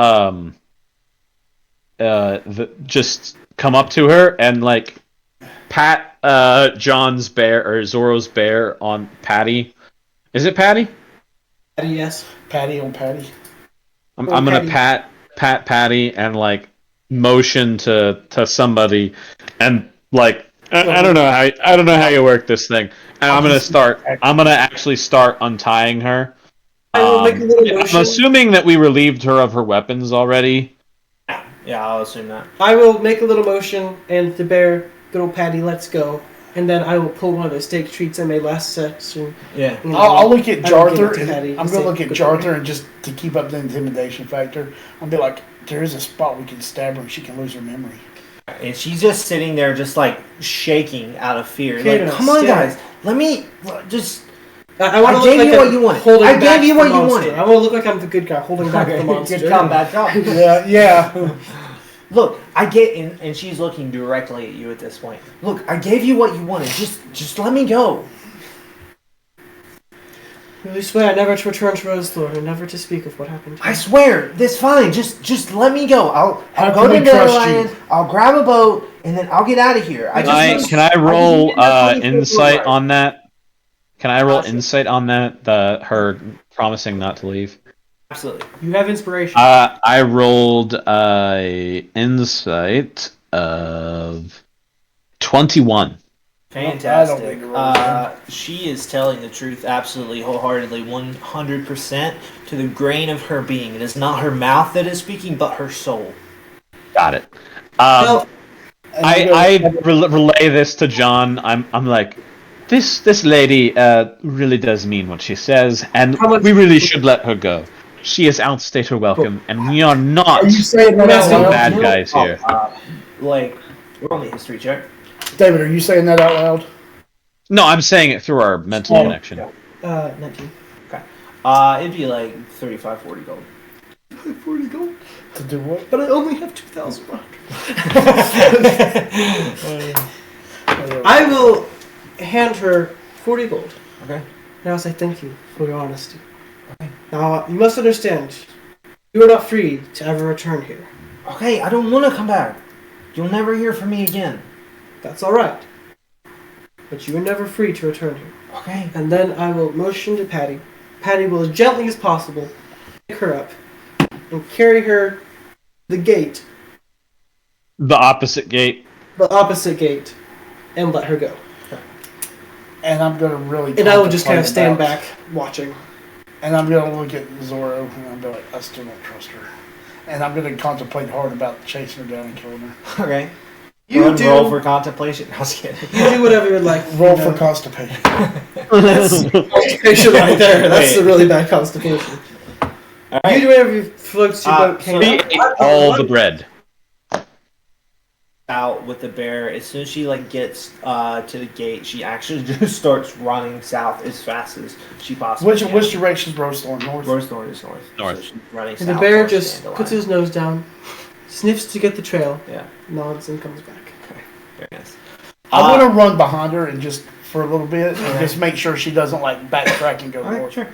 just come up to her and like pat John's bear or Zoro's bear on Patty. Is it Patty? Yes. Patty on Patty. I'm Or gonna Patty. pat Patty and like motion to somebody and like I don't know how you work this thing. And I'm gonna actually start untying her. I will make a little I'm motion. assuming that we relieved her of her weapons already. Yeah, I'll assume that. I will make a little motion, and the bear, good old Patty, lets go. And then I will pull one of the steak treats I made last section. Yeah. and I'll look at I will give it Jarther, to and Patty I'm and gonna say, look at "Good Jarther, boy." and just to keep up the intimidation factor, I'll be like, there is a spot we can stab her, and she can lose her memory. And she's just sitting there, just like shaking out of fear. Okay, Like, now, come on, stand. guys, let me just. I want I to gave look you like what I'm you wanted. holding I back gave you the what you monster. wanted. I want to look like I'm the good guy holding back the monster. Good job, bad job. Yeah. Look, I get, and she's looking directly at you at this point. Look, I gave you what you wanted. Just let me go. I swear never to return to Rosethorn and never to speak of what happened. I swear, that's fine. Just let me go. I'll How go can to we trust Netherlands. you? I'll grab a boat, and then I'll get out of here. Can I roll insight on? on that? Can I roll Sure. insight on that? Her promising not to leave. Absolutely. You have inspiration. I rolled insight of 21. Fantastic. I don't need to roll again. She is telling the truth absolutely wholeheartedly, 100% to the grain of her being. It is not her mouth that is speaking, but her soul. Got it. Well, I relay this to John. I'm like, this lady really does mean what she says, and How much- we really should let her go. She has outstayed her welcome, and we are not Are you saying that out some loud? bad guys here. Like, roll me a history check. David, are you saying that out loud? No, I'm saying it through our mental Oh. connection. 19. It'd be like 35, 40 gold. 40 gold? To do what? But I only have 2,000. I will hand her 40 gold. Okay. And I'll say thank you for your honesty. Okay. Now, you must understand, you are not free to ever return here. Okay, I don't want to come back. You'll never hear from me again. That's alright. But you are never free to return here. Okay. And then I will motion to Patty. Patty will, as gently as possible, pick her up and carry her the gate, The opposite gate. the opposite gate, and let her go. And I'm gonna really. And I will just kind of stand contemplate back, watching. And I'm gonna look at Zorro, and I'm like, I still don't trust her. And I'm gonna contemplate hard about chasing her down and killing her. Okay. You do, roll for contemplation. I was kidding. you do whatever you'd like. Roll you for know. constipation. That's constipation right there. That's Wait. a really bad constipation. All right. You do whatever floats your boat. so- We ate all the bread. Out with the bear. As soon as she gets to the gate, she actually just starts running south as fast as she possibly can. Which direction's Rosethorn? North. Rosethorn is north. North. So she's running And south. the bear towards just Dandelion. puts his nose down, sniffs to get the trail, Yeah. nods, and comes back. Very nice. I want to run behind her and just for a little bit, and just make sure she doesn't backtrack and go All right, north. sure.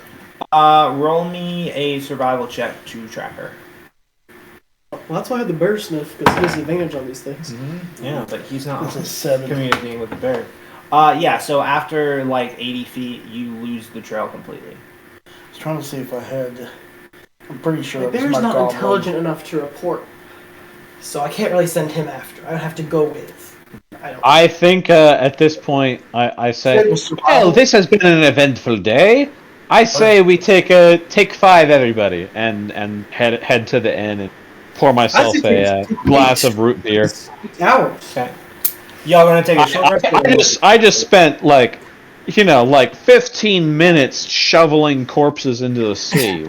Roll me a survival check to track her. Well, that's why I had the bear sniff, because he has advantage on these things. Yeah, but he's not It's a 7. communicating with the bear. Yeah, so after 80 feet, you lose the trail completely. I was trying to see if I had. I'm pretty sure The it was bear's my not goblin. intelligent enough to report, so I can't really send him after. I would have to go with. I think at this point, I say, It was survival. well, this has been an eventful day. I say we take 5, everybody, and head to the inn and pour myself a glass of root beer. Hours. Okay. Y'all gonna take a short rest? I just spent 15 minutes shoveling corpses into the sea.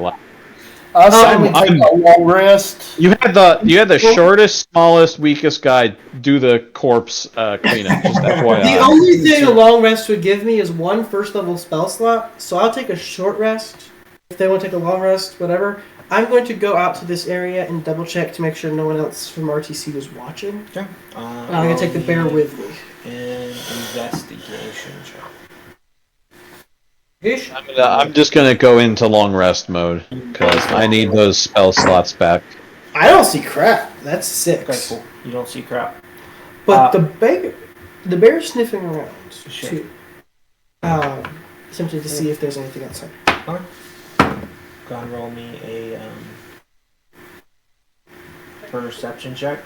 I say we I'm- take a long rest. You had the shortest, smallest, weakest guy do the corpse cleanup. Just The FYI. only thing a long rest would give me is 1 first level spell slot, so I'll take a short rest. If they want to take a long rest, whatever. I'm going to go out to this area and double check to make sure no one else from RTC was watching. Okay. And I'm going to take the bear with me. An investigation check. Ish? I'm just gonna go into long rest mode because I need those spell slots back. I don't see crap. That's 6. Okay, cool. You don't see crap. But the bear's sniffing around Sure. too. Simply to see if there's anything outside. Okay. Go ahead and roll me a perception check.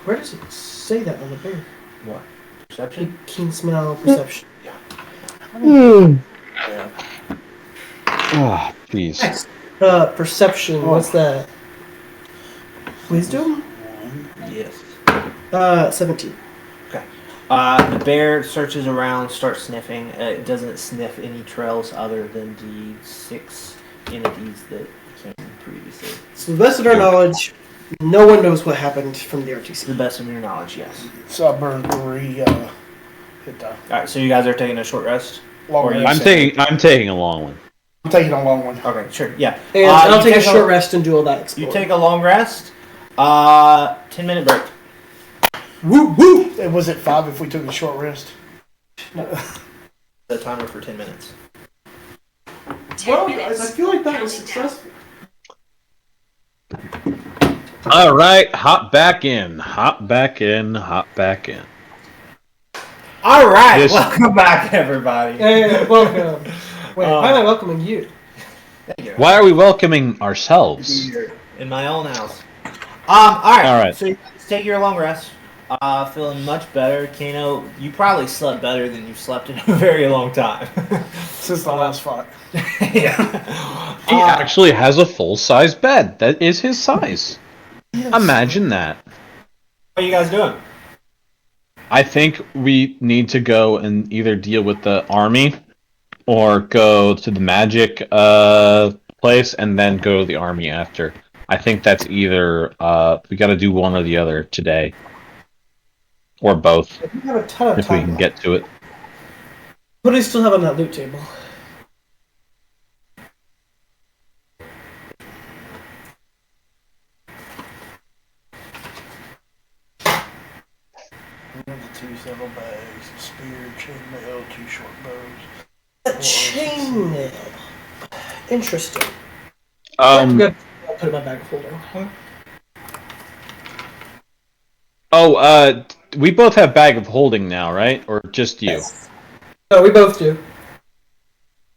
Where does it say that on the bear? What? Perception? Keen smell, perception. Yeah. Oh, jeez. Next. Perception. Oh. What's that? Wisdom? Yes. 17. Okay. The bear searches around, starts sniffing. It doesn't sniff any trails other than the 6 entities that came previously. So, the best of our knowledge, no one knows what happened from the To RTC. the best of your knowledge, yes. So I burned 3 hit die. Alright, so you guys are taking a short rest? Long Or you rest. I'm taking a long one. I'm taking a long one. Okay, sure, yeah. And I'll you take a short rest and do all that You exploring. take a long rest. 10-minute break. Woo woo! And was it 5 if we took a short rest? The timer for 10 minutes. Well, guys, I feel like that was successful. All right, hop back in. Hop back in. Hop back in. Alright, This- welcome back, everybody. Hey, welcome. Wait, why am I welcoming you? Thank you. Why are we welcoming ourselves? Here in my own house. Alright. Alright. So you guys take your long rest. Feeling much better. Kano, you probably slept better than you've slept in a very long time. Since the last fight. yeah. He actually has a full-size bed. That is his size. Yes. Imagine that. What are you guys doing? I think we need to go and either deal with the army or go to the magic place and then go to the army after. I think that's either we got to do one or the other today, or both We have a ton of if we time can left. get to it. What do you still have on that loot table? The 2 saddlebags, a spear, chainmail, 2 short bows. A chainmail. Interesting. Um. I'll put it in my bag of holding. Oh. We both have bag of holding now, right? Or just you? Yes. No, we both do.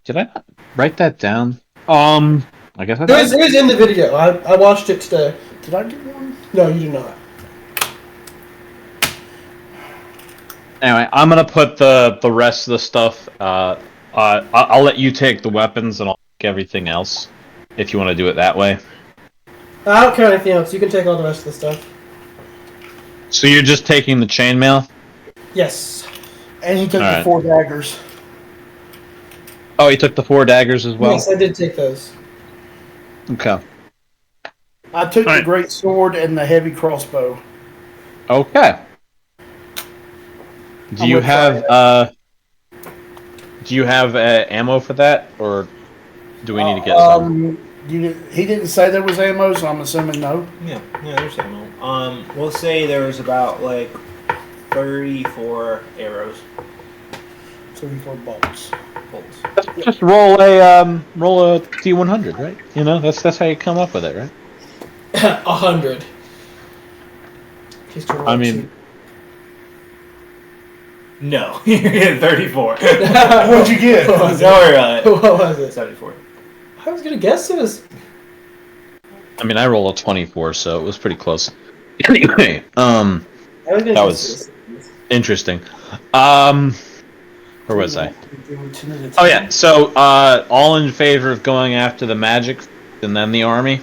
Did I not write that down? I guess I It was, did. it was in the video. I watched it today. Did I get one? No, you did not. Anyway, I'm gonna put the rest of the stuff. I'll let you take the weapons and I'll take everything else, if you want to do it that way. I don't care anything else. You can take all the rest of the stuff. So you're just taking the chainmail? Yes. And he took All the right. 4 daggers. Oh, you took the 4 daggers as well? Yes, I did take those. Okay. I took All the right. great sword and the heavy crossbow. Okay. Do I'm you gonna have ammo for that, or do we need to get some? He didn't say there was ammo, so I'm assuming no. Yeah, there's ammo. We'll say there was about like 34 arrows. 34 bolts. Bolts. Just roll a D100, right? You know, that's how you come up with it, right? 100. I mean, No, you're getting 34. What'd you get? Don't worry about it. What was it? 74. I was gonna guess it was. I rolled a 24, so it was pretty close. Anyway, I was gonna That guess was- it was. interesting. Where was I? Oh Oh yeah, so all in favor of going after the magic and then the army?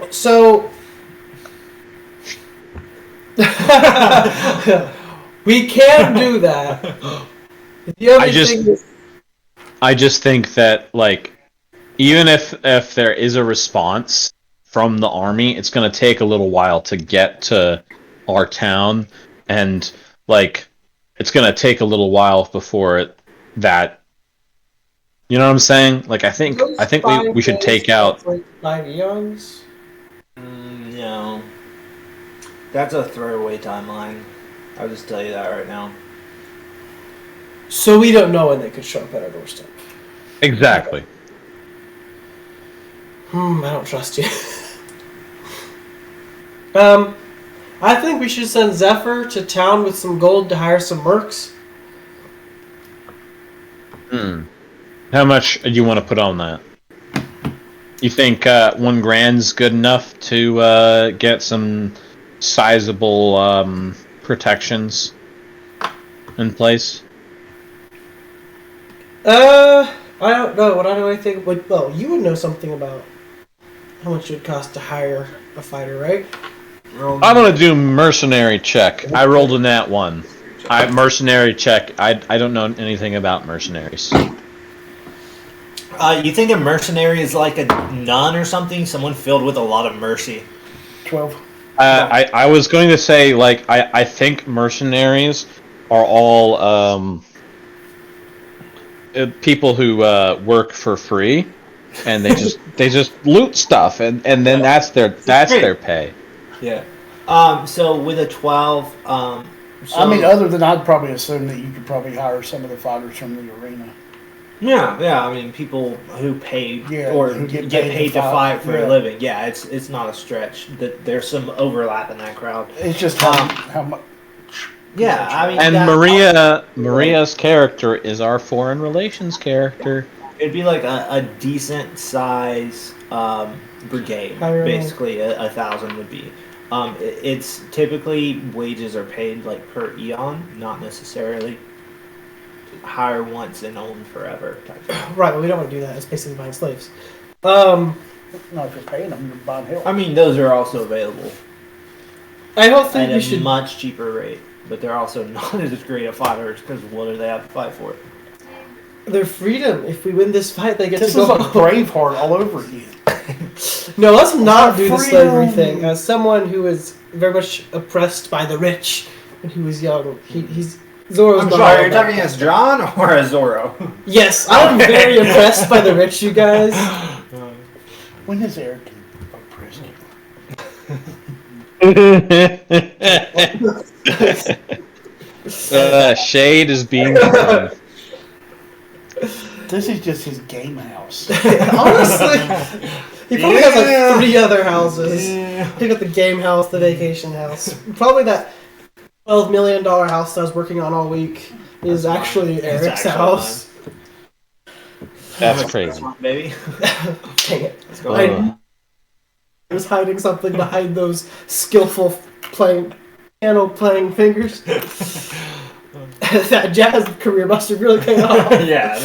So. We can do that. The only I just- thing is, I just think that, like, even if there is a response from the army, it's going to take a little while to get to our town, and, like, it's going to take a little while before that. You know what I'm saying? Like, I think we should take out. like 5 eons. No. That's a throwaway timeline. I'll just tell you that right now. So we don't know when they could show up at our doorstep. Exactly. I don't trust you. I think we should send Zephyr to town with some gold to hire some mercs. How much do you want to put on that? You think $1,000's good enough to get some sizable protections in place? I don't know. What I know anything. Well, you would know something about how much it would cost to hire a fighter, right? I'm gonna do mercenary check. I rolled a nat 1. Mercenary check. I don't know anything about mercenaries. You think a mercenary is like a nun or something? Someone filled with a lot of mercy. 12. I was going to say, like, I think mercenaries are all people who work for free, and they just loot stuff, and then that's their pay. Yeah. So with a 12, I mean, other than I'd probably assume that you could probably hire some of the fighters from the arena. Yeah. I mean, people who pay or who get paid to fight for yeah. a living. Yeah, it's not a stretch. That there's some overlap in that crowd. It's just how much. Yeah, I mean, And Maria's character is our foreign relations character. it'd be like a decent size brigade. Basically, 1,000 would be. It's typically wages are paid like per eon, not necessarily hire once and own forever type thing. Right, but we don't want to do that. It's basically buying slaves. No, if you're paying them, you're buying help. I mean, those are also available I don't think at we a should. much cheaper rate, but they're also not as great at fighters because what do they have to fight for? Their freedom. If we win this fight, they get This to is go. like Braveheart all over again. No, let's not do the Freedom. slavery thing. As someone who is very much oppressed by the rich when he was young, he's Zoro's I'm not sorry, all you're about talking that. as John or as Zoro? Yes, I'm very impressed by the rich, you guys. When is Eric oppressed? Shade is being thrown. This is just his game house. Honestly, he probably has like 3 other houses. He got the game house, the vacation house. Probably that $12 million house I was working on all week is actually Eric's house. That's crazy. Baby. Dang it. Let's go. I was hiding something behind those skillful piano playing fingers. That jazz career must have really paid off. Yeah.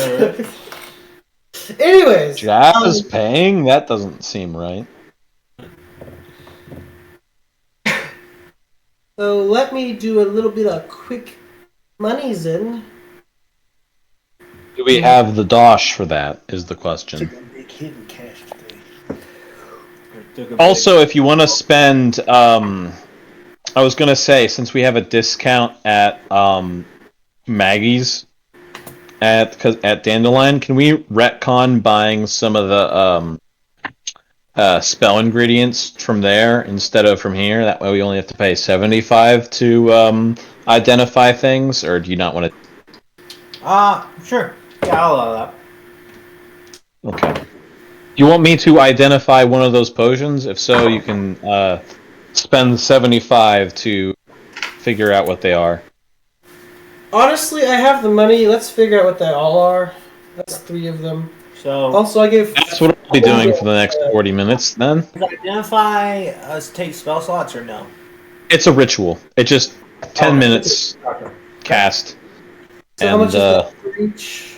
Anyways. Jazz paying? That doesn't seem right. So let me do a little bit of quick monies in. Do we have the dosh for that, is the question. It's a big hidden cash today. Also, if you want to spend, I was going to say, since we have a discount at Maggie's at Dandelion, can we retcon buying some of the spell ingredients from there instead of from here? That way we only have to pay $75 to identify things, or do you not want to? Sure. Yeah, I'll allow that. Okay. You want me to identify one of those potions? If so, you can spend $75 to figure out what they are. Honestly, I have the money. Let's figure out what they all are. That's 3 of them. So, Also, I gave. That's what I'll be doing for the next 40 minutes, then. does identify us take spell slots or no? It's a ritual. It just 10 minutes cast. So how And much is that for each?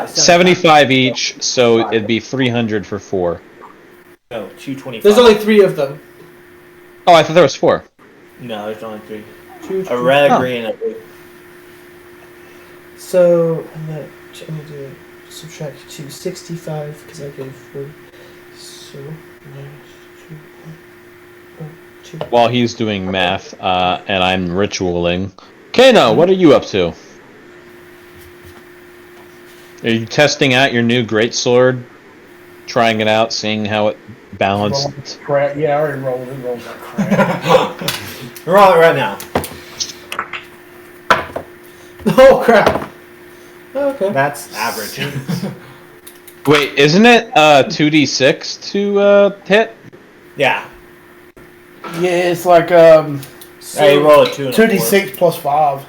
75 each, so it'd be 300 for 4. No, 225. There's only 3 of them. Oh, I thought there was 4. No, there's only 3. 2, A red, Oh. a green, and a blue. So I'm gonna do subtract 265 because I gave 4. So minus 2. While he's doing math, and I'm ritualing. Kano, what are you up to? Are you testing out your new greatsword? Trying it out, seeing how it balanced? Crap. Yeah, I already rolled. It rolls like crap. Roll it right now. Oh crap! Okay. That's average. Wait, isn't it 2d6 to hit? Yeah. Yeah, it's like Hey, you roll a 2 and a 2d6 plus 5.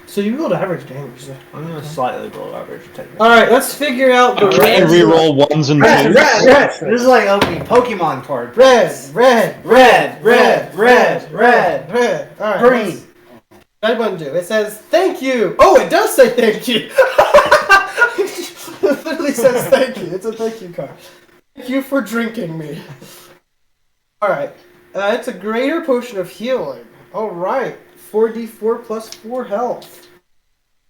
So you rolled average damage. So. 4. I'm gonna slightly below average. All right, let's figure out the Can red. reroll 1s and 2s? This is like opening Pokemon card. Red. Red. All right. Green. I button do? It says thank you. Oh, it does say thank you. It literally says thank you. It's a thank you card. Thank you for drinking me. All right. It's a greater potion of healing. All right. 4d4 plus 4 health.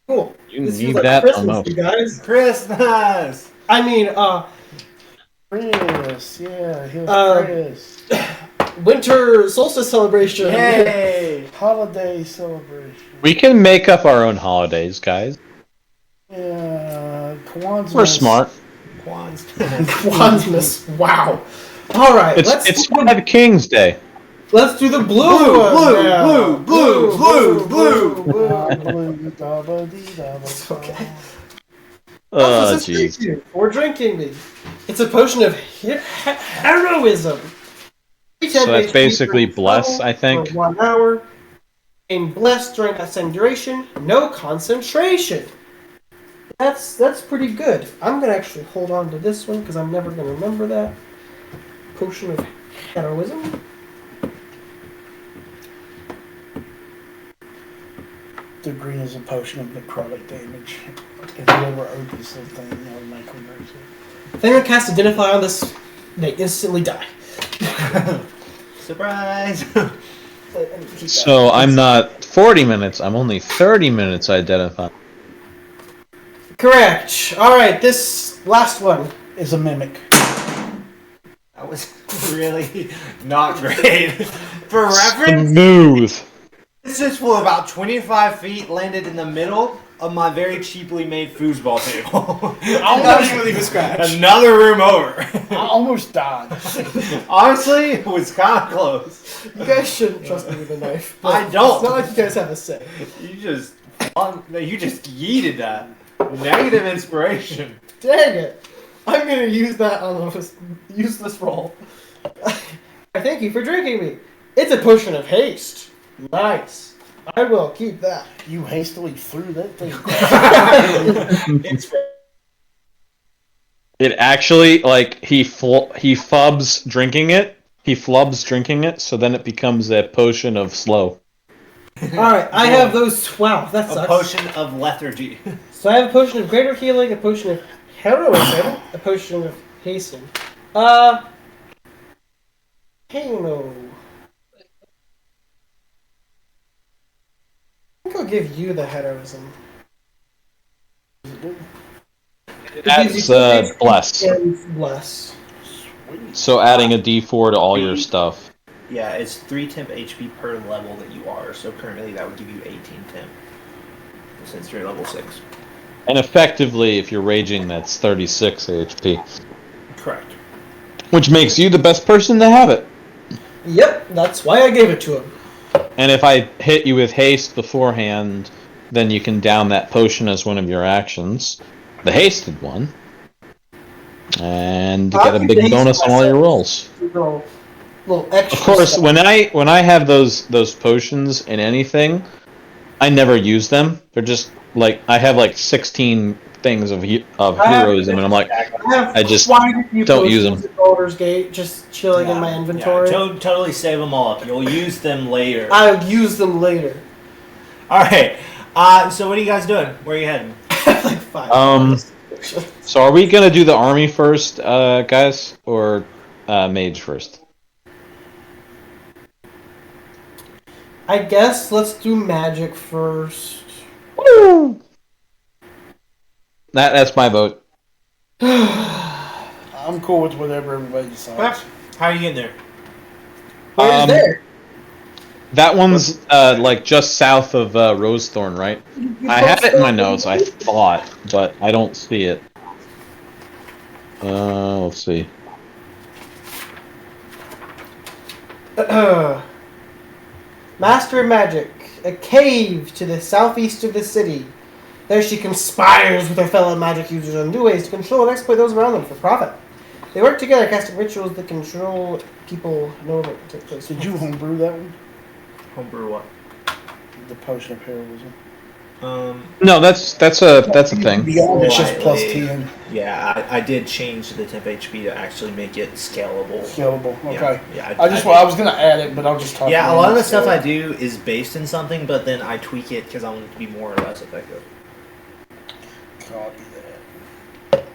Cool. You This need feels like that the Christmas, most. you guys. Christmas. I mean, Chris, yeah, here's Uh, Chris. winter solstice celebration. Yay! Holiday celebration. We can make up our own holidays, guys. Yeah, Kwanzaa. We're smart. Kwanzaa. Wow. All right. It's Five Kings Day. Let's do the blue one. Okay. Oh, This is jeez. thank you for drinking me. It's a potion of heroism. So that's basically bless, I think. For 1 hour. In bless during ascend duration, no concentration. That's pretty good. I'm gonna actually hold on to this one because I'm never gonna remember that. Potion of heroism. The green is a potion of necrotic damage. If you ever owed this little thing, you automatically knows it. If anyone casts Identify on this, they instantly die. Surprise! So I'm not 40 minutes, I'm only 30 minutes identified. Correct. Alright, this last one. Is a mimic. That was really not great. For reference, Smooth. this just flew about 25 feet, landed in the middle of my very cheaply made foosball table. Not even leave a scratch. Another room over. I almost died. Honestly, it was kind of close. You guys shouldn't trust me with a knife. but I don't. It's not like you guys have a say. You just yeeted that. Negative inspiration. Dang it. I'm gonna use that on a useless roll. Thank you for drinking me. It's a potion of haste. Nice. I will keep that. You hastily threw that thing. It's It actually, like, he flubs drinking it. He flubs drinking it, so then it becomes a potion of slow. Alright, I have those 12. That a sucks. potion of lethargy. So I have a potion of greater healing, a potion of heroism, a potion of hasten. Halo. I think I'll give you the heroism. That's bless. And bless. So adding a d4 to all your stuff. Yeah, it's 3 temp HP per level that you are, so currently that would give you 18 temp. Since you're level 6. And effectively, if you're raging, that's 36 HP. Correct. Which makes you the best person to have it. Yep, that's why I gave it to him. And if I hit you with haste beforehand, then you can down that potion as one of your actions. The hasted one. And I'll get a keep big the haste bonus on all your myself. rolls. Little extra. Of course, stuff. when I have those potions in anything, I never use them. They're just like I have like 16 things of heroism, and I'm like, I just quite a few don't use potions at Baldur's Gate, just chilling in my inventory. Yeah, totally save them all up. You'll use them later. I'll use them later. Alright, so what are you guys doing? Where are you heading? Like 5. So are we gonna do the army first, guys, or mage first? I guess let's do magic first. Woo! That's my vote. I'm cool with whatever everybody decides. How are you getting there? Where's there? That one's like just south of Rosethorn, right? I had it in my notes, I thought, but I don't see it. Let's see. Master of Magic. A cave to the southeast of the city. There she conspires with her fellow magic users on new ways to control and exploit those around them for profit. They work together, casting rituals that control people know what take place. Did you homebrew that one? Homebrew what? The potion of heroism. No, that's a thing. Beyond it's just plus Slightly. 10. Yeah, I did change the temp HP to actually make it scalable. Scalable. Okay. Yeah, I was gonna add it, but I'll just talk. Yeah, a about lot of it the stuff still. I do is based in something, but then I tweak it because I want it to be more or less effective. Copy that.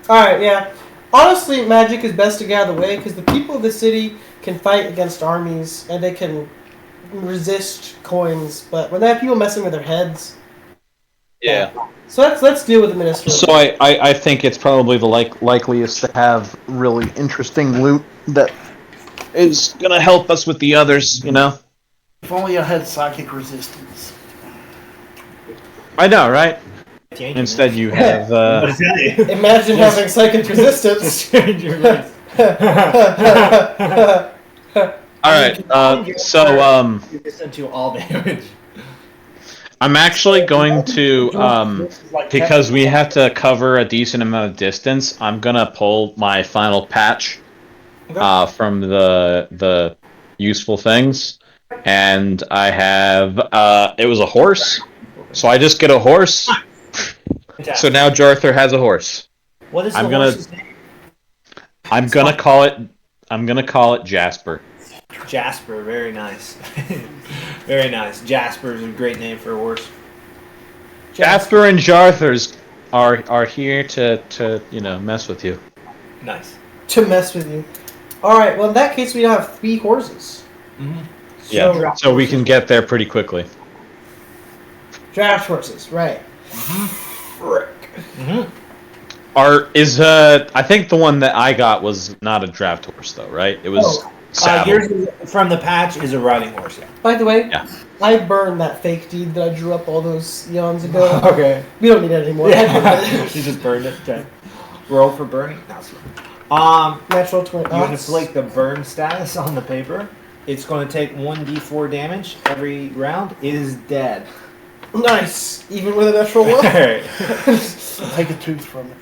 Alright, yeah. Honestly, magic is best to get out of the way because the people of the city can fight against armies and they can resist coins, but when they have people messing with their heads. Yeah. So let's deal with the minister. So I think it's probably the likeliest to have really interesting loot that is gonna help us with the others. You know. If only I had psychic resistance. I know, right? Thank Instead, man. you have. What to tell you? Imagine having psychic resistance. Change your voice. All right. So You listen to all damage. I'm actually going to because we have to cover a decent amount of distance. I'm gonna pull my final patch from the useful things, and I have it was a horse, so I just get a horse. So now Jarthur has a horse. What is I'm the gonna- horse's name? I'm gonna call it Jasper. Jasper, very nice. Very nice. Jasper is a great name for a horse. Jasper and Jarthur's are here to mess with you. Nice. To mess with you. Alright, well in that case we now have 3 horses. Mm-hmm. Yeah, so we can get there pretty quickly. Draft horses, right. Frick. Mm-hmm. I think the one that I got was not a draft horse though, right? It was saddle. Yours from the patch is a riding horse, yeah. By the way, Yeah. I burned that fake deed that I drew up all those eons ago. Okay. We don't need it anymore. Yeah. You just burned it. Okay. Roll for burning. Natural 20. You inflict the burn status on the paper. It's going to take 1d4 damage every round. It is dead. Nice. Even with a natural one. Alright. I'll take a tooth from it.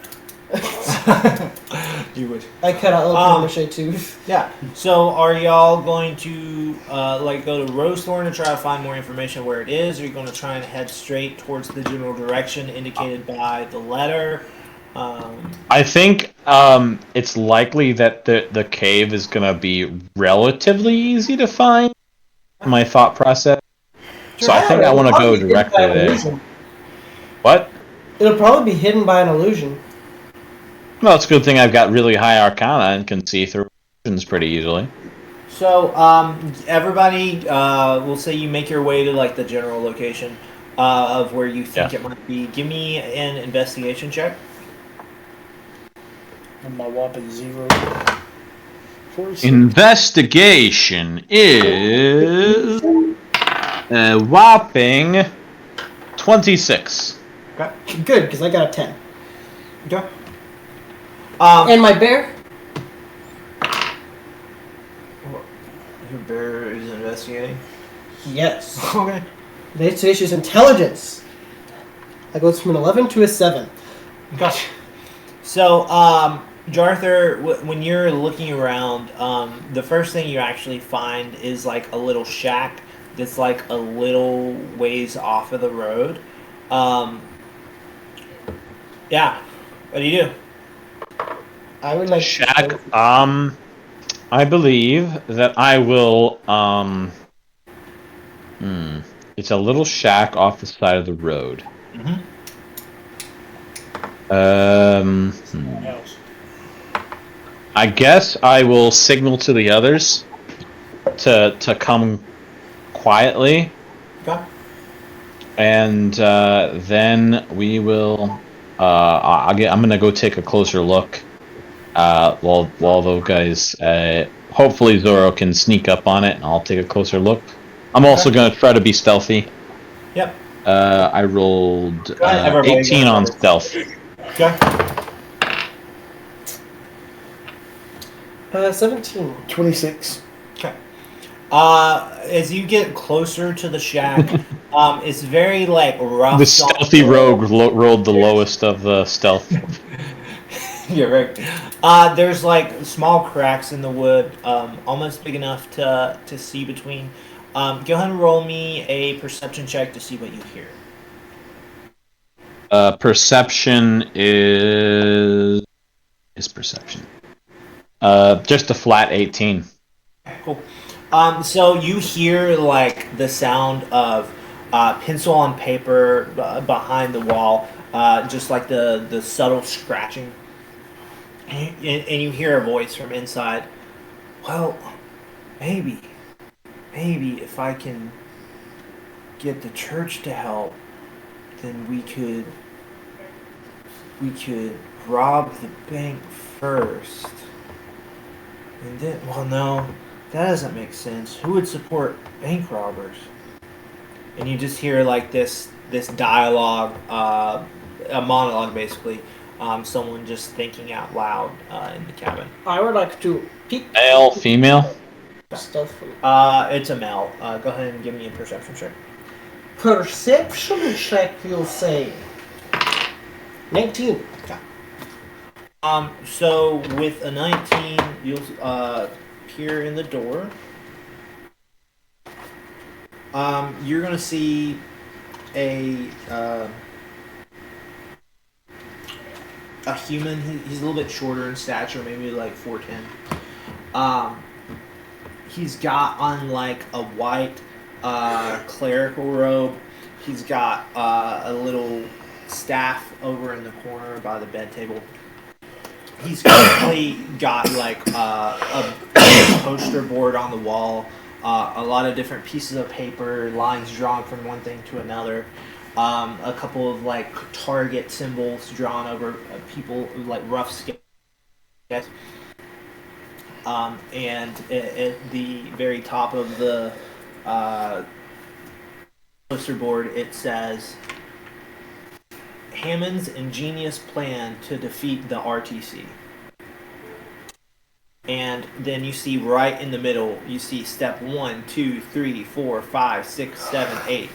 You would. I cut out a little paper mache tooth. Yeah. So, are y'all going to go to Rosethorn to try to find more information where it is? Or are you going to try and head straight towards the general direction indicated by the letter? I think it's likely that the cave is gonna be relatively easy to find. My thought process. So I think I want to go directly there. What? It'll probably be hidden by an illusion. Well, it's a good thing I've got really high Arcana and can see through illusions pretty easily. So, everybody, we'll say you make your way to the general location of where you think it might be. Give me an investigation check. And my whopping 0. 46. Investigation is a whopping 26. Okay. Good, because I got a 10. Okay. And my bear? Your bear is investigating. Yes. Okay. Today's issue's intelligence. That goes from an 11 to a 7. Gotcha. So, Jarthur, when you're looking around, the first thing you actually find is a little shack that's a little ways off of the road. Yeah. What do you do? I would like Shack. I believe that I will. It's a little shack off the side of the road. Mm-hmm. I guess I will signal to the others to come quietly, Okay. and then we will. I'm gonna go take a closer look. While those guys. Hopefully Zoro can sneak up on it, and I'll take a closer look. I'm also gonna try to be stealthy. Yep. I rolled Everybody 18 on goes. stealth. Okay. 17. 26. Okay. As you get closer to the shack, it's very rough. The stealthy rogue rolled the lowest of the stealth. You're right. There's small cracks in the wood, almost big enough to see between. Go ahead and roll me a perception check to see what you hear. Perception is perception. Just a flat 18. Cool. So you hear like the sound of pencil on paper behind the wall, just like the subtle scratching, and you hear a voice from inside. Well, maybe if I can get the church to help, then we could rob the bank first, and then no, that doesn't make sense. Who would support bank robbers? And you just hear like this dialogue, a monologue basically, someone just thinking out loud in the cabin. I would like to peek Male, female? stealthily. It's a male. Go ahead and give me a perception check. Perception check, you'll say. 19. So with a 19, you'll peer in the door. You're gonna see a human. He's a little bit shorter in stature, maybe like 4'10". He's got on like a white clerical robe. He's got a little staff over in the corner by the bed table. He's currently got like a poster board on the wall, a lot of different pieces of paper, lines drawn from one thing to another, a couple of like target symbols drawn over people, like rough sketches. And at the very top of the poster board, it says Hammond's ingenious plan to defeat the RTC. And then you see right in the middle, you see step 1, 2, 3, 4, 5, 6, 7, 8.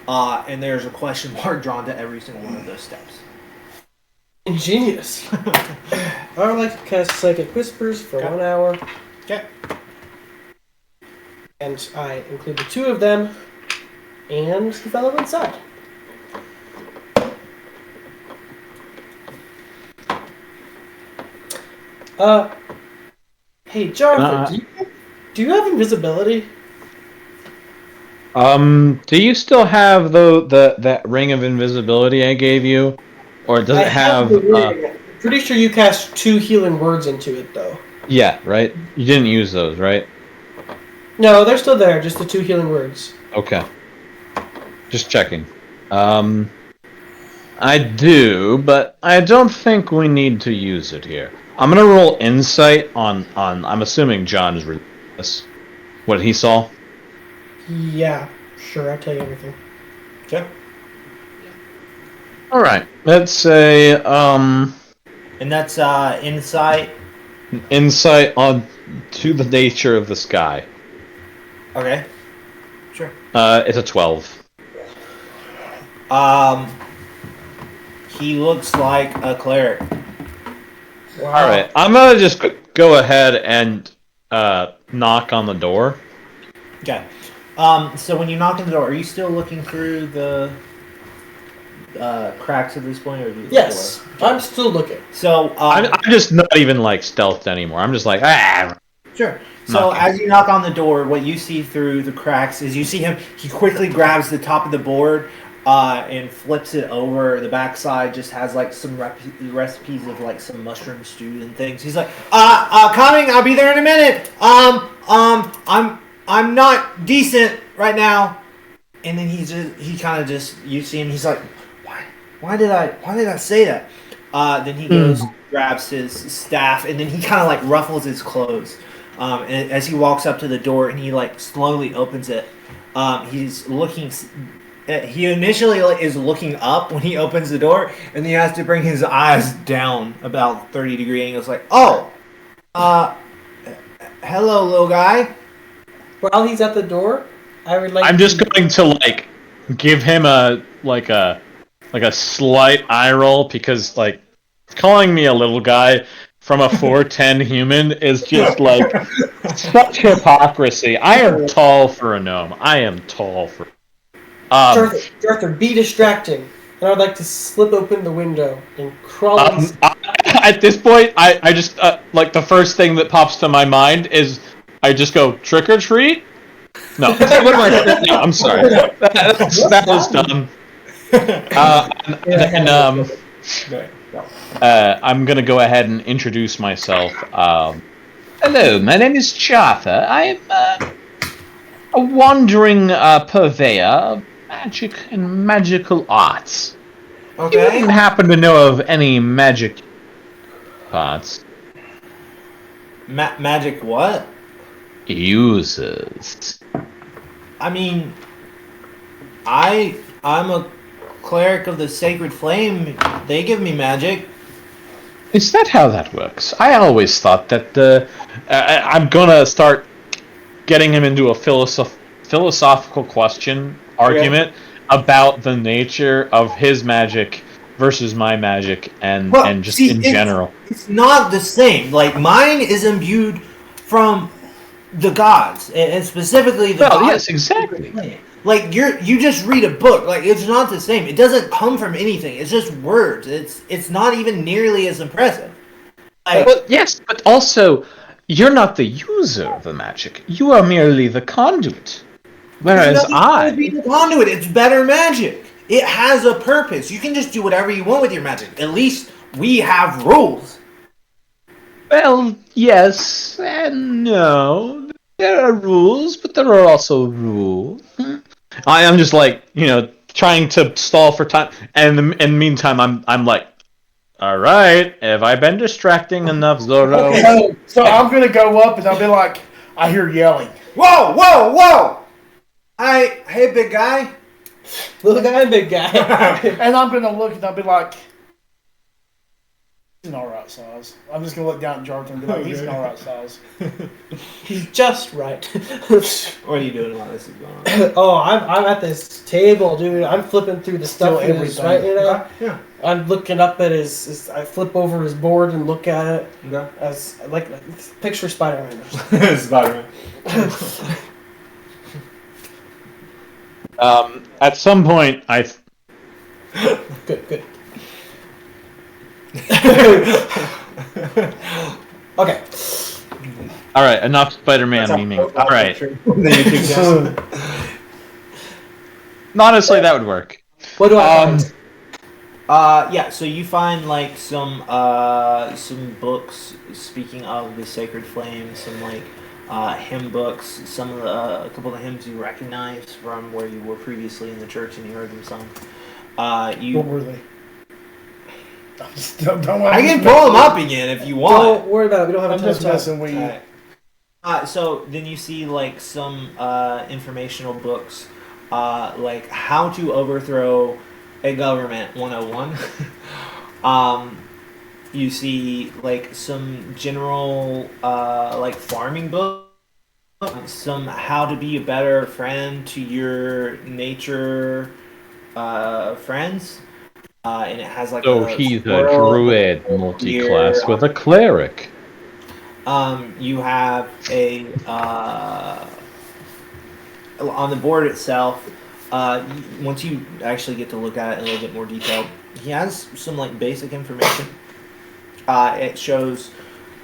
And there's a question mark drawn to every single one of those steps. Ingenious. I would like to cast Psychic Whispers for 1 hour. Okay. And I include the 2 of them and the fellow inside. Hey, Jonathan, do you have invisibility? Do you still have that ring of invisibility I gave you? Or does it have the ring. Pretty sure you cast 2 healing words into it, though. Yeah, right? You didn't use those, right? No, they're still there, just the 2 healing words. Okay. Just checking. I do, but I don't think we need to use it here. I'm gonna roll insight on I'm assuming John's this. What he saw? Yeah, sure, I'll tell you everything. Okay. Alright. Let's say And that's insight. insight on to the nature of the sky. Okay. Sure. It's a 12. He looks like a cleric. Wow. Alright, I'm gonna just go ahead and knock on the door. Okay. So when you knock on the door, are you still looking through the cracks at this point, or Yes, I'm still looking. So I'm just not even like stealthed anymore. I'm just like Sure. So as you knock on the door, what you see through the cracks is you see him. He quickly grabs the top of the board and flips it over. The backside just has like some recipes of like some mushroom stew and things. He's like, coming. I'll be there in a minute. I'm not decent right now. And then he kind of just, you see him. He's like, why did I say that? Then he goes, grabs his staff, and then he kind of like ruffles his clothes. And as he walks up to the door and he like slowly opens it, he's looking. He initially is looking up when he opens the door, and then he has to bring his eyes down about 30-degree angles. Like, hello, little guy. While he's at the door, I would like. I'm just going to like give him a slight eye roll because like calling me a little guy from a 4'10" human is just like such hypocrisy. I am tall for a gnome. I am tall for. Arthur, be distracting. And I'd like to slip open the window and crawl inside. At this point, I just like the first thing that pops to my mind is I just go trick or treat. No, what am I? No, I'm sorry. That was dumb. I'm gonna go ahead and introduce myself. Hello, my name is Charther. I am a wandering purveyor of magic and magical arts. Okay. You wouldn't happen to know of any magic arts? Magic what? Users. I mean, I'm a cleric of the Sacred Flame. They give me magic. Is that how that works? I always thought that I'm gonna start getting him into a philosophical argument about the nature of his magic versus my magic and just in general. It's not the same. Like, mine is imbued from the gods, and specifically the gods. Yes, exactly. Like, you just read a book. Like, it's not the same. It doesn't come from anything. It's just words. It's not even nearly as impressive. Like, well, yes, but also, you're not the user of the magic. You are merely the conduit. Whereas be the conduit. It's better magic. It has a purpose. You can just do whatever you want with your magic. At least we have rules. Well, yes and no. There are rules, but there are also rules. I am just like, trying to stall for time, and in the meantime, I'm like, all right, have I been distracting enough, Zorro? Okay, so I'm gonna go up and I'll be like, I hear yelling. Whoa, whoa, whoa! Hey, big guy. Little guy and big guy. And I'm gonna look and I'll be like, he's an alright size. I'm just gonna look down at Jarton and be like, he's an alright size. He's just right. What are you doing while this is going on? Oh, I'm at this table, dude. I'm flipping through the stuff in his right, Yeah. I'm looking up at his. I flip over his board and look at it. Okay. As like picture Spider-Man. Spider-Man. At some point, Good. Okay. All right, enough Spider-Man memeing. All right. Honestly, that would work. What do I find? Yeah, so you find like some books speaking of the Sacred Flame, some like hymn books, some of a couple of the hymns you recognize from where you were previously in the church and you heard them sung. What were they? I can pull them up again if you want. Don't worry about it. We don't have I'm just messing with you. So then you see like some informational books, like how to overthrow a government 101. You see like some general like farming books, some how to be a better friend to your nature friends. And it has like he's a druid multi-class with a cleric. You have a on the board itself. Once you actually get to look at it in a little bit more detail, he has some like basic information. It shows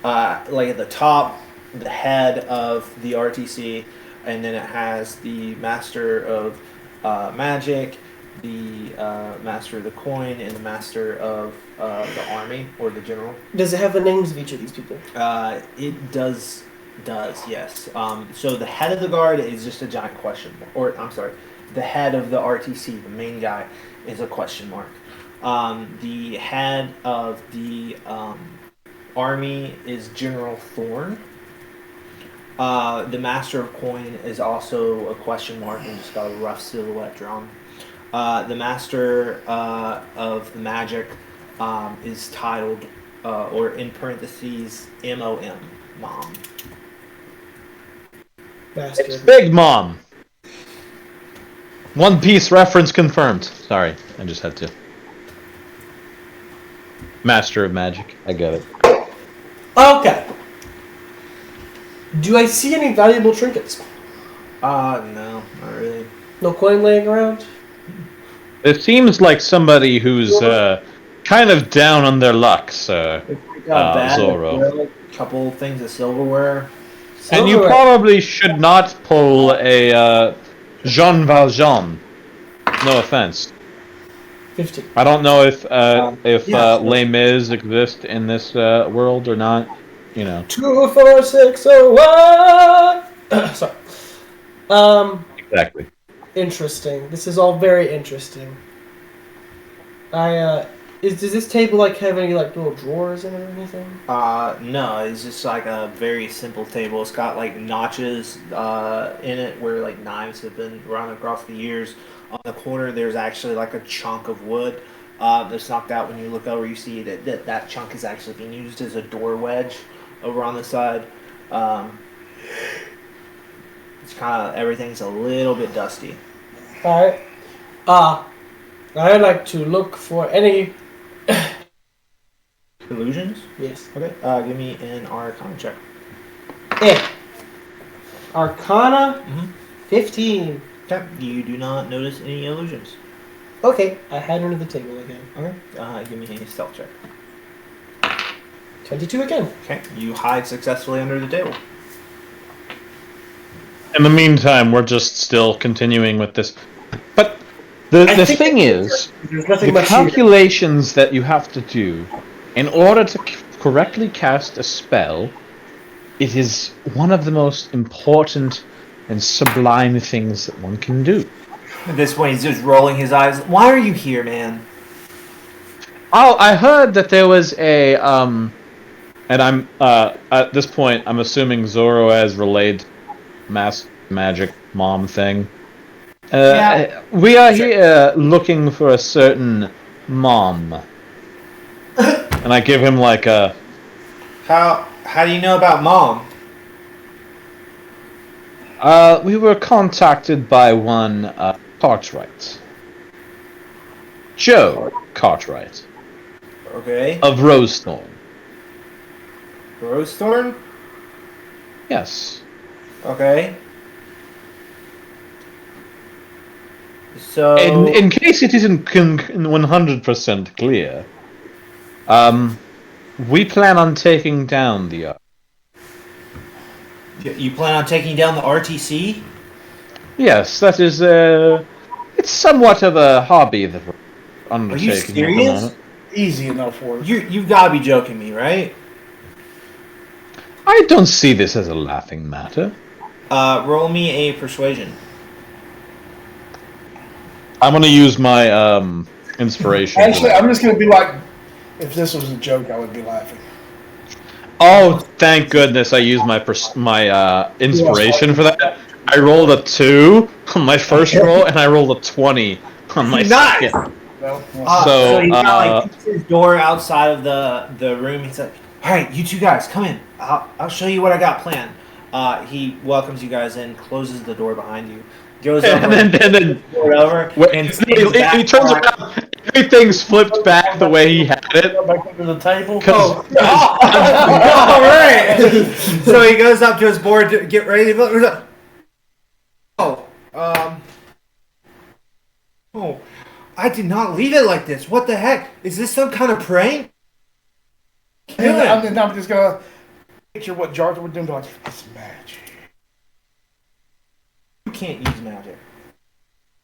like at the top the head of the RTC, and then it has the master of magic, the master of the coin, and the master of the army or the general. Does it have the names of each of these people? It does, yes. So the head of the guard is just a giant question mark. Or, I'm sorry, the head of the RTC, the main guy, is a question mark. The head of the army is General Thorn. The master of coin is also a question mark and just got a rough silhouette drawn. The master of the magic is titled, or in parentheses, MOM, Mom. Master. It's Big Mom. One Piece reference confirmed. Sorry, I just had to. Master of Magic. I get it. Okay. Do I see any valuable trinkets? No, not really. No coin laying around? It seems like somebody who's kind of down on their luck, sir. Zoro. A couple things of silverware. And you Silverware. probably should not pull a Jean Valjean. No offense. 15. I don't know if Yeah, sure. Les Mis exist in this world or not. You know. 24601. Sorry. Exactly. Interesting. This is all very interesting. Does this table like have any like little drawers in it or anything? No, it's just like a very simple table. It's got like notches in it where like knives have been run across the years. On the corner, there's actually like a chunk of wood that's knocked out. When you look over, you see that chunk is actually being used as a door wedge over on the side. It's kind of everything's a little bit dusty. All right. I'd like to look for any. Illusions? Yes. Okay. Give me an Arcana check. Arcana. Mhm. 15. Okay. You do not notice any illusions. Okay. I head under the table again. Okay. Give me a stealth check. 22 again. Okay. You hide successfully under the table. In the meantime, we're just still continuing with this. But the thing is, There's nothing the much here. calculations that you have to do in order to correctly cast a spell, it is one of the most important and sublime things that one can do. At this point, he's just rolling his eyes. Why are you here, man? Oh, I heard that there was a and I'm at this point I'm assuming Zoro has relayed mass magic mom thing. Yeah. We are here looking for a certain mom. And I give him like a... How do you know about Mom? we were contacted by one Cartwright. Joe Cartwright Okay. of Rosethorn. Rosethorn? Yes. Okay. So In case it isn't 100% clear, we plan on taking down the... you plan on taking down the RTC? Yes, that is... it's somewhat of a hobby that we're undertaking. Are you serious? Easy enough for us. You've got to be joking me, right? I don't see this as a laughing matter. Roll me a persuasion. I'm gonna use my inspiration. Actually, I'm just gonna be like, if this was a joke, I would be laughing. Oh, thank goodness I used my inspiration for that. I rolled a 2 on my first roll, and I rolled a 20 on my Nice! second. Well, So, he keeps his door outside of the room. He's like, "All right, you two guys, come in. I'll show you what I got planned." He welcomes you guys in, closes the door behind you, goes over, and then over, and he turns around. Everything's flipped back the way he had it. go back under the table. All right. So he goes up to his board to get ready to look. Oh, I did not leave it like this. What the heck? Is this some kind of prank? And I'm just gonna picture what Jarth would do. Like, it's magic. You can't use magic.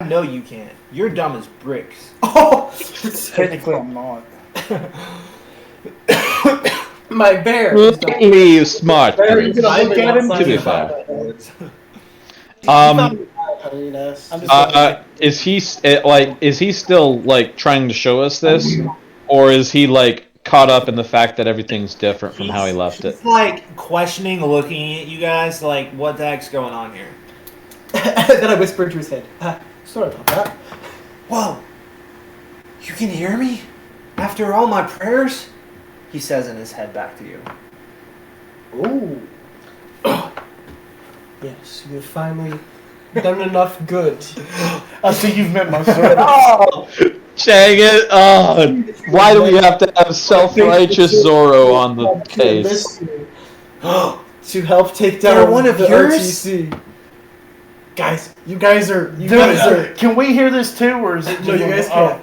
I know you can't. You're dumb as bricks. Oh! Technically, I'm not. My bear. Really smart. Bear, Group. you gonna look at him? To be fair. Is he is he still like trying to show us this, or is he like caught up in the fact that everything's different from how he left it? He's like questioning, looking at you guys, like, what the heck's going on here? Then I whispered to his head. Sorry about that. Whoa! You can hear me? After all my prayers? He says in his head back to you. Ooh. Yes, you've finally done enough good. I see you've met my son. Oh, Dang it! Oh, why do we have to have self-righteous Zoro on the case? To help take down They're one of the yours? RTC. Guys, you guys are. Can we hear this too, or is it? No, you guys can't.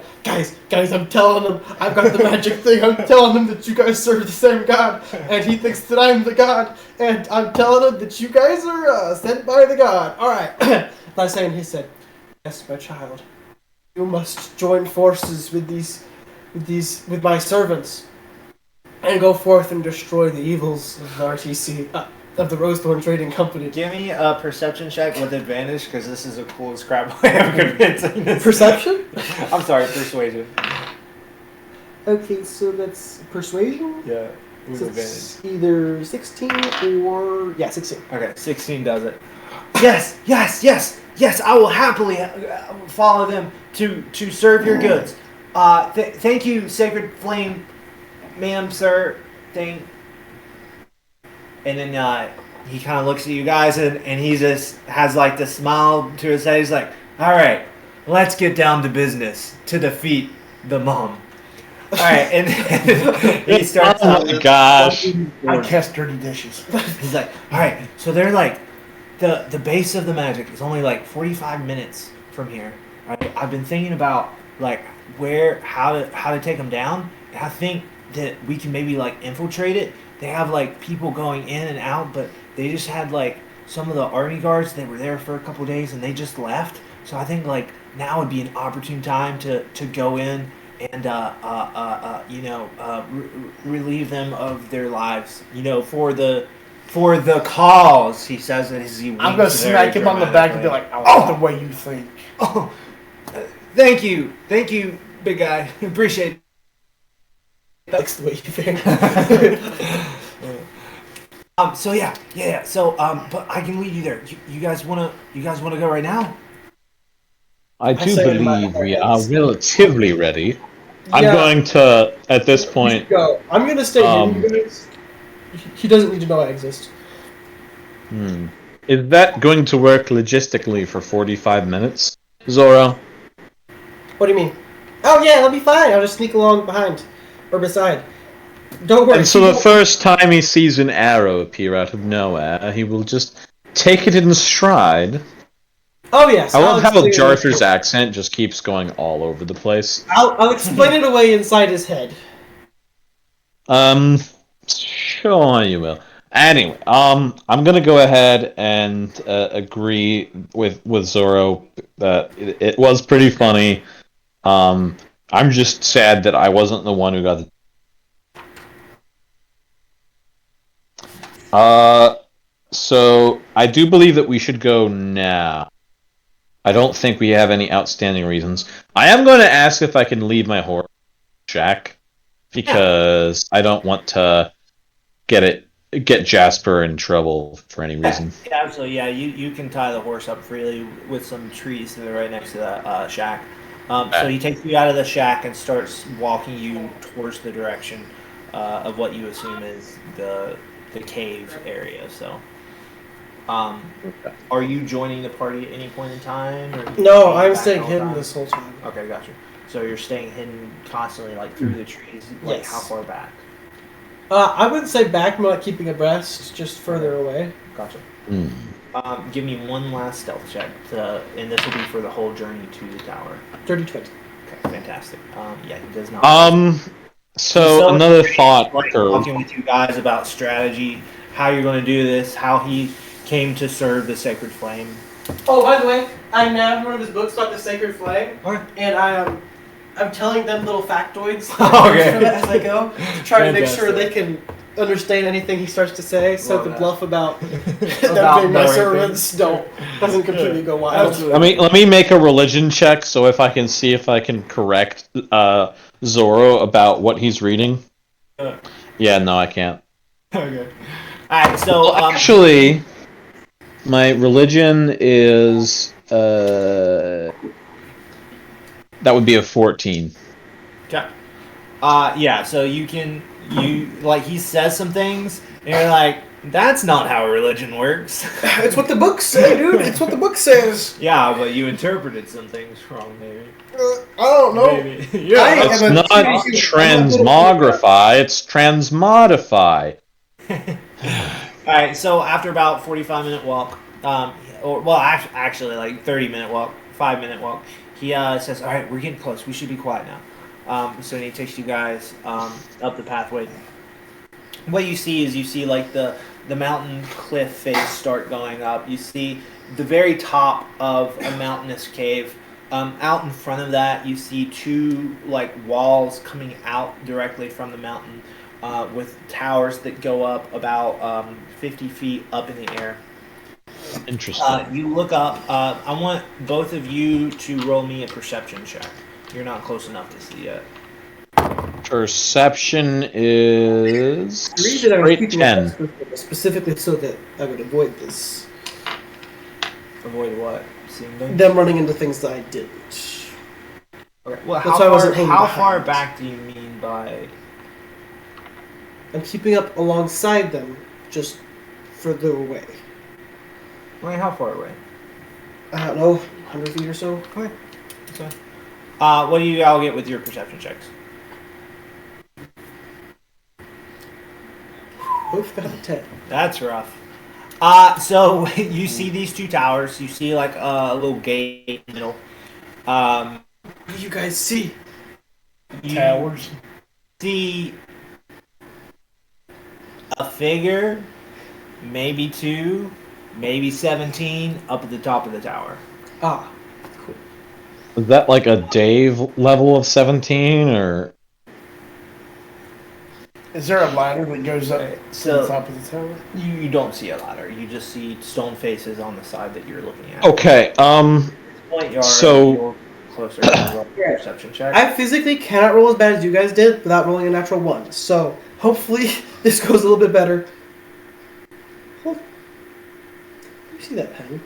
Guys, I'm telling them I've got the magic thing. I'm telling them that you guys serve the same God, and he thinks that I'm the God, and I'm telling him that you guys are sent by the God. All right. Last thing he said, "Yes, my child, you must join forces with my servants, and go forth and destroy the evils of the RTC." Of the Rosethorn Trading Company. Give me a perception check with advantage, because this is a cool scrap way of convincing this. Perception? I'm sorry, persuasion. Okay, so that's persuasion? Yeah, with So advantage. it's either 16 or... Yeah, 16. Okay, 16 does it. Yes, I will happily follow them to serve your goods. Thank you, Sacred Flame, ma'am, sir, thing. And then he kind of looks at you guys, and he just has like the smile to his head. He's like, all right, let's get down to business to defeat the mom. All right, and he starts. Oh my gosh! I cast dirty dishes. He's like, all right, so they're like, the base of the magic is only like 45 minutes from here. Right? I've been thinking about like how to take them down. And I think that we can maybe like infiltrate it. They have like people going in and out, but they just had like some of the army guards. They were there for a couple days and they just left. So I think like now would be an opportune time to go in and relieve them of their lives. For the cause. He says it as he winks. I'm gonna smack him on the back and be like, "I like the way you think." Oh, thank you, big guy. Appreciate it. That's the way you think. So yeah. So but I can lead you there. You guys wanna go right now? I do say in my believe we head, are relatively ready. I'm going to, at this point... Go. I'm going to stay hidden, guys. He doesn't need to know I exist. Is that going to work logistically for 45 minutes, Zoro? What do you mean? Oh yeah, that'll be fine. I'll just sneak along behind. Or beside. Don't worry. And so the first time he sees an arrow appear out of nowhere, he will just take it in stride. Oh yes. I love how Jarther's accent just keeps going all over the place. I'll explain it away inside his head. Sure you will. Anyway, I'm gonna go ahead and agree with Zoro that it was pretty funny. I'm just sad that I wasn't the one who got the... So I do believe that we should go now. I don't think we have any outstanding reasons. I am going to ask if I can leave my horse shack, because I don't want to get Jasper in trouble for any reason. Yeah, absolutely. Yeah, you can tie the horse up freely with some trees that are right next to the shack. So he takes you out of the shack and starts walking you towards the direction of what you assume is the cave area. So, are you joining the party at any point in time? Or No, I'm staying hidden this whole time. Okay, gotcha. So you're staying hidden constantly, like through the trees. Like Yes. how far back? I wouldn't say back, more like keeping abreast, just further away. Gotcha. Give me one last stealth check, and this will be for the whole journey to the tower. Dirty 20. Okay, fantastic. Yeah, he does not. So another thought. Like talking with you guys about strategy, how you're going to do this, how he came to serve the sacred flame. Oh, by the way, I nabbed one of his books about the Sacred Flame, and I'm telling them little factoids Okay. as I go to try to make sure Fantastic. they can understand anything he starts to say, so Love the that. bluff about them About being my knowing servants doesn't completely go wild. Let me make a religion check, so if I can see if I can correct Zoro about what he's reading. Yeah, no, I can't. Okay. Alright, so Actually, my religion is that would be a 14. okay. Yeah, so you like he says some things and you're like, That's not how religion works. It's what the books say, dude. It's what the book says. Yeah, but you interpreted some things wrong, maybe. I don't know. Maybe. Yeah. It's I'm a not human. transmogrify, it's transmodify. Alright, so after about 45-minute walk, actually like 30-minute walk, 5-minute walk, he says, "Alright, we're getting close. We should be quiet now." So he takes you guys up the pathway. What you see is like the mountain cliff face start going up. You see the very top of a mountainous cave. Out in front of that, you see two like walls coming out directly from the mountain, with towers that go up about 50 feet up in the air. Interesting. You look up. I want both of you to roll me a perception check. You're not close enough to see yet. Perception is The reason I was straight keeping 10. it specifically so that I would avoid this. Avoid what? Seeing them? Them running into things that I didn't. Okay. Well, That's why I wasn't hanging how behind. far back do you mean by? I'm keeping up alongside them, just further away. Like how far away? I don't know, 100 feet or so. Okay. So, what do you all get with your perception checks? Both got a 10. That's rough. So you see these two towers. You see like a little gate in the middle. What do you guys see? You Towers. see a figure, maybe two, maybe 17, up at the top of the tower. Ah, cool. Is that like a Dave level of 17 or Is there a ladder that goes up Okay, to so- the top of the tower? You don't see a ladder. You just see stone faces on the side that you're looking at. Okay, At this point, you're closer to the Yeah. perception check. I physically cannot roll as bad as you guys did without rolling a natural 1. So hopefully this goes a little bit better. Oh, you see that pen?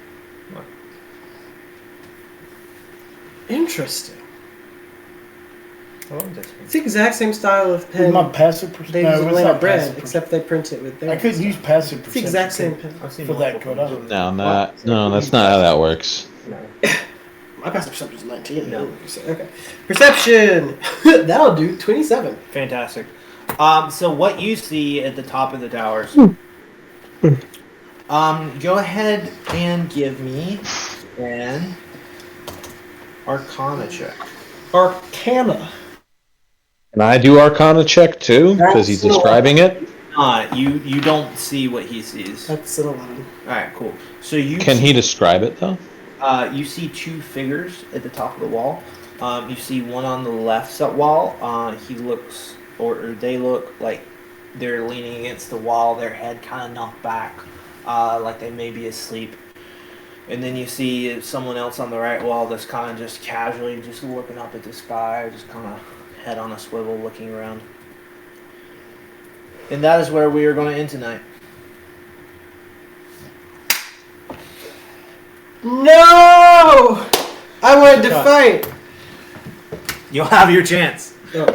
What? Interesting. Oh, this It's the exact same style of pen With my passive they perception. use No, in it's Atlanta not bread, passive except they print it with their. I couldn't use passive It's the perception. exact same pen. I've seen For that multiple cut up. ones. no, no, that's not how that works. No. My passive perception is 19. No. Okay. Perception! That'll do. 27. Fantastic. So what you see at the top of the towers. Go ahead and give me an Arcana check. Arcana. Can I do Arcana check too? Because he's describing it? You don't see what he sees. All That's an 11. right, cool. So you Can see, he describe it though? you see two figures at the top of the wall. You see one on the left wall. He looks, or they look like they're leaning against the wall. Their head kind of knocked back, like they may be asleep. And then you see someone else on the right wall that's kind of just casually just looking up at the sky, just kind of head on a swivel, looking around. And that is where we are going to end tonight. No! I wanted to fight! You'll have your chance. Oh.